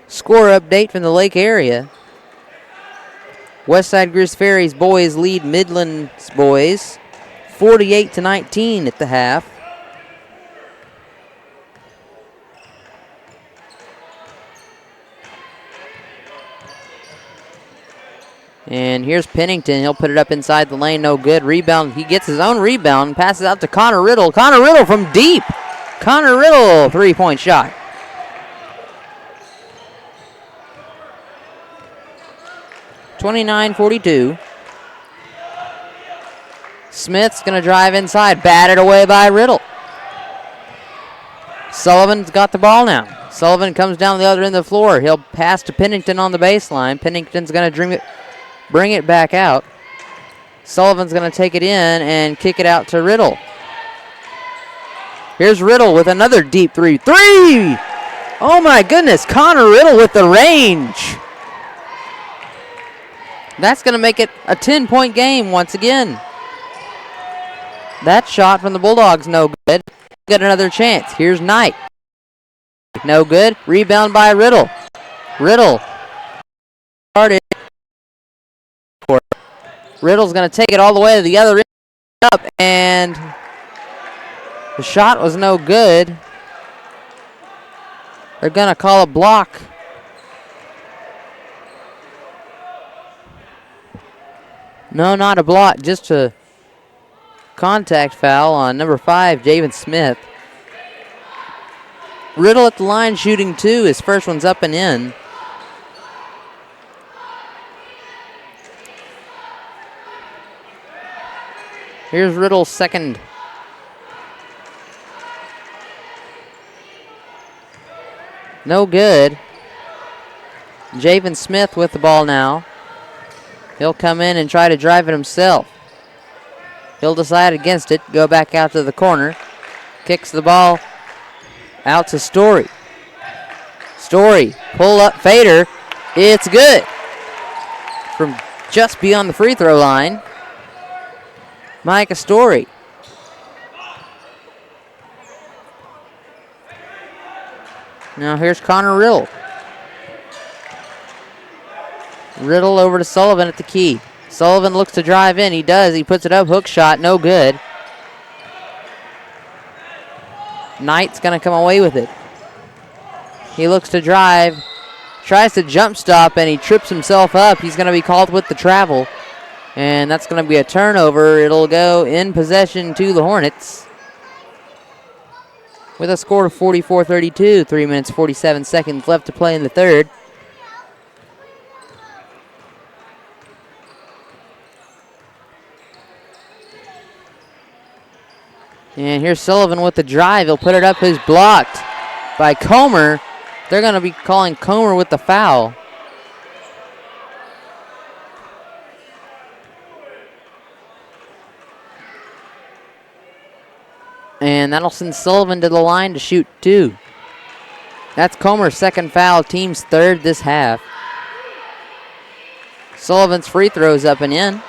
Score update from the Lake area. Westside Greers Ferry's boys lead Midland's boys 48-19 at the half. And here's Pennington. He'll put it up inside the lane. No good. Rebound. He gets his own rebound and passes out to Connor Riddle. Connor Riddle from deep. Connor Riddle, three-point shot. (29-42). Smith's going to drive inside. Batted away by Riddle. Sullivan's got the ball now. Sullivan comes down the other end of the floor. He'll pass to Pennington on the baseline. Pennington's going to bring it back out. Sullivan's going to take it in and kick it out to Riddle. Here's Riddle with another deep three. Three! Oh my goodness, Connor Riddle with the range. That's going to make it a 10-point game once again. That shot from the Bulldogs, no good. Got another chance. Here's Knight. No good. Rebound by Riddle. Riddle started. Riddle's going to take it all the way to the other end up, and the shot was no good. They're going to call a block. No, not a block, just a contact foul on number 5, Javen Smith. Riddle at the line shooting two. His first one's up and in. Here's Riddle's second. No good. Javen Smith with the ball now. He'll come in and try to drive it himself. He'll decide against it, go back out to the corner. Kicks the ball out to Story. Story, pull up fader. It's good. From just beyond the free throw line. Micah Story. Now here's Connor Riddle. Riddle over to Sullivan at the key. Sullivan looks to drive in. He does. He puts it up. Hook shot. No good. Knight's going to come away with it. He looks to drive. Tries to jump stop, and he trips himself up. He's going to be called with the travel. And that's going to be a turnover. It'll go in possession to the Hornets. With a score of 44-32. 3 minutes, 47 seconds left to play in the third. And here's Sullivan with the drive. He'll put it up. He's blocked by Comer. They're going to be calling Comer with the foul. And that'll send Sullivan to the line to shoot two. That's Comer's second foul, team's third this half. Sullivan's free throws up and in.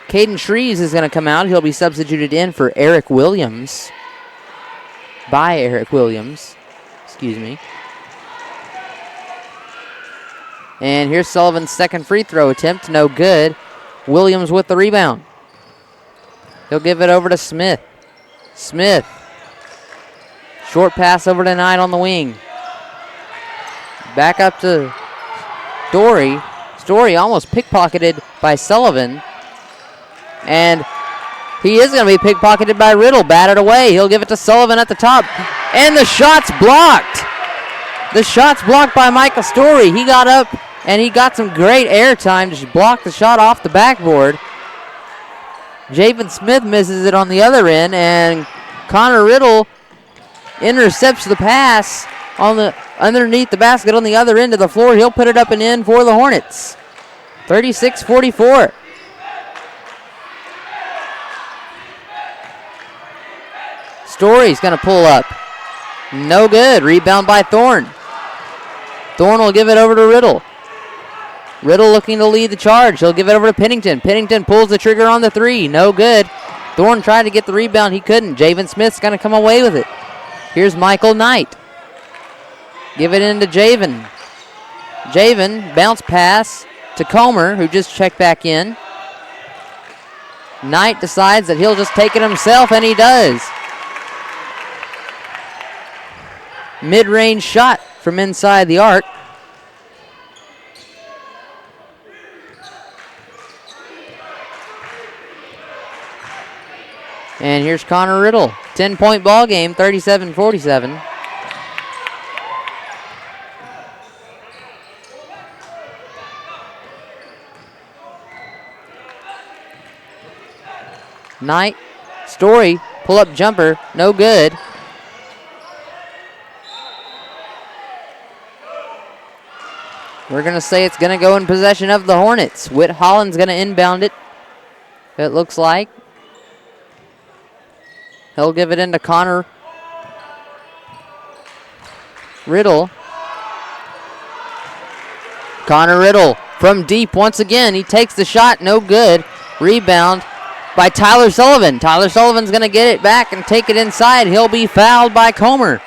Caden Shreves is going to come out. He'll be substituted in for Eric Williams. By Eric Williams. Excuse me. And here's Sullivan's second free throw attempt. No good. Williams with the rebound. He'll give it over to Smith. Smith. Short pass over to Knight on the wing. Back up to Story. Story almost pickpocketed by Sullivan. And he is going to be pickpocketed by Riddle. Batted away. He'll give it to Sullivan at the top. And the shot's blocked. The shot's blocked by Michael Story. He got up and he got some great air time to block the shot off the backboard. Javen Smith misses it on the other end. And Connor Riddle intercepts the pass on the underneath the basket on the other end of the floor. He'll put it up and in for the Hornets. 36-44. Story's going to pull up. No good. Rebound by Thorne. Thorne will give it over to Riddle. Riddle looking to lead the charge. He'll give it over to Pennington. Pennington pulls the trigger on the three. No good. Thorne tried to get the rebound. He couldn't. Javen Smith's going to come away with it. Here's Michael Knight. Give it into Javen. Javen, bounce pass to Comer, who just checked back in. Knight decides that he'll just take it himself, and he does. Mid-range shot from inside the arc. And here's Connor Riddle. 10-point ball game, 37-47. Knight, Story, pull-up jumper, no good. We're going to say it's going to go in possession of the Hornets. Whit Holland's going to inbound it, it looks like. He'll give it into Connor Riddle. Connor Riddle from deep once again. He takes the shot, no good. Rebound by Tyler Sullivan. Tyler Sullivan's going to get it back and take it inside. He'll be fouled by Comer.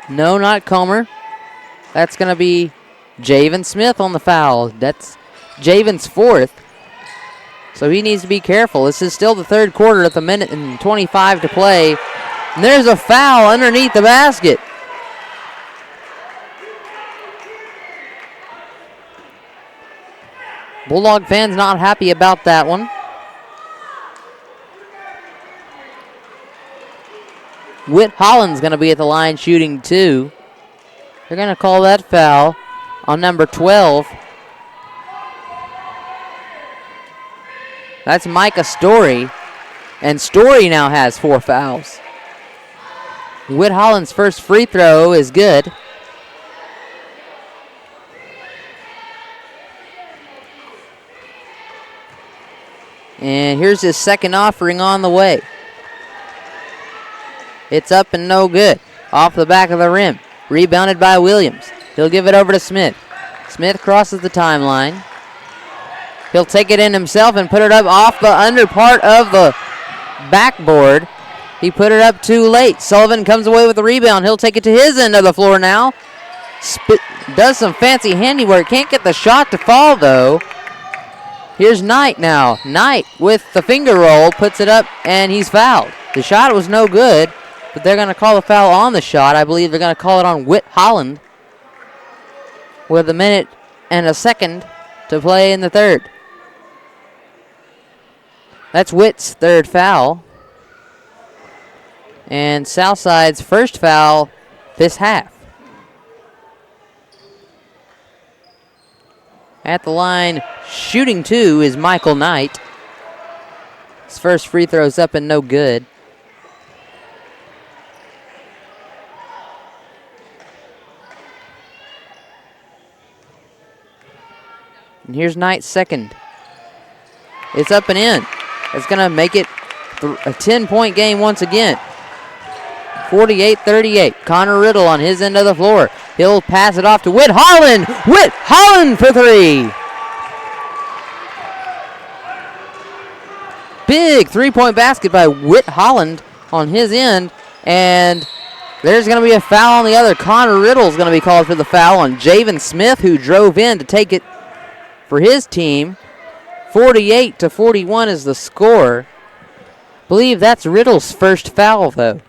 No, not Comer. That's going to be Javen Smith on the foul. That's Javen's fourth. So he needs to be careful. This is still the third quarter at the minute and 25 to play. And there's a foul underneath the basket. Bulldog fans not happy about that one. Whit Holland's going to be at the line shooting two. They're going to call that foul on number 12. That's Micah Story. And Story now has 4 fouls. Whit Holland's first free throw is good. And here's his second offering on the way. It's up and no good. Off the back of the rim. Rebounded by Williams. He'll give it over to Smith. Smith crosses the timeline. He'll take it in himself and put it up off the under part of the backboard. He put it up too late. Sullivan comes away with the rebound. He'll take it to his end of the floor now. Does some fancy handiwork. Can't get the shot to fall, though. Here's Knight now. Knight with the finger roll puts it up, and he's fouled. The shot was no good, but they're going to call a foul on the shot. I believe they're going to call it on Whit Holland with a minute and a second to play in the third. That's Whit's third foul. And Southside's first foul this half. At the line, shooting two is Michael Knight. His first free throw's up and no good. And here's Knight's second. It's up and in. It's going to make it a 10-point game once again. 48-38. Connor Riddle on his end of the floor. He'll pass it off to Whit Holland. Whit Holland for three. Big three-point basket by Whit Holland on his end. And there's going to be a foul on the other. Connor Riddle's going to be called for the foul on Javen Smith, who drove in to take it for his team. 48-41 is the score. I believe that's Riddle's first foul, though.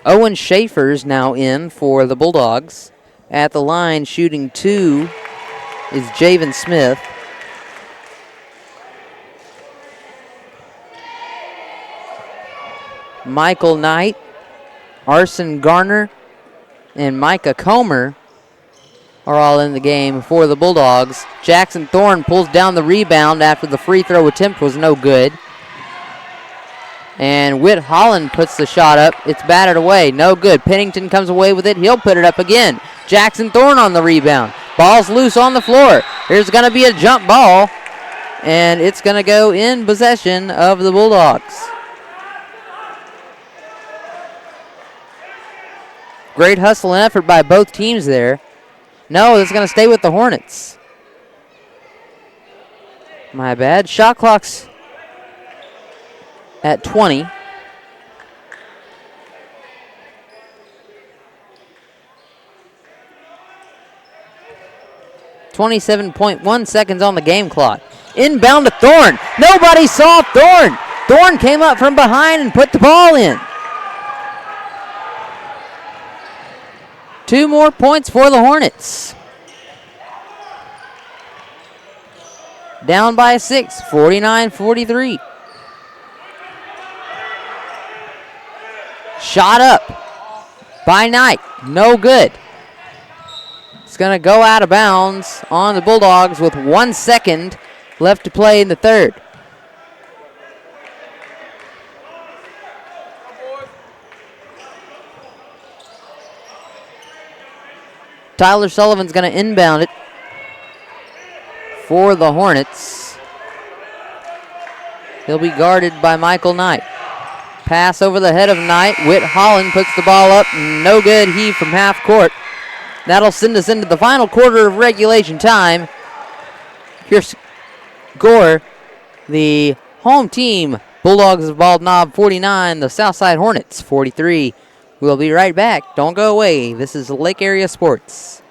Owen Schaefer's now in for the Bulldogs. At the line, shooting two is Javen Smith. Michael Knight, Arson Garner, and Micah Comer are all in the game for the Bulldogs. Jackson Thorne pulls down the rebound after the free throw attempt was no good. And Whit Holland puts the shot up. It's batted away. No good. Pennington comes away with it. He'll put it up again. Jackson Thorne on the rebound. Ball's loose on the floor. There's going to be a jump ball. And it's going to go in possession of the Bulldogs. Great hustle and effort by both teams there. No, it's going to stay with the Hornets. My bad. Shot clock's at 20. .1 seconds on the game clock. Inbound to Thorne. Nobody saw Thorne. Thorne came up from behind and put the ball in. 2 more points for the Hornets. Down by 6, 49-43. Shot up by Knight. No good. It's going to go out of bounds on the Bulldogs with 1 second left to play in the third. Tyler Sullivan's going to inbound it for the Hornets. He'll be guarded by Michael Knight. Pass over the head of Knight. Whit Holland puts the ball up. No good. Heave from half court. That'll send us into the final quarter of regulation time. Here's score. The home team, Bulldogs of Bald Knob 49, the Southside Hornets 43. We'll be right back. Don't go away. This is Lake Area Sports.